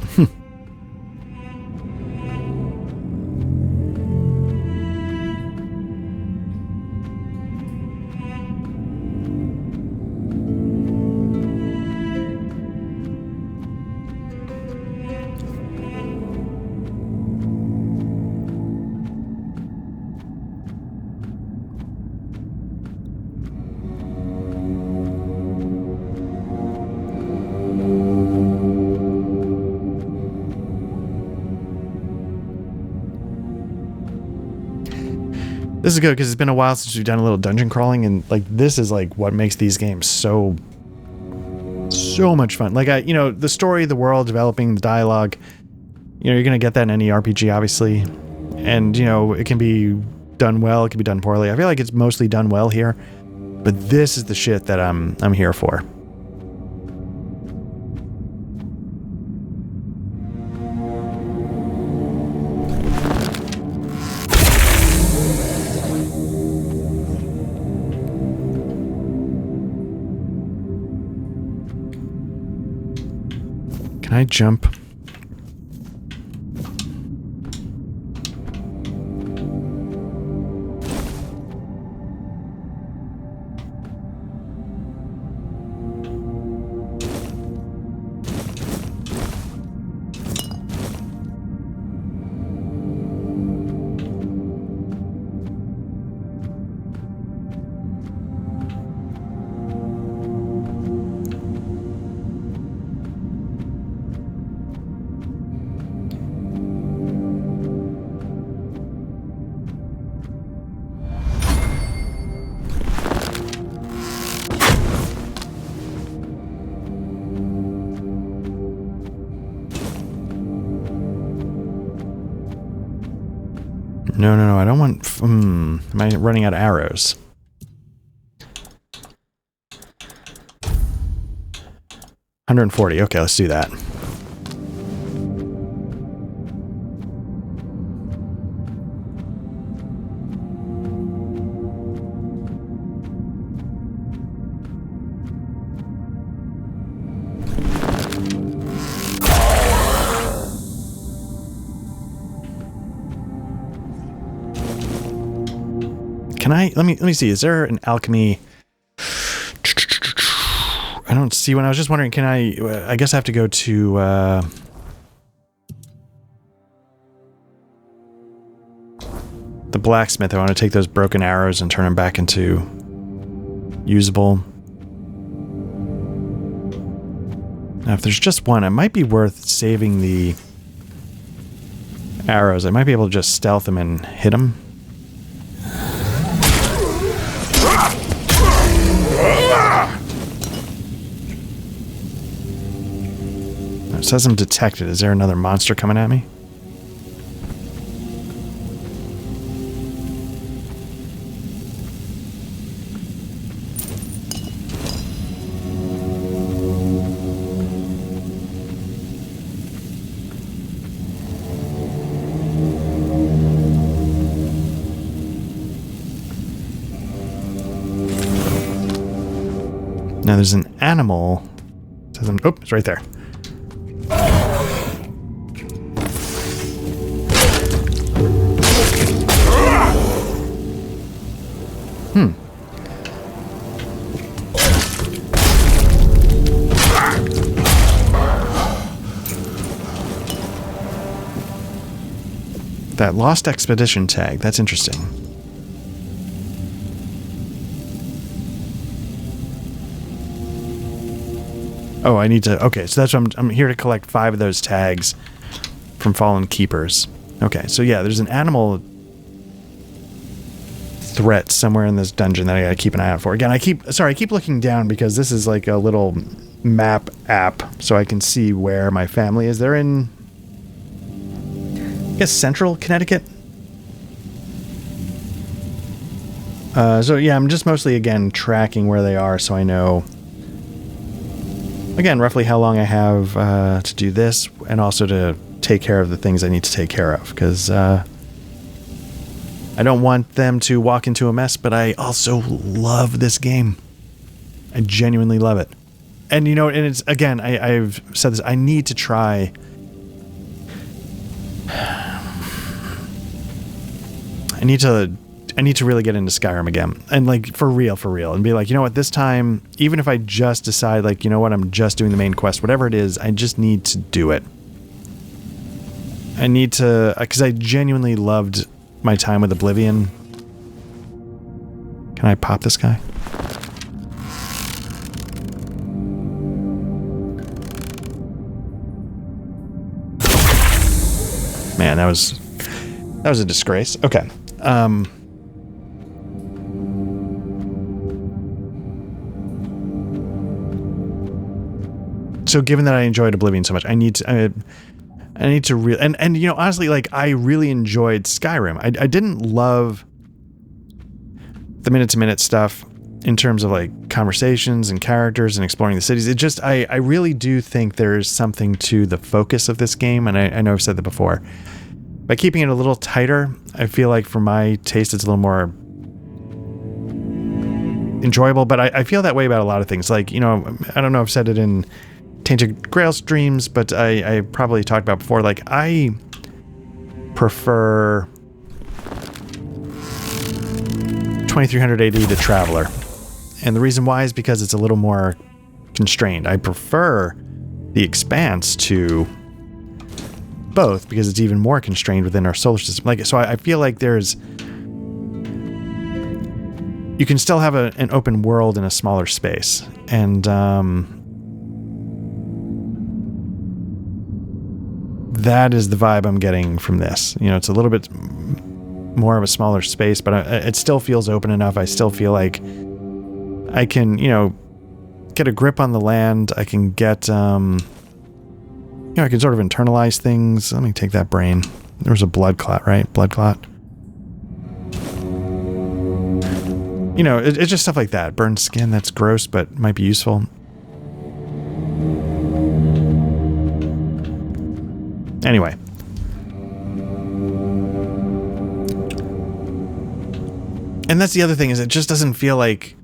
This is good because it's been a while since we've done a little dungeon crawling, and like this is like what makes these games so much fun. Like the story, the world, developing, the dialogue. You're gonna get that in any RPG, obviously, and it can be done well, it can be done poorly. I feel like it's mostly done well here, but this is the shit that I'm here for. Can I jump? No, I don't want... am I running out of arrows? $140. Okay, let's do that. Can I let me see, is there an alchemy? I don't see one. I was just wondering, can I guess I have to go to the blacksmith. I want to take those broken arrows and turn them back into usable. Now if there's just one, it might be worth saving the arrows. I might be able to just stealth them and hit them. It says I'm detected. Is there another monster coming at me? Now there's an animal. Oh, it's right there. That lost expedition tag. That's interesting. Oh, I need to... Okay, so that's what I'm here to collect 5 of those tags from fallen keepers. Okay, so yeah, there's an animal threat somewhere in this dungeon that I gotta keep an eye out for. Again, I keep looking down because this is like a little map app so I can see where my family is. They're in... I guess central Connecticut? So yeah, I'm just mostly, again, tracking where they are so I know... Again, roughly how long I have to do this, and also to take care of the things I need to take care of, because I don't want them to walk into a mess, but I also love this game. I genuinely love it. And, you know, and it's, again, I've said this, I need to try... I need to really get into Skyrim again, and like for real, and be like, you know what, this time, even if I just decide like, you know what, I'm just doing the main quest, whatever it is, I just need to do it. I need to, because I genuinely loved my time with Oblivion. Can I pop this guy? Man, that was a disgrace. Okay. So given that I enjoyed Oblivion so much, I need to really, and you know, honestly, like, I really enjoyed Skyrim. I didn't love the minute-to-minute stuff in terms of like conversations and characters and exploring the cities. It just, I really do think there's something to the focus of this game, and I know I've said that before. By keeping it a little tighter, I feel like for my taste it's a little more enjoyable, but I feel that way about a lot of things. Like, you know, I don't know if I've said it in Tainted Grail streams, but I probably talked about before, like, I prefer 2300 AD to Traveler. And the reason why is because it's a little more constrained. I prefer the Expanse to both because it's even more constrained within our solar system. Like, so I feel like there's... You can still have an open world in a smaller space. And, that is the vibe I'm getting from this. You know, it's a little bit more of a smaller space, but it still feels open enough. I still feel like I can, you know, get a grip on the land. I can get, you know, I can sort of internalize things. Let me take that brain. There was a blood clot, right? Blood clot. You know, it's just stuff like that. Burned skin, that's gross, but might be useful. Anyway. And that's the other thing, is it just doesn't feel like...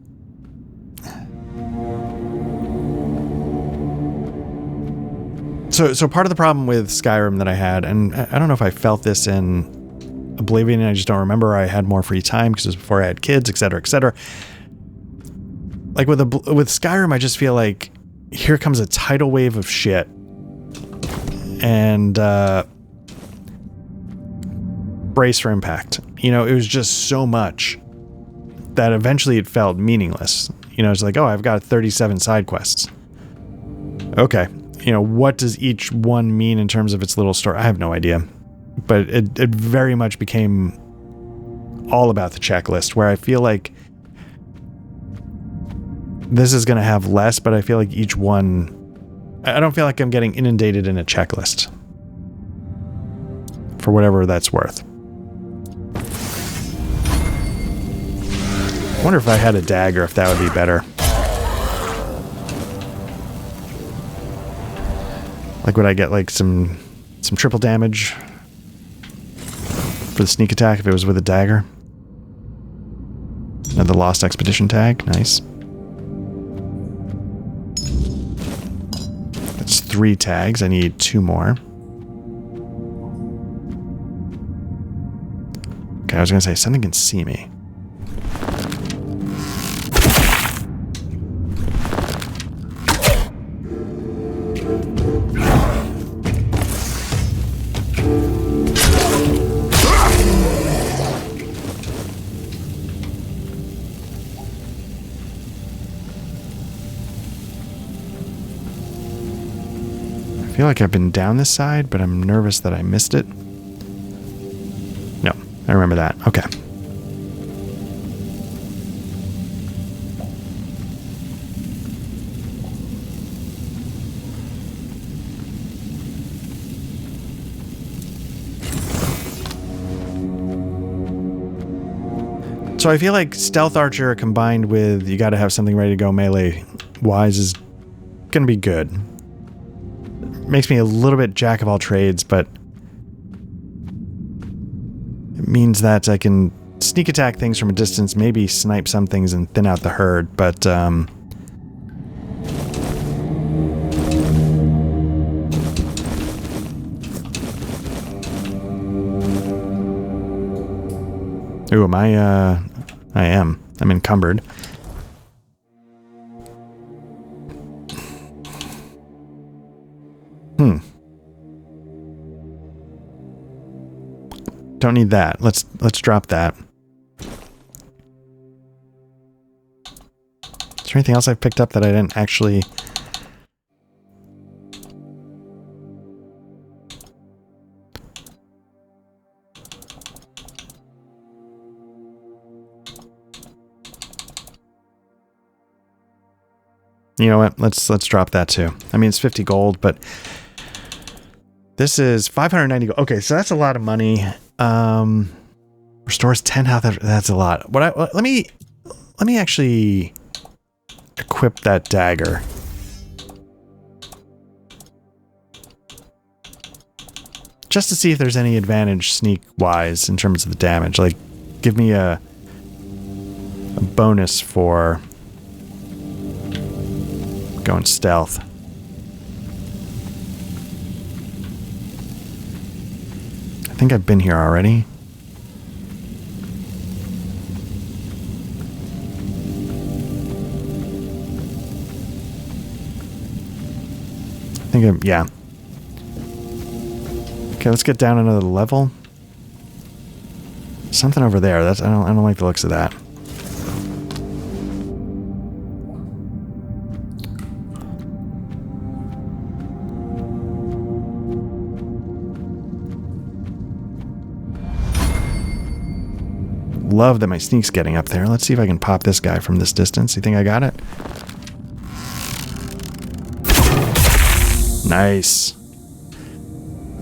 So part of the problem with Skyrim that I had, and I don't know if I felt this in Oblivion, and I just don't remember, I had more free time because it was before I had kids, etc., etc. Like with Skyrim, I just feel like here comes a tidal wave of shit. And brace for impact. You know, it was just so much that eventually it felt meaningless. You know, it's like, oh, I've got 37 side quests. Okay. You know, what does each one mean in terms of its little story? I have no idea. But it very much became all about the checklist, where I feel like this is going to have less, but I feel like each one I don't feel like I'm getting inundated in a checklist. For whatever that's worth. I wonder if I had a dagger, if that would be better. Like, would I get like some triple damage for the sneak attack if it was with a dagger? Another Lost Expedition tag. Nice. That's 3 tags. I need 2 more. Okay, I was going to say, something can see me. I feel like I've been down this side, but I'm nervous that I missed it. No, I remember that. Okay. So I feel like Stealth Archer combined with you got to have something ready to go melee wise is going to be good. Makes me a little bit jack of all trades, but it means that I can sneak attack things from a distance, maybe snipe some things and thin out the herd, but ooh, am I am. I'm encumbered. Don't need that. Let's drop that. Is there anything else I've picked up that I didn't actually... You know what? Let's drop that too. I mean, it's 50 gold, but this is 590 gold. Okay, so that's a lot of money. Restores 10 health. That's a lot. Let me actually equip that dagger. Just to see if there's any advantage sneak wise in terms of the damage. Like, give me a bonus for going stealth. I think I've been here already. Yeah. Okay, let's get down another level. Something over there. I don't like the looks of that. Love that my sneak's getting up there. Let's see if I can pop this guy from this distance. You think I got it? Nice.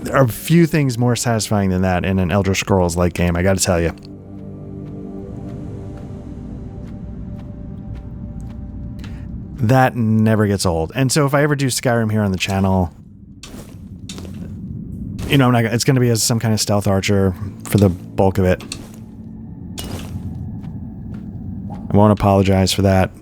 There are a few things more satisfying than that in an Elder Scrolls-like game, I gotta tell you. That never gets old. And so if I ever do Skyrim here on the channel, you know, it's gonna be as some kind of stealth archer for the bulk of it. I won't apologize for that.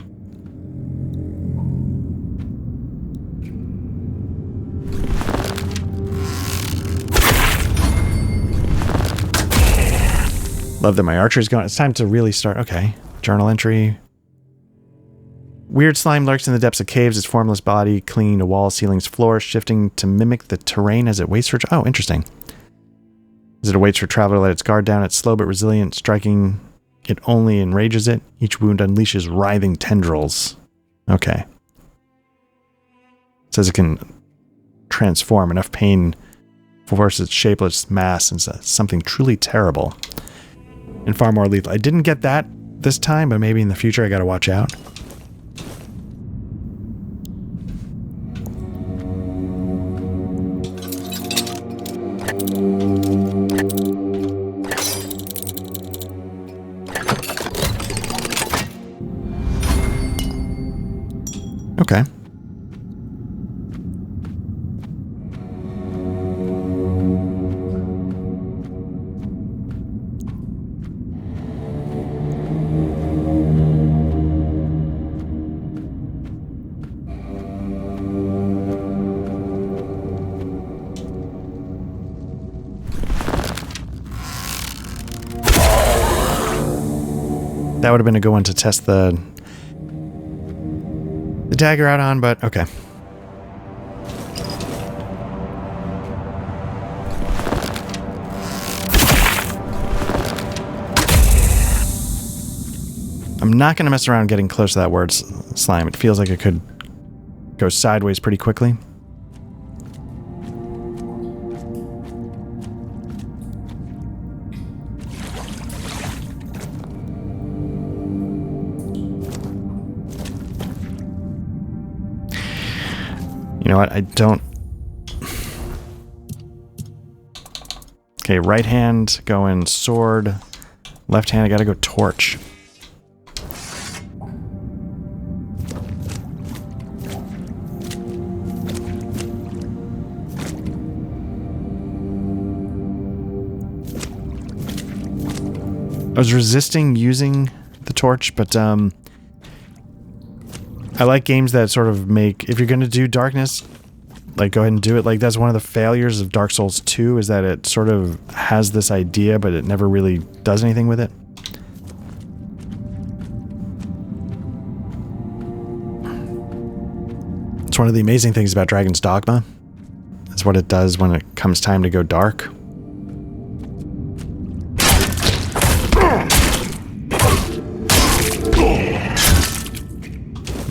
Love that my archer's going. It's time to really start. Okay. Journal entry. Weird slime lurks in the depths of caves. Its formless body clinging to walls, ceilings, floors, shifting to mimic the terrain as it waits for... Oh, interesting. As it awaits for traveler to let its guard down, it's slow but resilient. Striking it only enrages it. Each wound unleashes writhing tendrils. Okay. It says it can transform. Enough pain forces its shapeless mass into something truly terrible. And far more lethal. I didn't get that this time, but maybe in the future I gotta watch out. Okay. That would have been a good one to test the dagger out on, but okay. I'm not going to mess around getting close to that word slime. It feels like it could go sideways pretty quickly. You know what? I don't... Okay, right hand going sword. Left hand, I gotta go torch. I was resisting using the torch, but I like games that sort of make, if you're going to do darkness, like go ahead and do it. Like that's one of the failures of Dark Souls 2 is that it sort of has this idea, but it never really does anything with it. It's one of the amazing things about Dragon's Dogma. It's what it does when it comes time to go dark.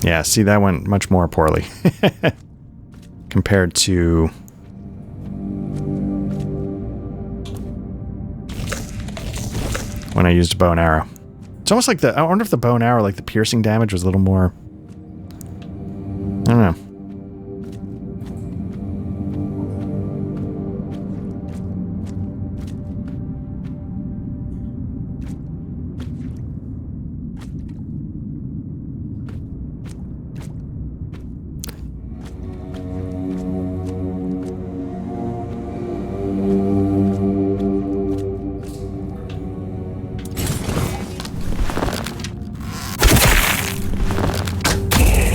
Yeah, see, that went much more poorly compared to when I used a bow and arrow. It's almost like I wonder if the bow and arrow, like the piercing damage was a little more, I don't know.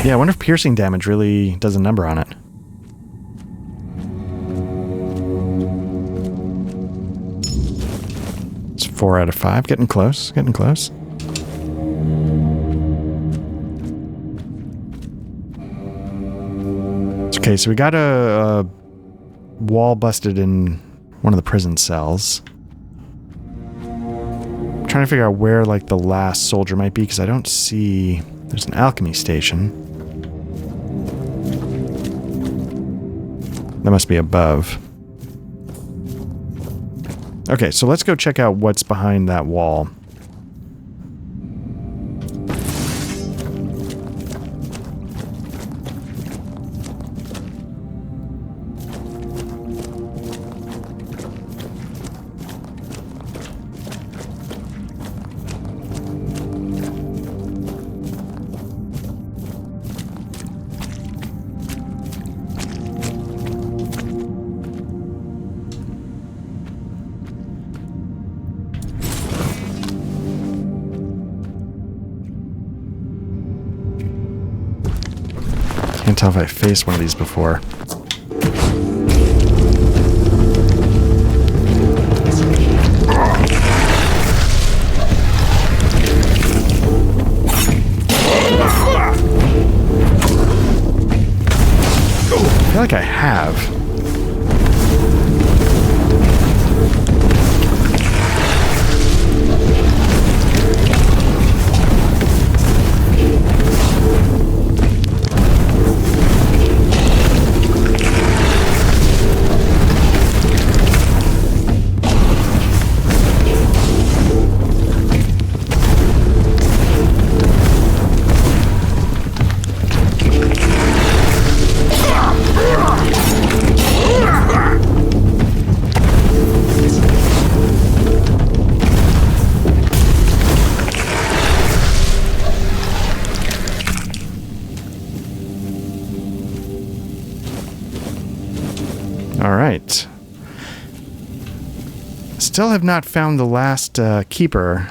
Yeah, I wonder if piercing damage really does a number on it. It's 4 out of 5. Getting close. Getting close. Okay, so we got a wall busted in one of the prison cells. I'm trying to figure out where, like, the last soldier might be, because I don't see... There's an alchemy station. That must be above. Okay, so let's go check out what's behind that wall. Can't tell if I faced one of these before. I feel like I have. Still have not found the last keeper.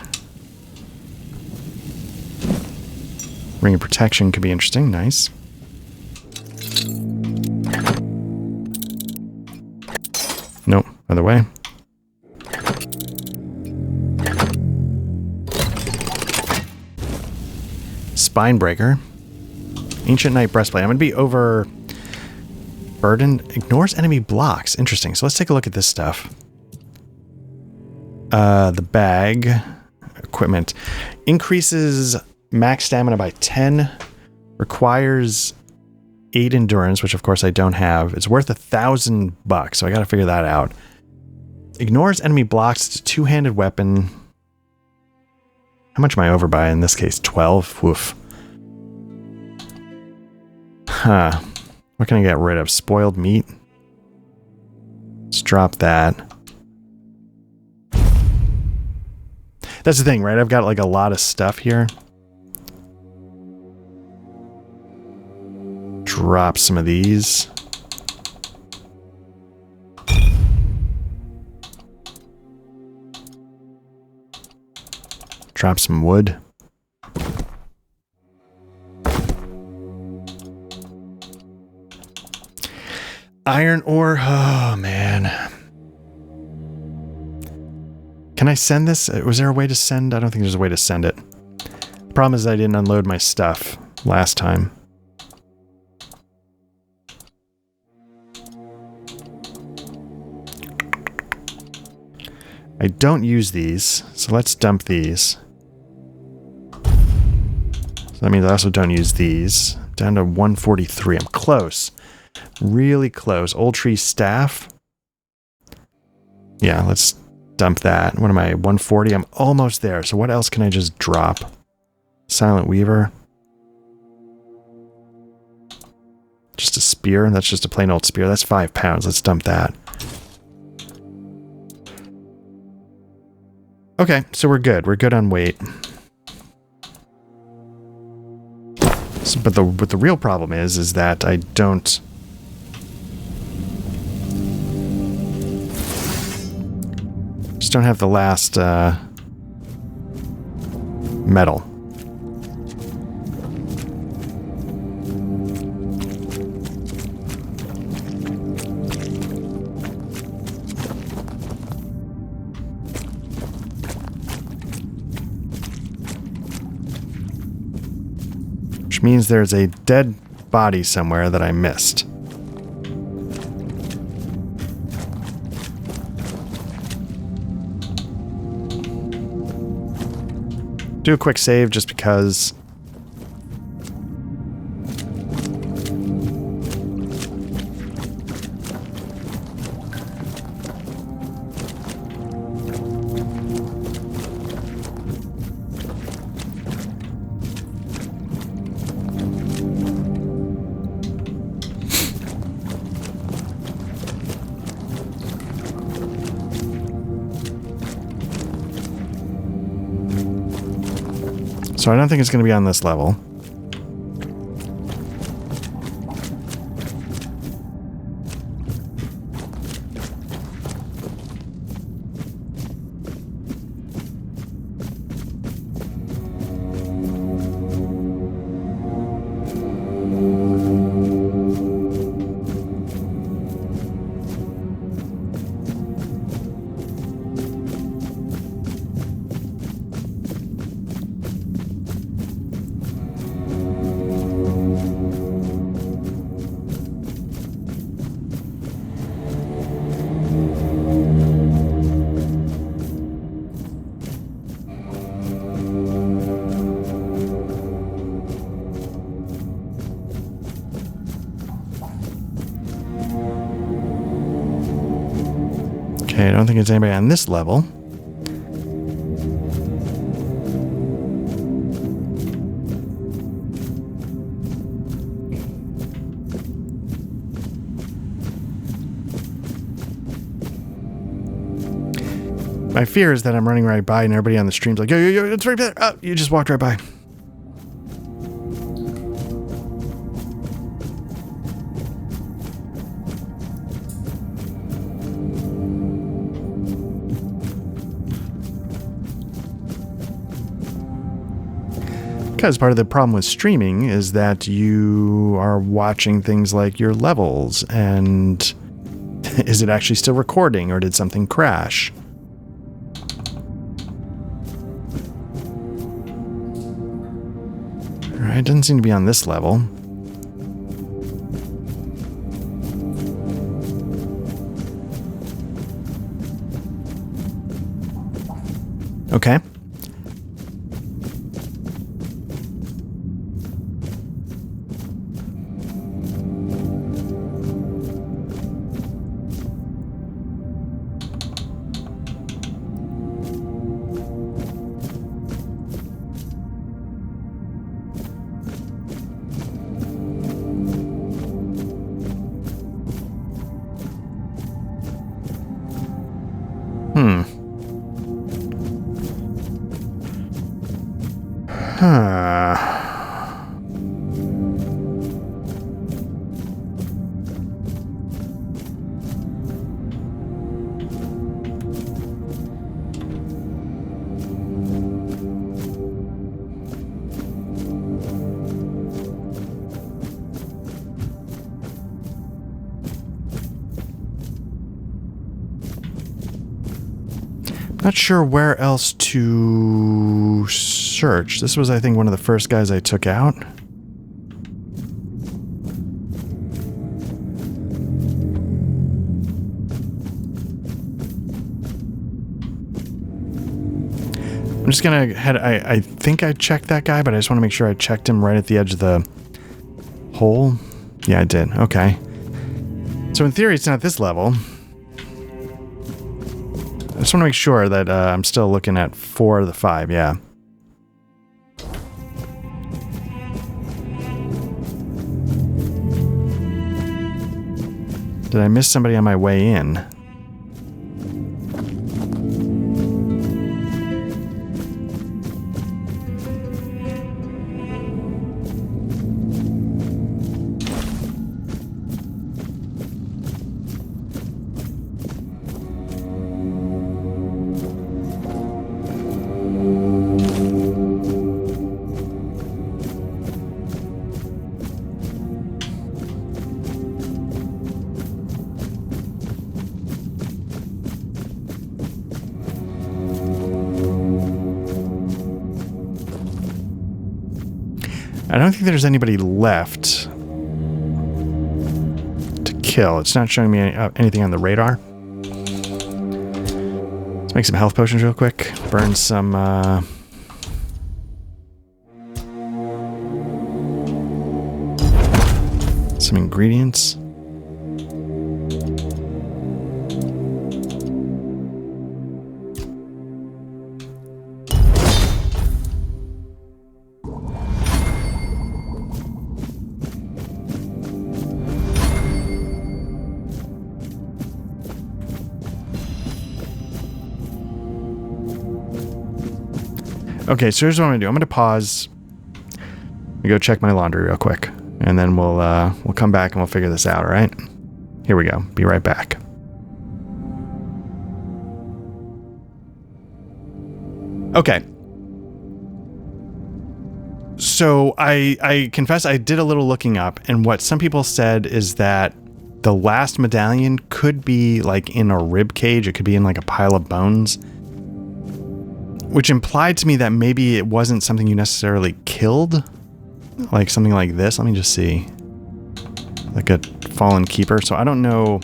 Ring of Protection could be interesting. Nice. Nope. Other way. Spinebreaker. Ancient Knight Breastplate. I'm going to be over... Burden. Ignores enemy blocks. Interesting. So let's take a look at this stuff. The bag. Equipment. Increases max stamina by 10. Requires 8 endurance, which of course I don't have. It's worth $1,000, so I got to figure that out. Ignores enemy blocks. It's a two-handed weapon. How much am I over by in this case? 12? Woof. Huh. What can I get rid of? Spoiled meat? Let's drop that. That's the thing, right? I've got like a lot of stuff here. Drop some of these. Drop some wood. Iron ore. Oh, man. Can I send this? Was there a way to send? I don't think there's a way to send it. The problem is I didn't unload my stuff last time. I don't use these, so let's dump these. So that means I also don't use these. Down to 143. I'm close. Really close. Old tree staff. Yeah, let's dump that. What am I? 140? I'm almost there. So what else can I just drop? Silent Weaver. Just a spear. That's just a plain old spear. That's 5 pounds. Let's dump that. Okay, so we're good. We're good on weight. So, but the real problem is that I don't... just don't have the last metal. Which means there's a dead body somewhere that I missed. Do a quick save just because. So I don't think it's going to be on this level. Okay, I don't think there's anybody on this level. My fear is that I'm running right by and everybody on the stream's like, yo, it's right there. Oh, you just walked right by. Because part of the problem with streaming is that you are watching things like your levels and is it actually still recording or did something crash? Alright, doesn't seem to be on this level. Okay. Not sure where else to search. This was, I think, one of the first guys I took out. I'm just gonna head. I think I checked that guy, but I just want to make sure I checked him right at the edge of the hole. Yeah, I did. Okay. So in theory, it's not this level. I just want to make sure that I'm still looking at 4 of the 5, yeah. Did I miss somebody on my way in? I don't think there's anybody left to kill. It's not showing me anything on the radar. Let's make some health potions real quick. Burn some ingredients. Okay, so here's what I'm gonna do. I'm gonna pause. Let me go check my laundry real quick, and then we'll come back and we'll figure this out. All right? Here we go. Be right back. Okay. So I confess I did a little looking up, and what some people said is that the last medallion could be like in a rib cage. It could be in like a pile of bones. Which implied to me that maybe it wasn't something you necessarily killed. Like something like this. Let me just see. Like a fallen keeper. So I don't know.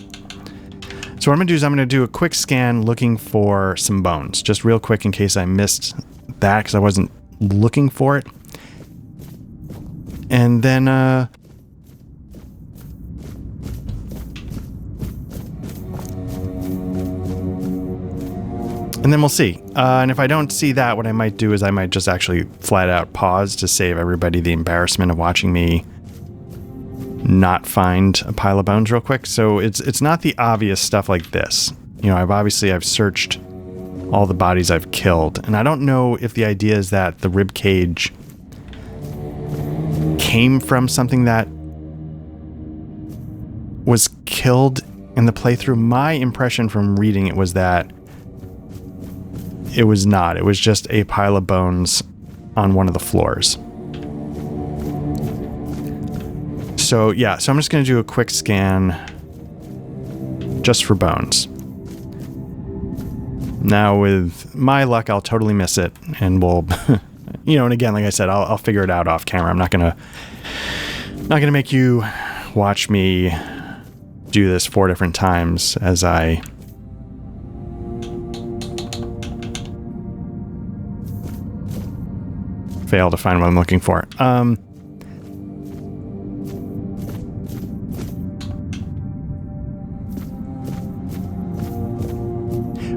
So what I'm going to do is I'm going to do a quick scan looking for some bones. Just real quick in case I missed that because I wasn't looking for it. And then we'll see. And if I don't see that, what I might do is I might just actually flat out pause to save everybody the embarrassment of watching me not find a pile of bones real quick. So it's not the obvious stuff like this. You know, I've searched all the bodies I've killed, and I don't know if the idea is that the rib cage came from something that was killed in the playthrough. My impression from reading it was that it was not. It was just a pile of bones on one of the floors. So yeah, so I'm just going to do a quick scan just for bones. Now with my luck, I'll totally miss it, and we'll, you know, and again, like I said, I'll figure it out off camera. I'm not gonna make you watch me do this 4 different times as I fail to find what I'm looking for.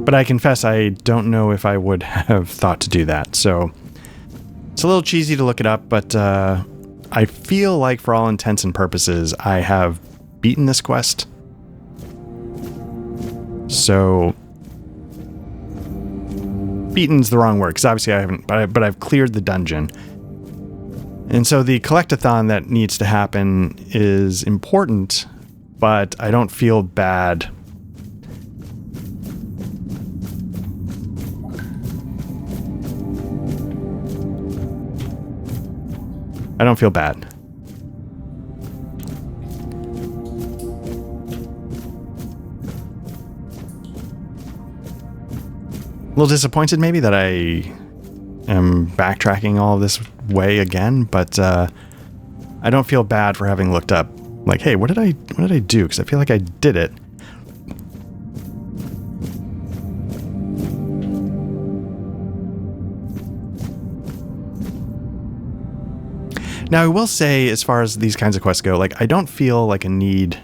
But I confess I don't know if I would have thought to do that. So it's a little cheesy to look it up, but I feel like for all intents and purposes, I have beaten this quest. So beaten's the wrong word, because obviously I haven't, but I've cleared the dungeon. And so the collectathon that needs to happen is important, but I don't feel bad. I don't feel bad. A little disappointed maybe that I am backtracking all of this way again, but I don't feel bad for having looked up like, hey, what did I do? Because I feel like I did it. Now, I will say, as far as these kinds of quests go, like, I don't feel like a need.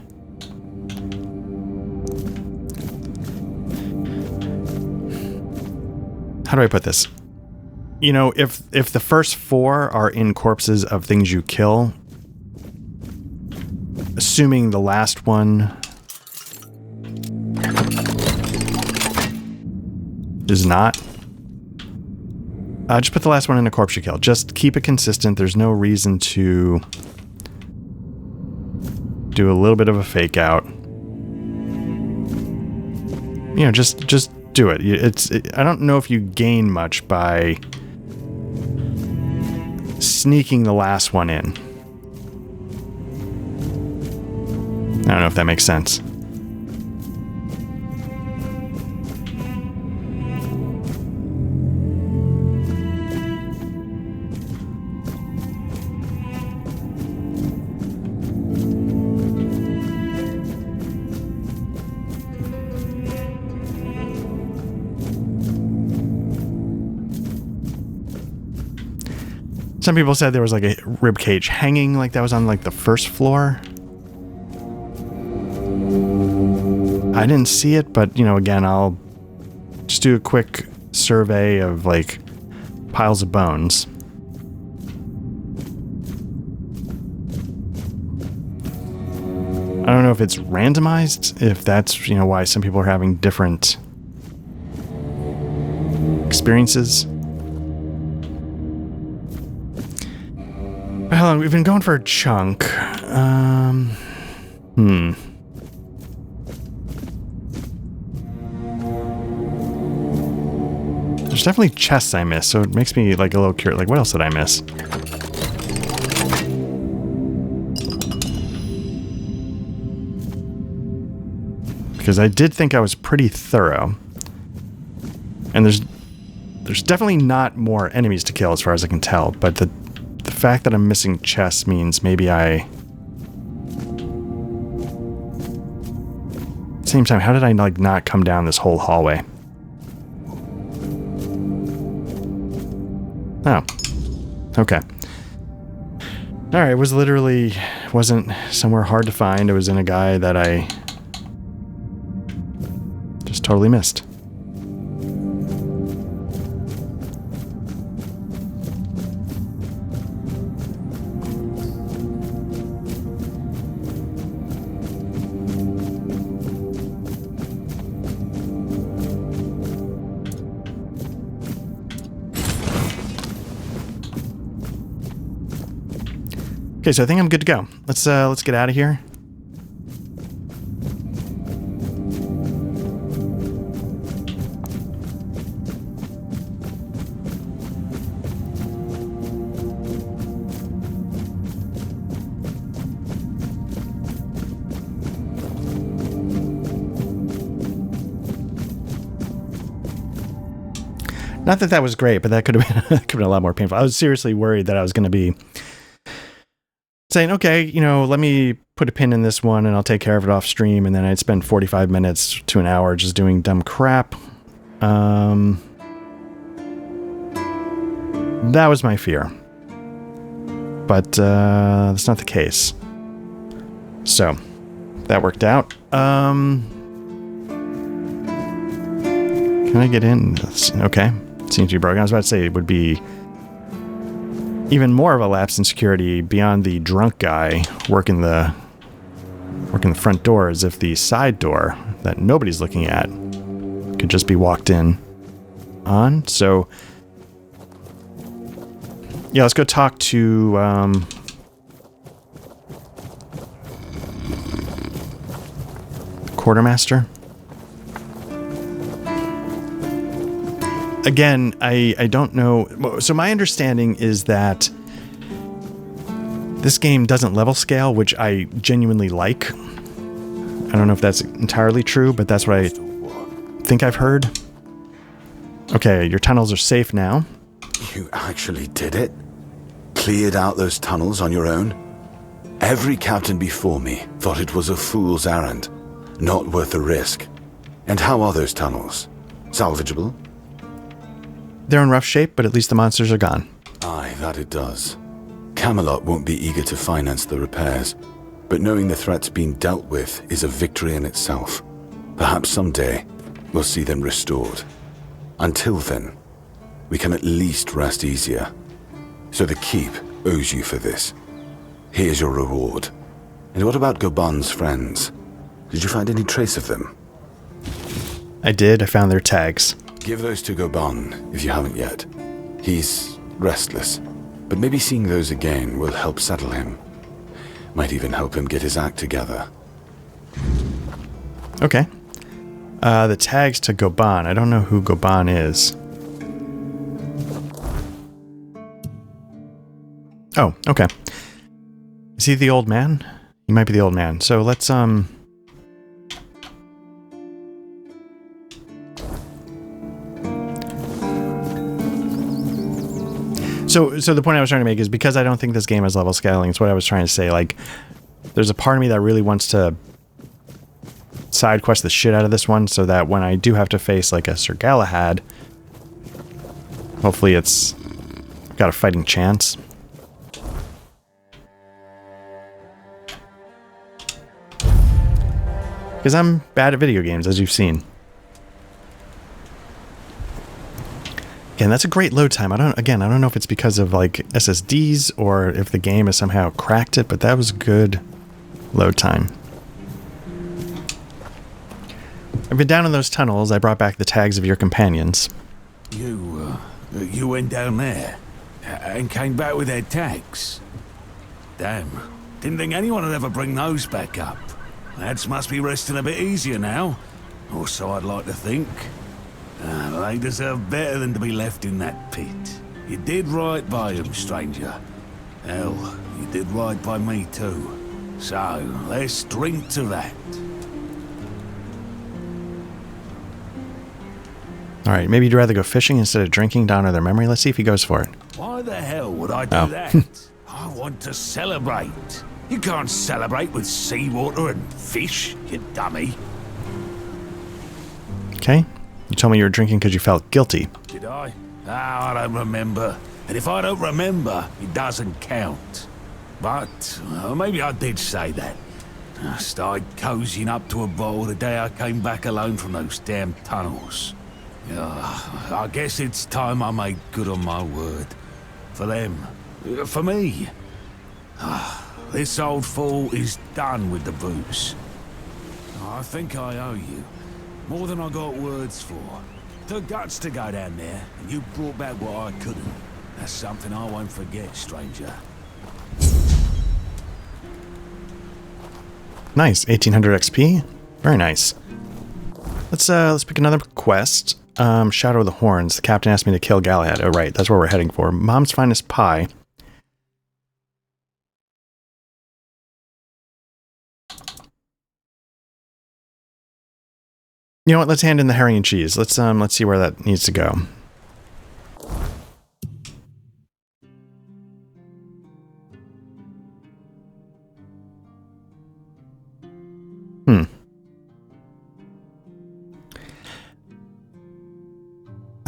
How do I put this? You know, if the first 4 are in corpses of things you kill, assuming the last one is not, just put the last one in a corpse you kill. Just keep it consistent. There's no reason to do a little bit of a fake out. You know, just do it. I don't know if you gain much by sneaking the last one in. I don't know if that makes sense. Some people said there was like a rib cage hanging, like that was on like the first floor. I didn't see it, but you know, again, I'll just do a quick survey of like piles of bones. I don't know if it's randomized, if that's, you know, why some people are having different experiences. Well, we've been going for a chunk. There's definitely chests I missed, so it makes me like a little curious. Like, what else did I miss? Because I did think I was pretty thorough. And there's definitely not more enemies to kill as far as I can tell, but the fact that I'm missing chests means maybe same time, how did I like not come down this whole hallway? Oh. Okay. Alright, it was literally wasn't somewhere hard to find. It was in a guy that I just totally missed. Okay, so I think I'm good to go. Let's get out of here. Not that that was great, but that could have been a lot more painful. I was seriously worried that I was going to be saying, okay, let me put a pin in this one and I'll take care of it off stream. And then I'd spend 45 minutes to an hour just doing dumb crap. That was my fear. But that's not the case. So that worked out. Can I get in? Okay. Seems to be broken. I was about to say it would be even more of a lapse in security beyond the drunk guy working the front door, as if the side door that nobody's looking at could just be walked in on. So yeah, let's go talk to quartermaster. Again, I don't know. So my understanding is that this game doesn't level scale, which I genuinely like. I don't know if that's entirely true, but that's what I think I've heard. Okay, your tunnels are safe now. You actually did it? Cleared out those tunnels on your own? Every captain before me thought it was a fool's errand, not worth the risk. And how are those tunnels? Salvageable? They're in rough shape, but at least the monsters are gone. Aye, that it does. Camelot won't be eager to finance the repairs, but knowing the threat's been dealt with is a victory in itself. Perhaps someday we'll see them restored. Until then, we can at least rest easier. So the Keep owes you for this. Here's your reward. And what about Goban's friends? Did you find any trace of them? I did. I found their tags. Give those to Goban, if you haven't yet. He's restless, but maybe seeing those again will help settle him. Might even help him get his act together. Okay. The tags to Goban. I don't know who Goban is. Oh, okay. Is he the old man? He might be the old man. So let's, So the point I was trying to make is, because I don't think this game has level scaling, it's what I was trying to say. Like, there's a part of me that really wants to side quest the shit out of this one, so that when I do have to face like a Sir Galahad, hopefully it's got a fighting chance. Because I'm bad at video games, as you've seen. Again, that's a great load time. I don't know if it's because of like SSDs or if the game has somehow cracked it, but that was good load time. I've been down in those tunnels. I brought back the tags of your companions. You went down there and came back with their tags. Damn, didn't think anyone would ever bring those back up. Lads must be resting a bit easier now, or so I'd like to think. They deserve better than to be left in that pit. You did right by them, stranger. Hell, you did right by me too. So, let's drink to that. Alright, maybe you'd rather go fishing instead of drinking to honor their memory. Let's see if he goes for it. Why the hell would I do that? I want to celebrate. You can't celebrate with seawater and fish, you dummy. Okay. You told me you were drinking because you felt guilty. Did I? Oh, I don't remember. And if I don't remember, it doesn't count. But maybe I did say that. I started cozying up to a bottle the day I came back alone from those damn tunnels. I guess it's time I made good on my word. For them. For me. This old fool is done with the booze. I think I owe you. More than I got words for. The guts to go down there, and you brought back what I couldn't. That's something I won't forget, stranger. Nice, 1800 XP. Very nice. Let's pick another quest. Shadow of the Horns. The captain asked me to kill Galahad. Oh, right, that's where we're heading for. Mom's Finest Pie. You know what? Let's hand in the herring and cheese. Let's see where that needs to go.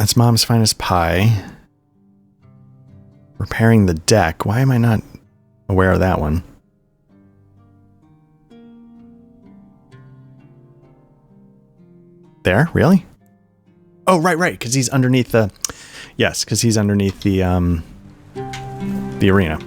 That's Mom's finest pie. Repairing the deck. Why am I not aware of that one? There? Really? Oh, right, because he's underneath the... Yes, because he's underneath the arena.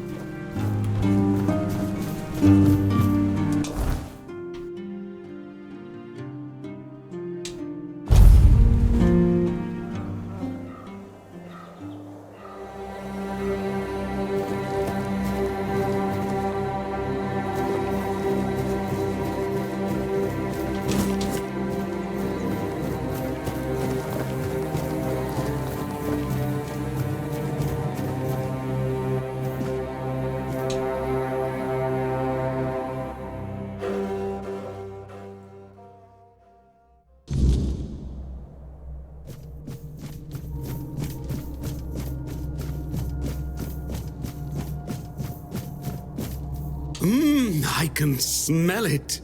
I can smell it.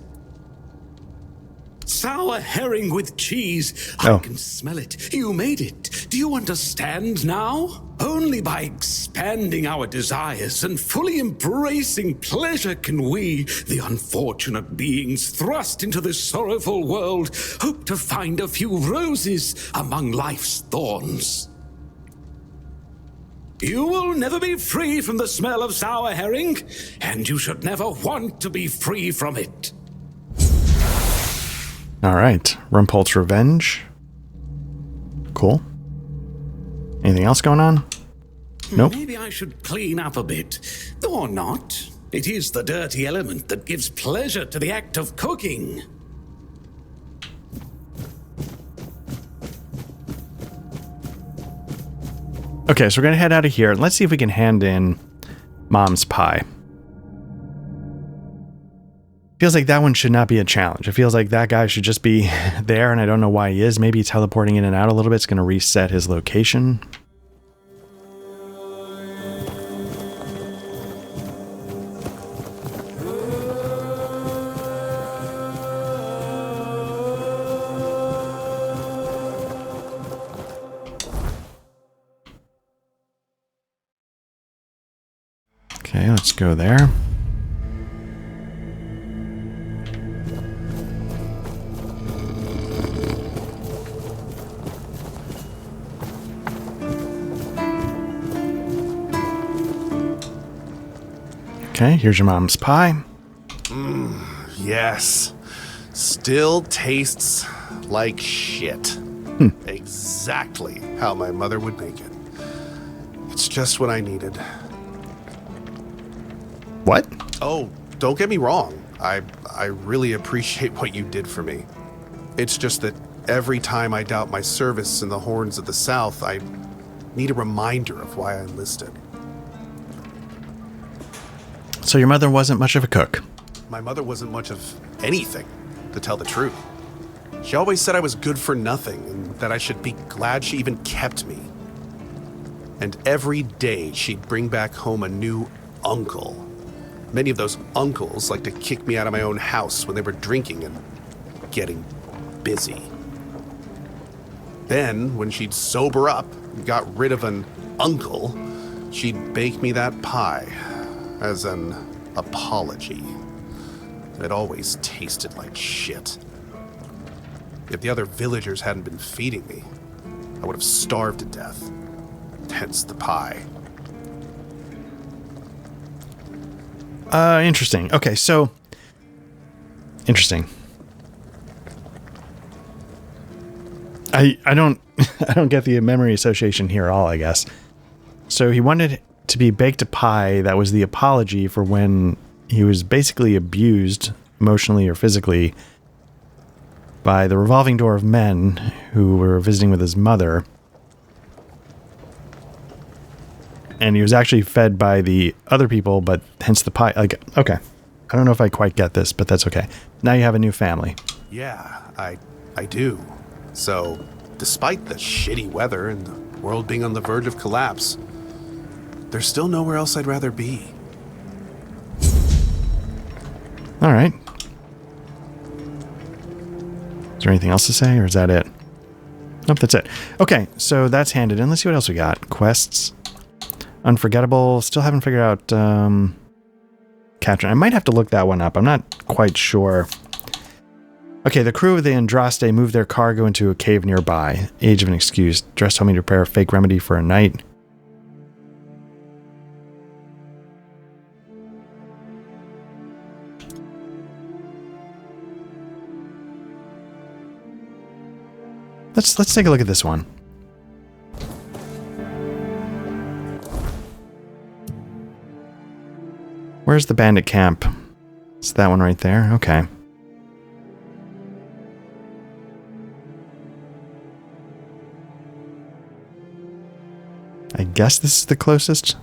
Sour herring with cheese. I can smell it. You made it. Do you understand now? Only by expanding our desires and fully embracing pleasure can we, the unfortunate beings thrust into this sorrowful world, hope to find a few roses among life's thorns. You will never be free from the smell of sour herring, and you should never want to be free from it. All right. Rumpolt's Revenge. Cool. Anything else going on? Nope. Maybe I should clean up a bit. Or not. It is the dirty element that gives pleasure to the act of cooking. Okay, so we're going to head out of here. And let's see if we can hand in Mom's pie. Feels like that one should not be a challenge. It feels like that guy should just be there, and I don't know why he is. Maybe teleporting in and out a little bit is going to reset his location. Okay, let's go there. Okay, here's your mom's pie. Yes. Still tastes like shit. Exactly how my mother would make it. It's just what I needed. What? Oh, don't get me wrong. I really appreciate what you did for me. It's just that every time I doubt my service in the Horns of the South, I need a reminder of why I enlisted. So your mother wasn't much of a cook? My mother wasn't much of anything, to tell the truth. She always said I was good for nothing, and that I should be glad she even kept me. And every day she'd bring back home a new uncle. Many of those uncles like to kick me out of my own house when they were drinking and getting busy. Then, when she'd sober up and got rid of an uncle, she'd bake me that pie as an apology. It always tasted like shit. If the other villagers hadn't been feeding me, I would have starved to death. Hence the pie. Interesting. Okay, so... Interesting. I don't I don't get the memory association here at all, I guess. So he wanted to be baked a pie that was the apology for when he was basically abused emotionally or physically by the revolving door of men who were visiting with his mother. And he was actually fed by the other people, but hence the pie. Like, okay. I don't know if I quite get this, but that's okay. Now you have a new family. Yeah, I do. So, despite the shitty weather and the world being on the verge of collapse, there's still nowhere else I'd rather be. All right. Is there anything else to say, or is that it? Nope, that's it. Okay, so that's handed in. Let's see what else we got. Quests. Unforgettable. Still haven't figured out Katrin. I might have to look that one up. I'm not quite sure. Okay, the crew of the Andraste moved their cargo into a cave nearby. Age of an excuse. Dress told me to prepare a fake remedy for a night. Let's take a look at this one. Where's the bandit camp? It's that one right there. Okay. I guess this is the closest.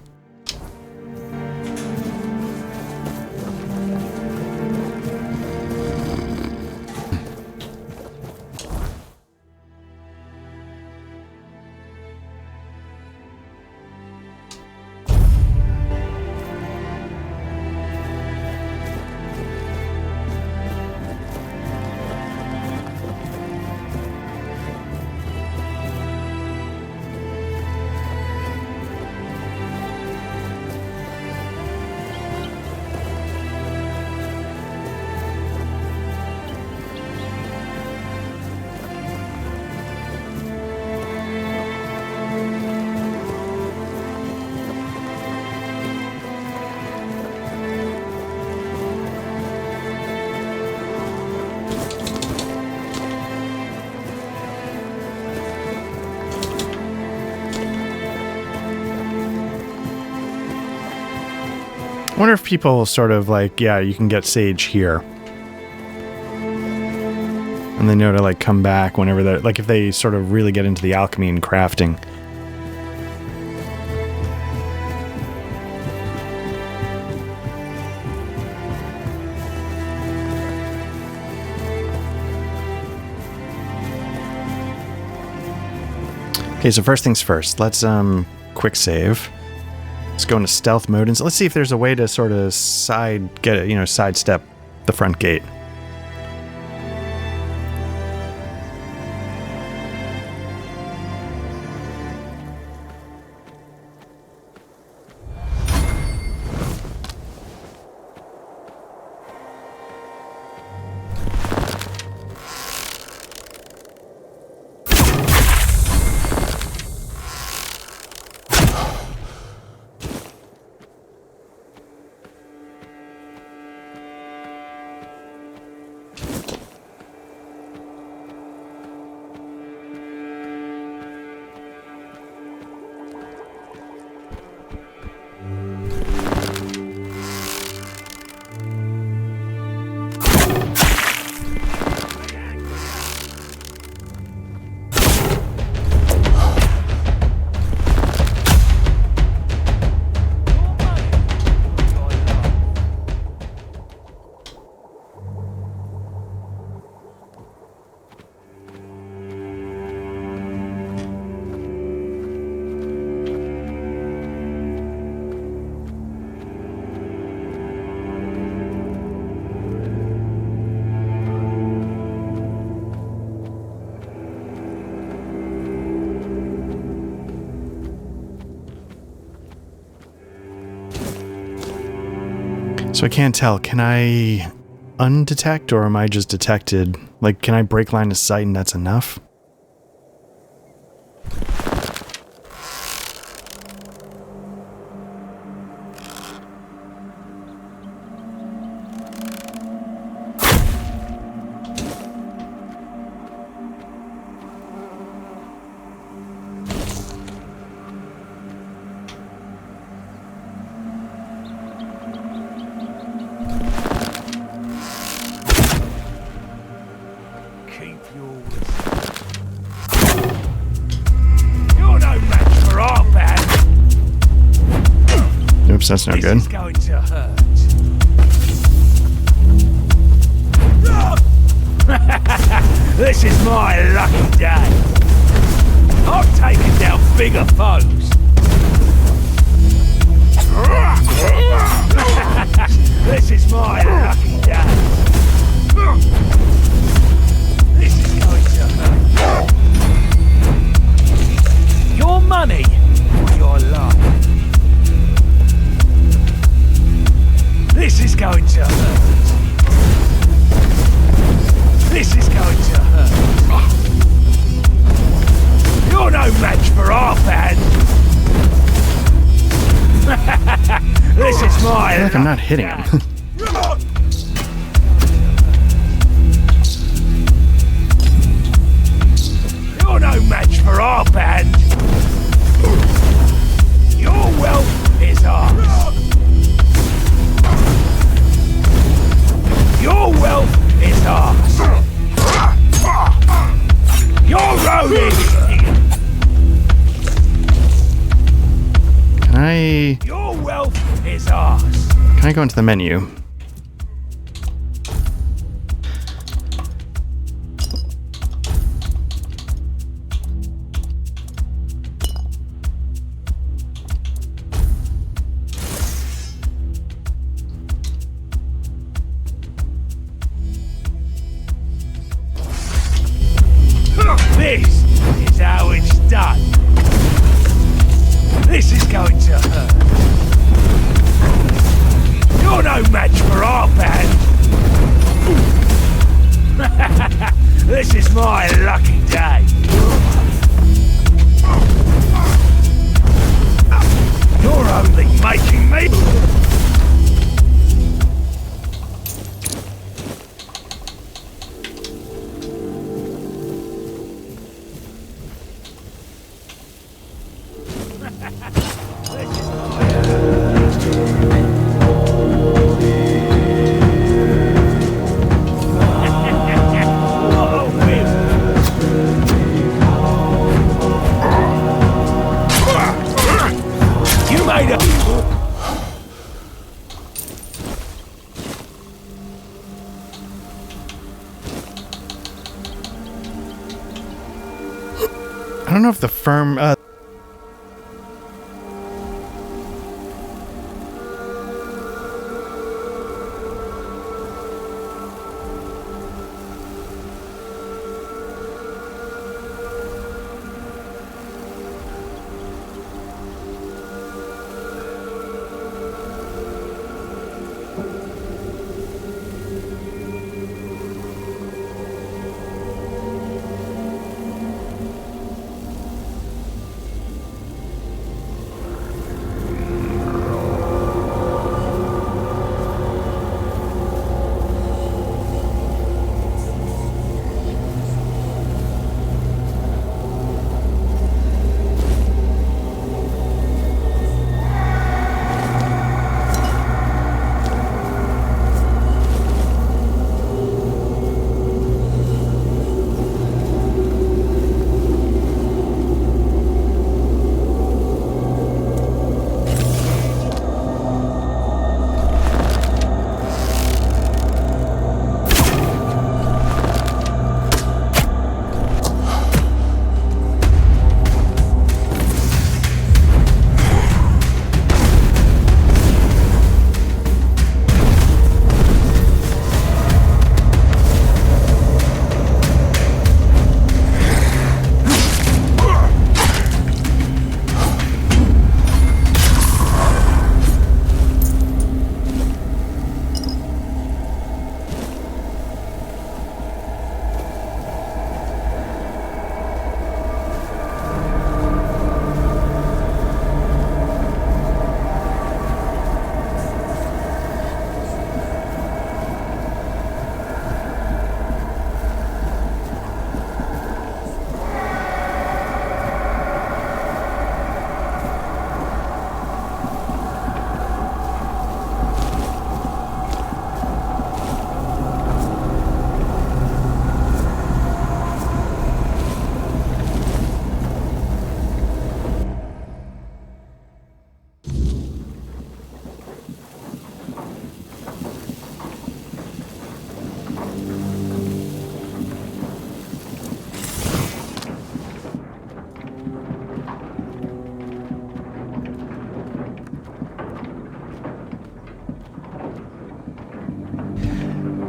I wonder if people sort of like, yeah, you can get sage here. And they know to like come back whenever they're, like if they sort of really get into the alchemy and crafting. Okay, so first things first, let's quick save. Let's go into stealth mode and so let's see if there's a way to sort of sidestep the front gate. So I can't tell. Can I undetect or am I just detected? Like, can I break line of sight and that's enough? Oops, that's no good. This is going to hurt. This is my lucky day. I've taken down bigger foes. This is my lucky day. This is going to hurt. money or your life. This is going to hurt. This is going to hurt. You're no match for our band. This is my. I feel like I'm not hitting him. You're no match for our band. Your wealth is ours. Your wealth is ours. Your road is. Can I... Your wealth is ours. Can I go into the menu? This is how it's done. This is going to hurt. You're no match for our band. This is my lucky day. You're only making me... I don't know if the firm...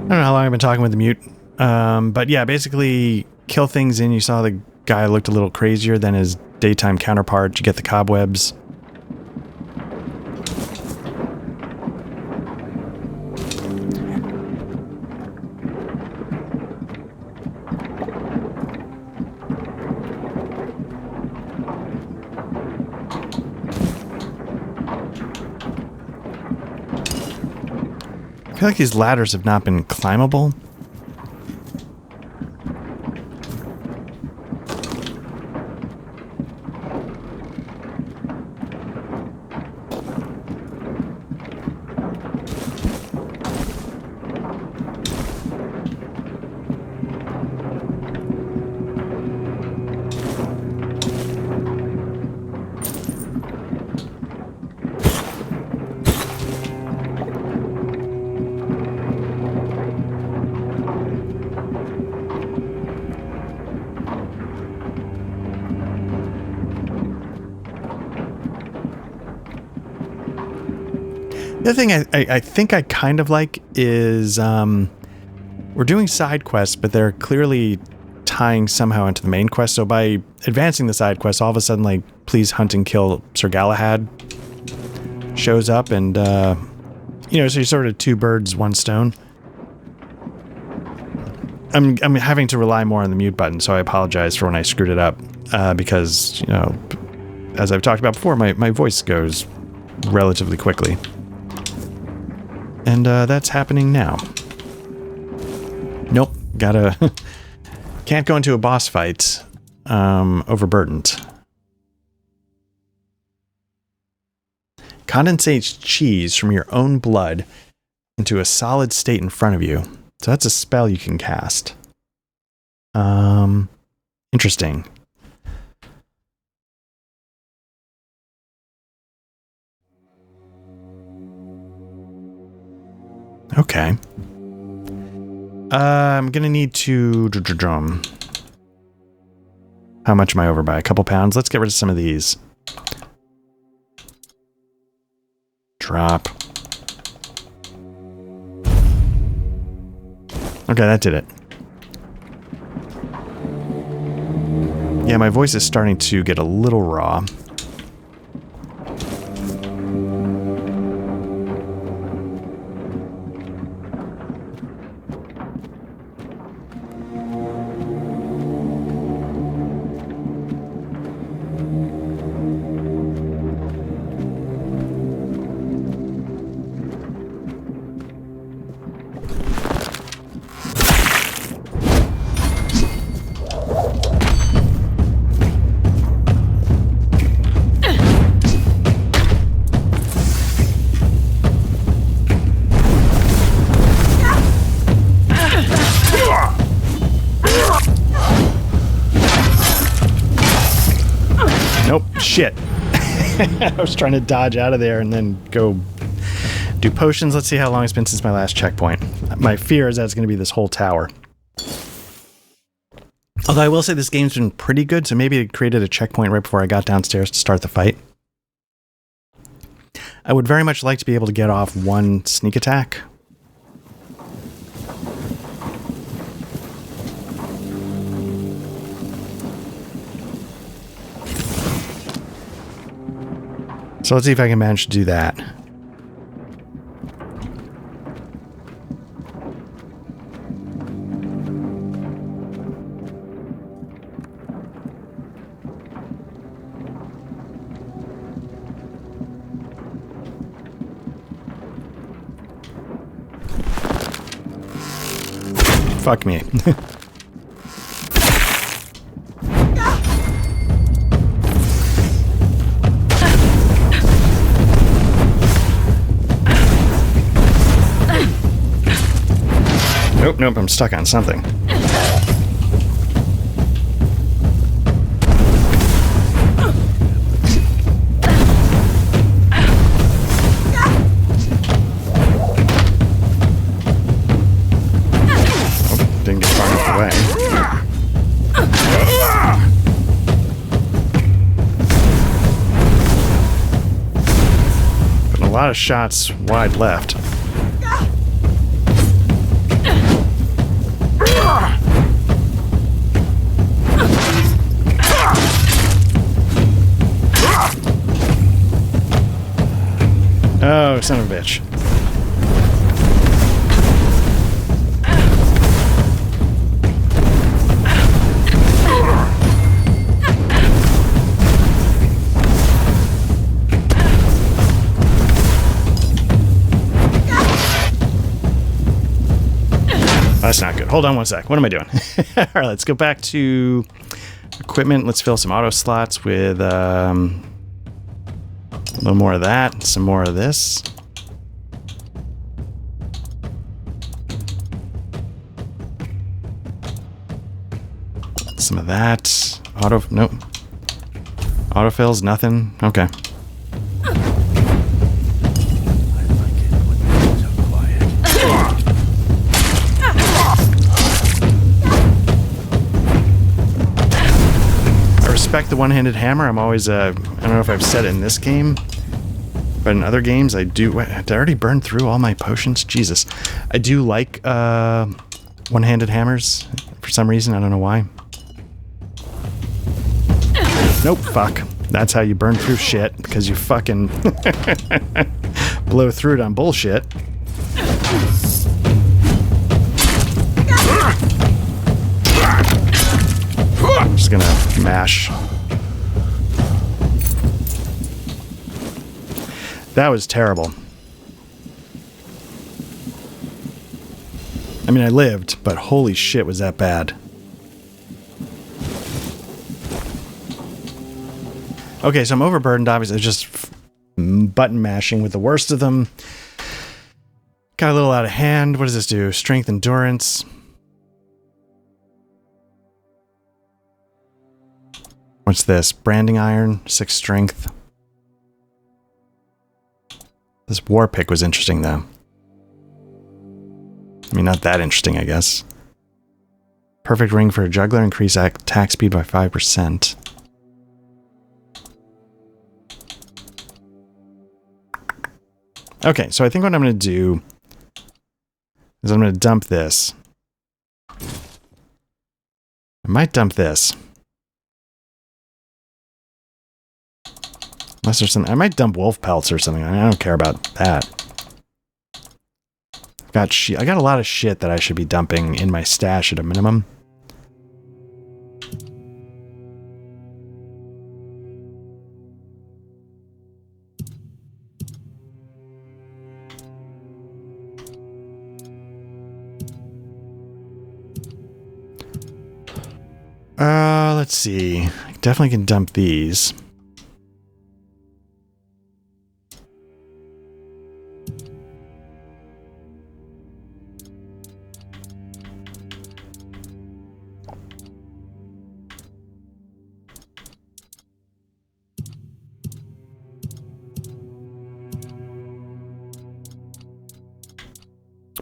I don't know how long I've been talking with the mute. But yeah, basically kill things in. You saw the guy looked a little crazier than his daytime counterpart. You get the cobwebs. I feel like these ladders have not been climbable. The other thing I think I kind of like is we're doing side quests, but they're clearly tying somehow into the main quest. So by advancing the side quest, all of a sudden, like, please hunt and kill Sir Galahad shows up, and you know, so you're sort of two birds, one stone. I'm having to rely more on the mute button, so I apologize for when I screwed it up because, you know, as I've talked about before, my voice goes relatively quickly. And that's happening now. Nope, gotta... can't go into a boss fight overburdened. Condensates cheese from your own blood into a solid state in front of you. So that's a spell you can cast. Interesting. Okay. I'm gonna need to... How much am I over by? A couple pounds? Let's get rid of some of these. Drop. Okay, that did it. Yeah, my voice is starting to get a little raw. Nope, shit. I was trying to dodge out of there and then go do potions. Let's see how long it's been since my last checkpoint. My fear is that it's going to be this whole tower. Although I will say this game's been pretty good, so maybe it created a checkpoint right before I got downstairs to start the fight. I would very much like to be able to get off one sneak attack. So let's see if I can manage to do that. Fuck me. Nope, I'm stuck on something. Oh, didn't get far enough away. But a lot of shots wide left. Oh, son of a bitch. That's not good. Hold on one sec. What am I doing? All right, let's go back to equipment. Let's fill some auto slots with a little more of that, some more of this. Some of that. Nope. Autofills, nothing. Okay. Respect the one-handed hammer. I'm always I don't know if I've said it in this game, but in other games I do. Wait, did I already burn through all my potions? Jesus. I do like one-handed hammers for some reason. I don't know why. Nope, fuck. That's how you burn through shit, because you fucking blow through it on bullshit. I'm just gonna mash. That was terrible. I mean, I lived, but holy shit was that bad. Okay, so I'm overburdened, obviously, just button mashing with the worst of them. Got a little out of hand. What does this do? Strength, endurance. What's this? Branding iron, 6 strength. This war pick was interesting, though. I mean, not that interesting, I guess. Perfect ring for a juggler, increase attack speed by 5%. Okay, so I think what I'm going to do is I'm going to dump this. I might dump this. Unless there's something. I might dump wolf pelts or something. I don't care about that. I got a lot of shit that I should be dumping in my stash at a minimum. Let's see. I definitely can dump these.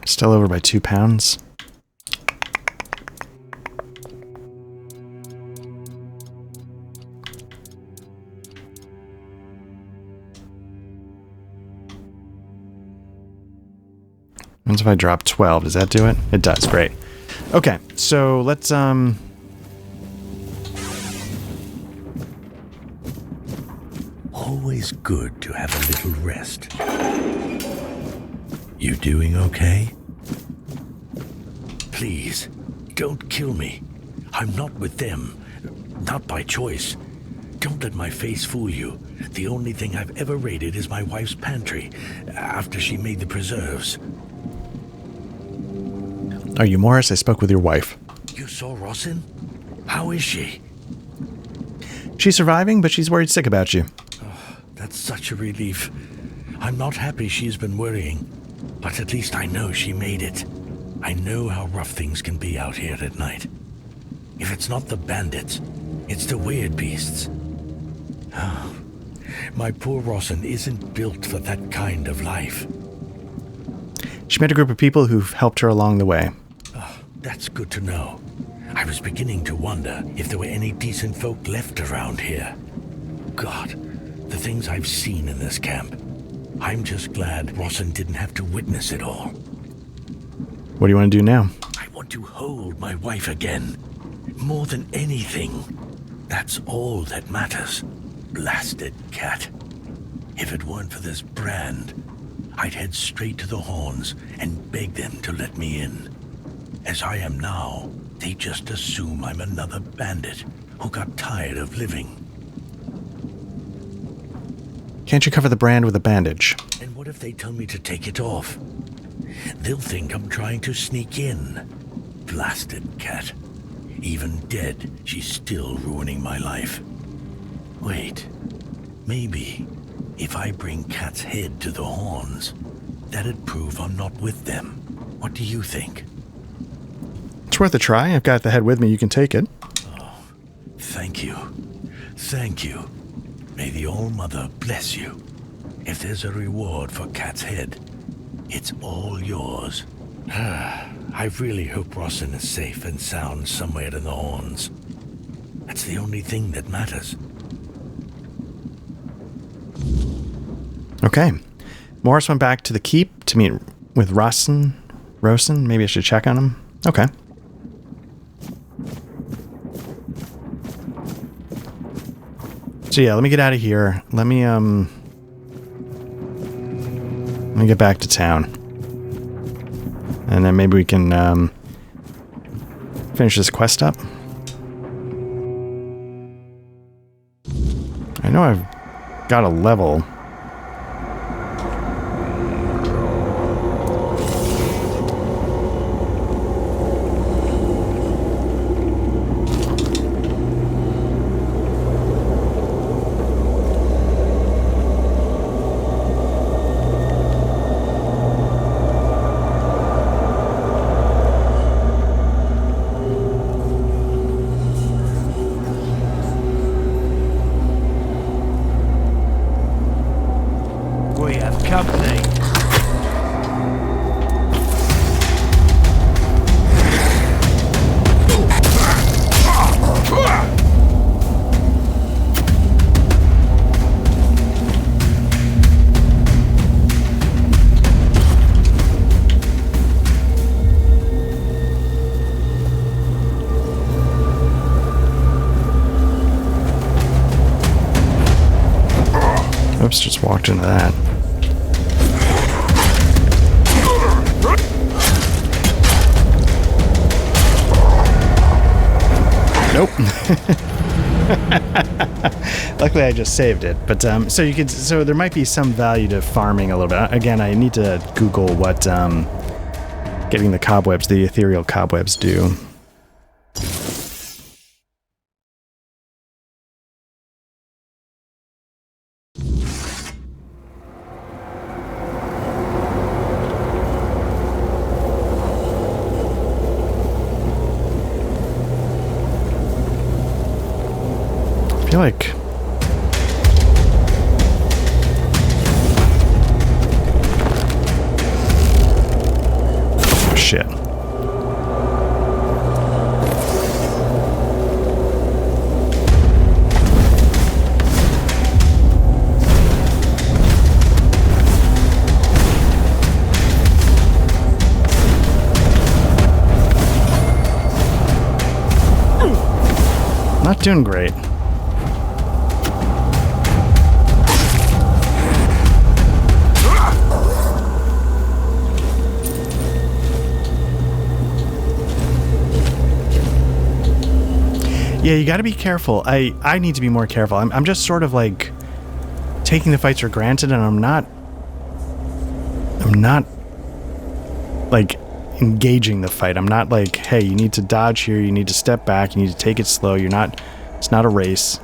Still over by 2 pounds. What if I drop 12? Does that do it? It does. Great. Okay, so let's Always good to have a little rest. You doing okay? Please, don't kill me. I'm not with them. Not by choice. Don't let my face fool you. The only thing I've ever raided is my wife's pantry, after she made the preserves. Are you Morris? I spoke with your wife. You saw Rossin? How is she? She's surviving, but she's worried sick about you. Oh, that's such a relief. I'm not happy she's been worrying, but at least I know she made it. I know how rough things can be out here at night. If it's not the bandits, it's the weird beasts. Oh, my poor Rossin isn't built for that kind of life. She met a group of people who've helped her along the way. Oh, that's good to know. I was beginning to wonder if there were any decent folk left around here. God, the things I've seen in this camp. I'm just glad Rossin didn't have to witness it all. What do you want to do now? I want to hold my wife again. More than anything. That's all that matters. Blasted cat. If it weren't for this brand, I'd head straight to the Horns and beg them to let me in. As I am now, they just assume I'm another bandit who got tired of living. Can't you cover the brand with a bandage? And what if they tell me to take it off? They'll think I'm trying to sneak in. Blasted cat. Even dead, she's still ruining my life. Wait, maybe if I bring Cat's head to the Horns, that'd prove I'm not with them. What do you think? It's worth a try. I've got the head with me. You can take it. Oh, thank you. Thank you. May the All-Mother bless you. If there's a reward for Cat's head, it's all yours. I really hope Rossin is safe and sound somewhere in the Horns. That's the only thing that matters. Okay. Morris went back to the keep to meet with Rossin. Maybe I should check on him. Okay. So yeah, let me get out of here. Let me get back to town. And then maybe we can finish this quest up. I know I've got a level. Oops, just walked into that. Nope. Luckily I just saved it. But so there might be some value to farming a little bit. Again, I need to Google what getting the ethereal cobwebs do. I feel like oh, shit. Not doing great. Yeah, you got to be careful. I need to be more careful. I'm just sort of like taking the fights for granted, and I'm not like engaging the fight. I'm not like, hey, you need to dodge here, you need to step back, you need to take it slow. It's not a race.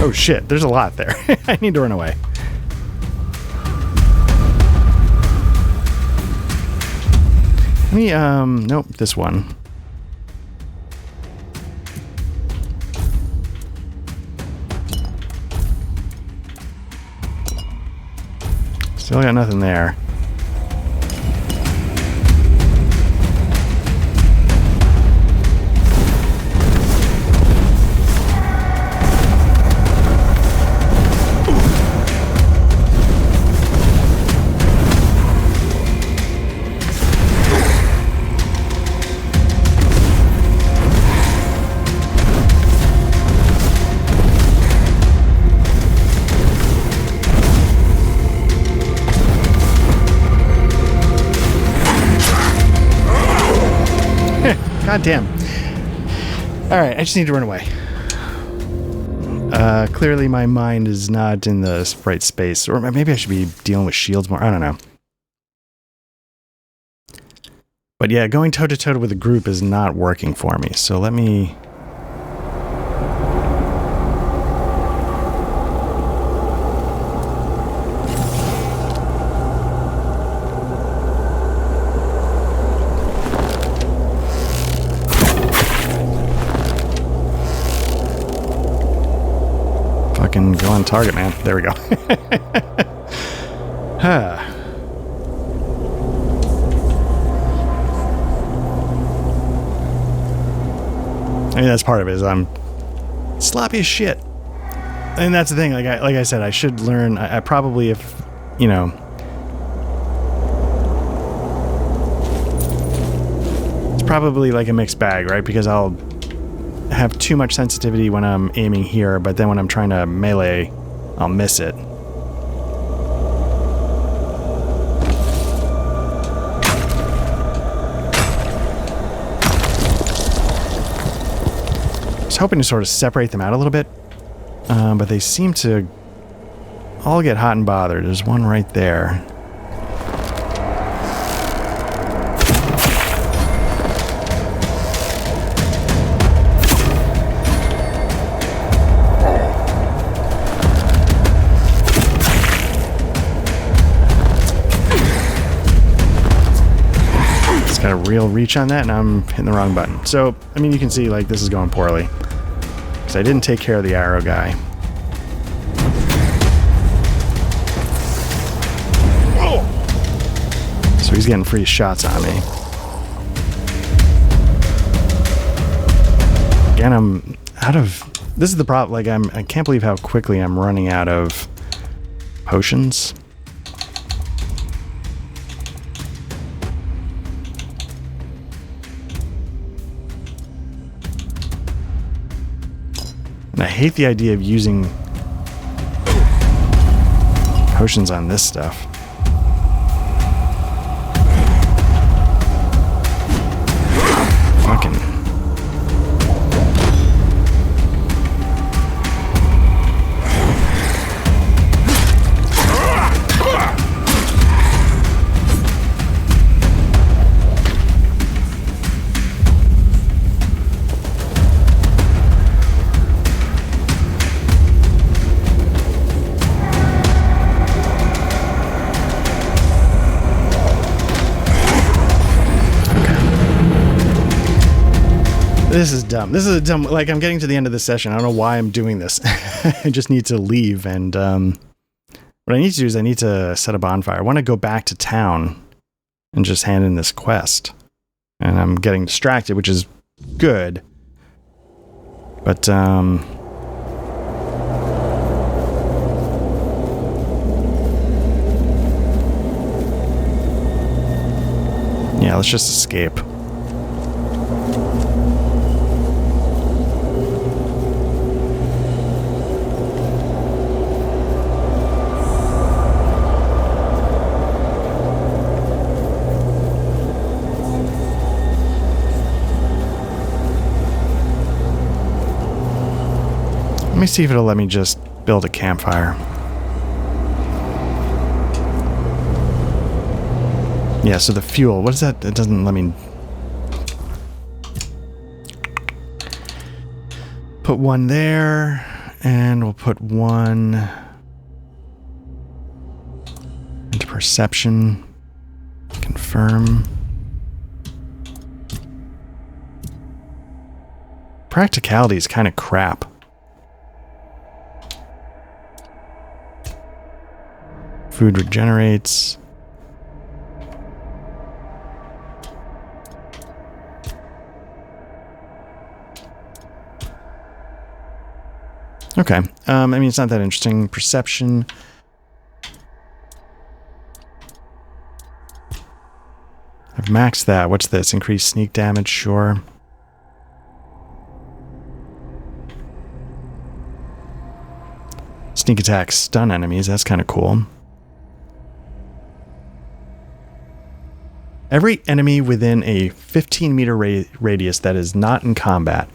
Oh shit, there's a lot there. I need to run away. Let me, nope, this one. Still got nothing there. God damn. Alright, I just need to run away. Clearly my mind is not in the right space. Or maybe I should be dealing with shields more. I don't know. But yeah, going toe-to-toe with a group is not working for me. So let me... fucking go on target, man. There we go. Huh. I mean, that's part of it, is I'm sloppy as shit. And that's the thing, like I said, I should learn. I probably, if, you know... It's probably like a mixed bag, right? Because I'll have too much sensitivity when I'm aiming here, but then when I'm trying to melee, I'll miss it. I was hoping to sort of separate them out a little bit, but they seem to all get hot and bothered. There's one right there. Got a real reach on that, and I'm hitting the wrong button. So, I mean, you can see, like, this is going poorly. Because I didn't take care of the arrow guy. So he's getting free shots on me. Again, I'm out of... This is the problem. Like, I can't believe how quickly I'm running out of potions. And I hate the idea of using potions on this stuff. Fucking... This is dumb. This is a dumb... Like, I'm getting to the end of the session. I don't know why I'm doing this. I just need to leave, and what I need to do is I need to set a bonfire. I want to go back to town and just hand in this quest. And I'm getting distracted, which is good. But, yeah, let's just escape. Let me see if it'll let me just build a campfire. Yeah, so the fuel, what is that? It doesn't let me... Put one there, and we'll put 1 into perception. Confirm. Practicality is kind of crap. Food regenerates. Okay. I mean, it's not that interesting. Perception. I've maxed that. What's this? Increased sneak damage? Sure. Sneak attack, stun enemies. That's kind of cool. Every enemy within a 15-meter radius that is not in combat.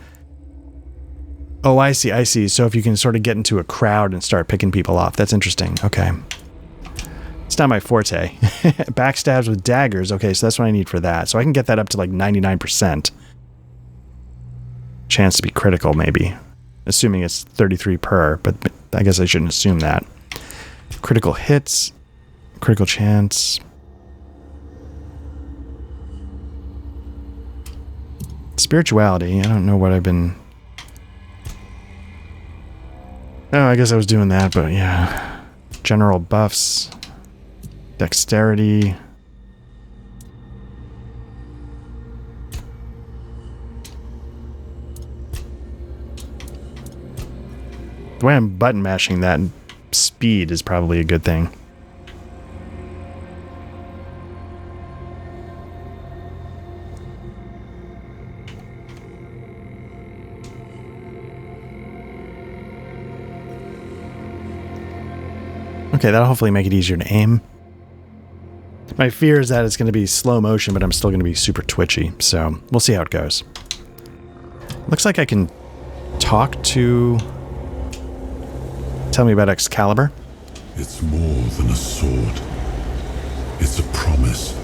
Oh, I see, I see. So if you can sort of get into a crowd and start picking people off. That's interesting. Okay. It's not my forte. Backstabs with daggers. Okay, so that's what I need for that. So I can get that up to like 99%. Chance to be critical, maybe. Assuming it's 33 per, but I guess I shouldn't assume that. Critical hits. Critical chance. Spirituality. I don't know what I've been... Oh, I guess I was doing that, but yeah. General buffs. Dexterity. The way I'm button mashing that, speed is probably a good thing. Okay, that'll hopefully make it easier to aim. My fear is that it's going to be slow motion, but I'm still going to be super twitchy, so we'll see how it goes. Looks like I can talk to... Tell me about Excalibur. It's more than a sword. It's a promise.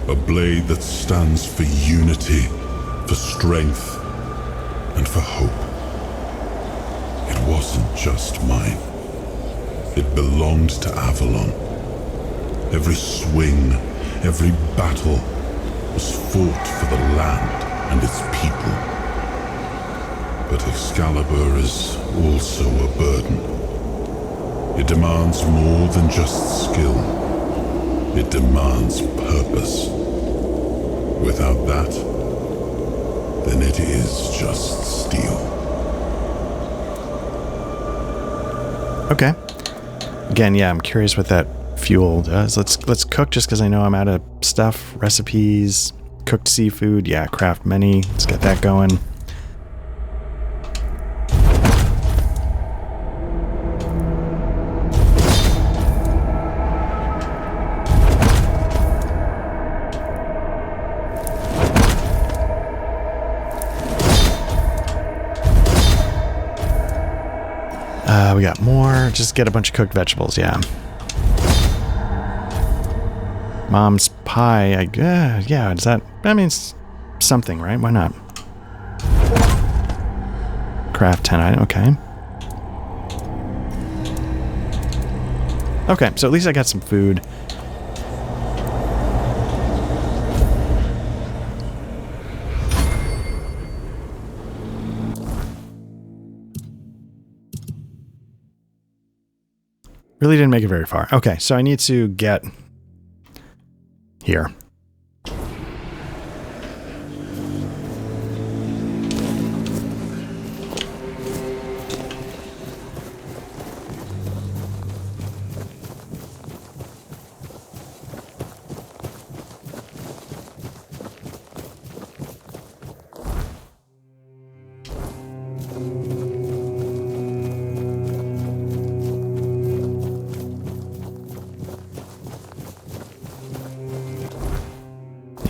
A blade that stands for unity, for strength, and for hope. It wasn't just mine. It belonged to Avalon. Every swing, every battle was fought for the land and its people. But Excalibur is also a burden. It demands more than just skill. It demands purpose. Without that, then it is just steel. Okay. Again, yeah, I'm curious what that fuel does. Let's cook just because I know I'm out of stuff. Recipes, cooked seafood. Yeah, craft many. Let's get that going. We got more. Just get a bunch of cooked vegetables, yeah. Mom's pie, yeah, is that... I mean, it's something, right? Why not? Craft 10 item, okay. Okay, so at least I got some food. Really didn't make it very far. Okay, so I need to get here.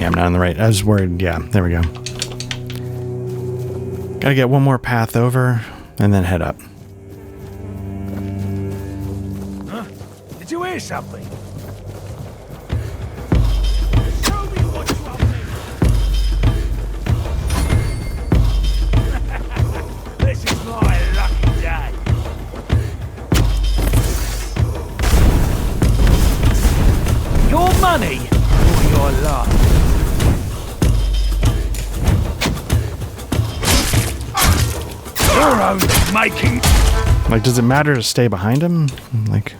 I'm not on the right. I was worried. Yeah, there we go. Gotta get one more path over and then head up. Huh? Did you hear something? This is my lucky day. sound making. Like, does it matter to stay behind him? Like...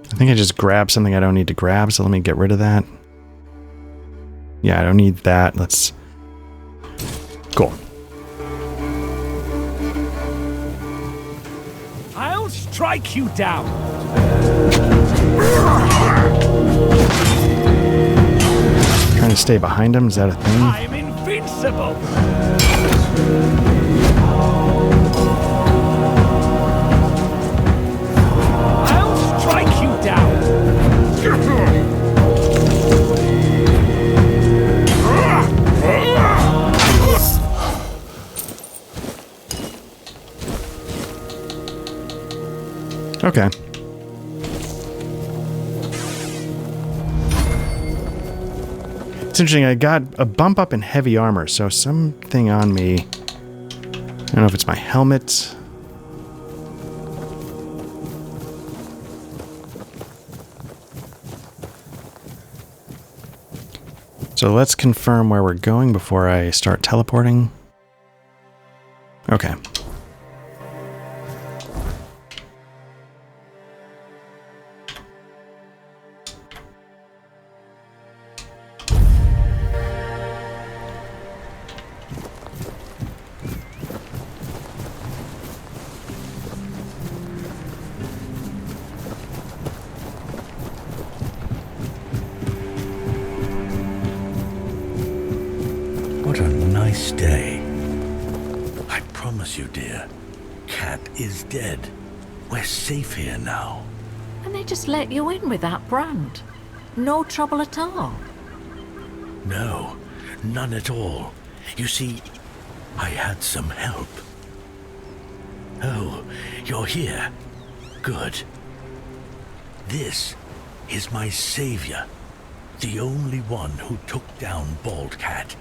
I think I just grabbed something I don't need to grab, so let me get rid of that. Yeah, I don't need that. Let's... Cool. I'll strike you down. Trying to stay behind him, is that a thing? I'm invincible. I'll strike you down. Okay. It's interesting, I got a bump up in heavy armor, so something on me... I don't know if it's my helmet. So let's confirm where we're going before I start teleporting. Okay. What a nice day. I promise you, dear, Cat is dead. We're safe here now. And they just let you in with that brand? No trouble at all? No, none at all. You see, I had some help. Oh, you're here. Good. This is my savior, the only one who took down Bald Cat.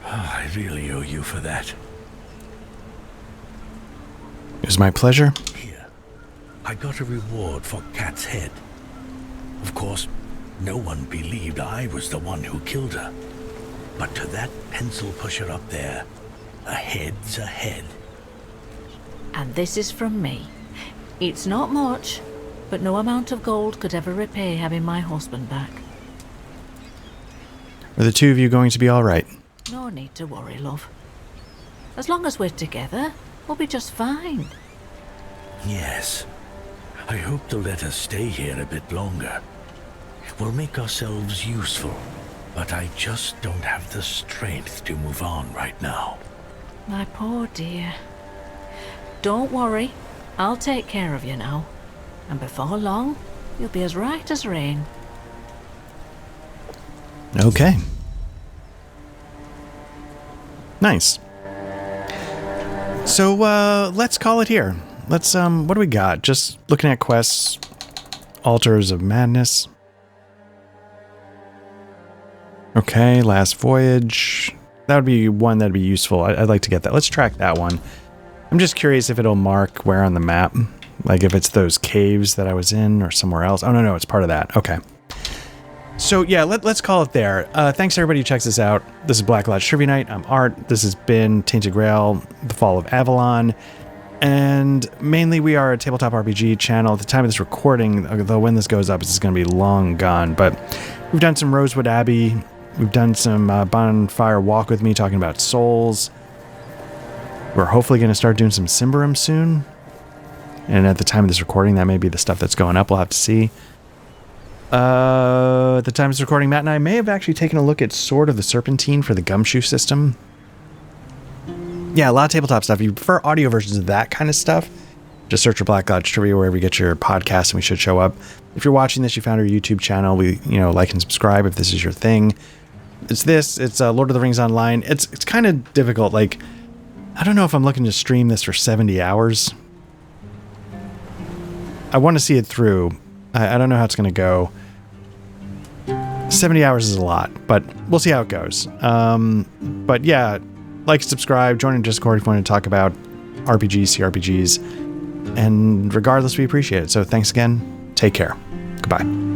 I really owe you for that. It was my pleasure. Here, I got a reward for Cat's head. Of course, no one believed I was the one who killed her. But to that pencil pusher up there, a head's a head. And this is from me. It's not much, but no amount of gold could ever repay having my husband back. Are the two of you going to be all right? No need to worry, love. As long as we're together, we'll be just fine. Yes. I hope they'll let us stay here a bit longer. We'll make ourselves useful, but I just don't have the strength to move on right now. My poor dear. Don't worry, I'll take care of you now. And before long, you'll be as right as rain. Okay. Nice. So, let's call it here. Let's, what do we got? Just looking at quests. Altars of Madness. Okay, Last Voyage. That would be one that'd be useful. I'd like to get that. Let's track that one. I'm just curious if it'll mark where on the map. Like if it's those caves that I was in or somewhere else. Oh, no, it's part of that. Okay. So, yeah, let's call it there. Thanks to everybody who checks this out. This is Black Lodge Trivia Night. I'm Art. This has been Tainted Grail, The Fall of Avalon. And mainly we are a tabletop RPG channel. At the time of this recording, though when this goes up, it's going to be long gone. But we've done some Rosewood Abbey. We've done some Bonfire Walk with Me talking about souls. We're hopefully going to start doing some Symbaroum soon. And at the time of this recording, that may be the stuff that's going up. We'll have to see. At the time of this recording, Matt and I may have actually taken a look at Sword of the Serpentine for the Gumshoe system. Yeah, a lot of tabletop stuff. If you prefer audio versions of that kind of stuff, just search for Black Lodge Trivia wherever you get your podcast and we should show up. If you're watching this, you found our YouTube channel, like and subscribe if this is your thing. It's Lord of the Rings Online. It's kind of difficult. Like, I don't know if I'm looking to stream this for 70 hours. I want to see it through. I don't know how it's going to go. 70 hours is a lot, but we'll see how it goes. But yeah, like, subscribe, join in Discord if you want to talk about RPGs, CRPGs, and regardless, we appreciate it. So thanks again. Take care. Goodbye.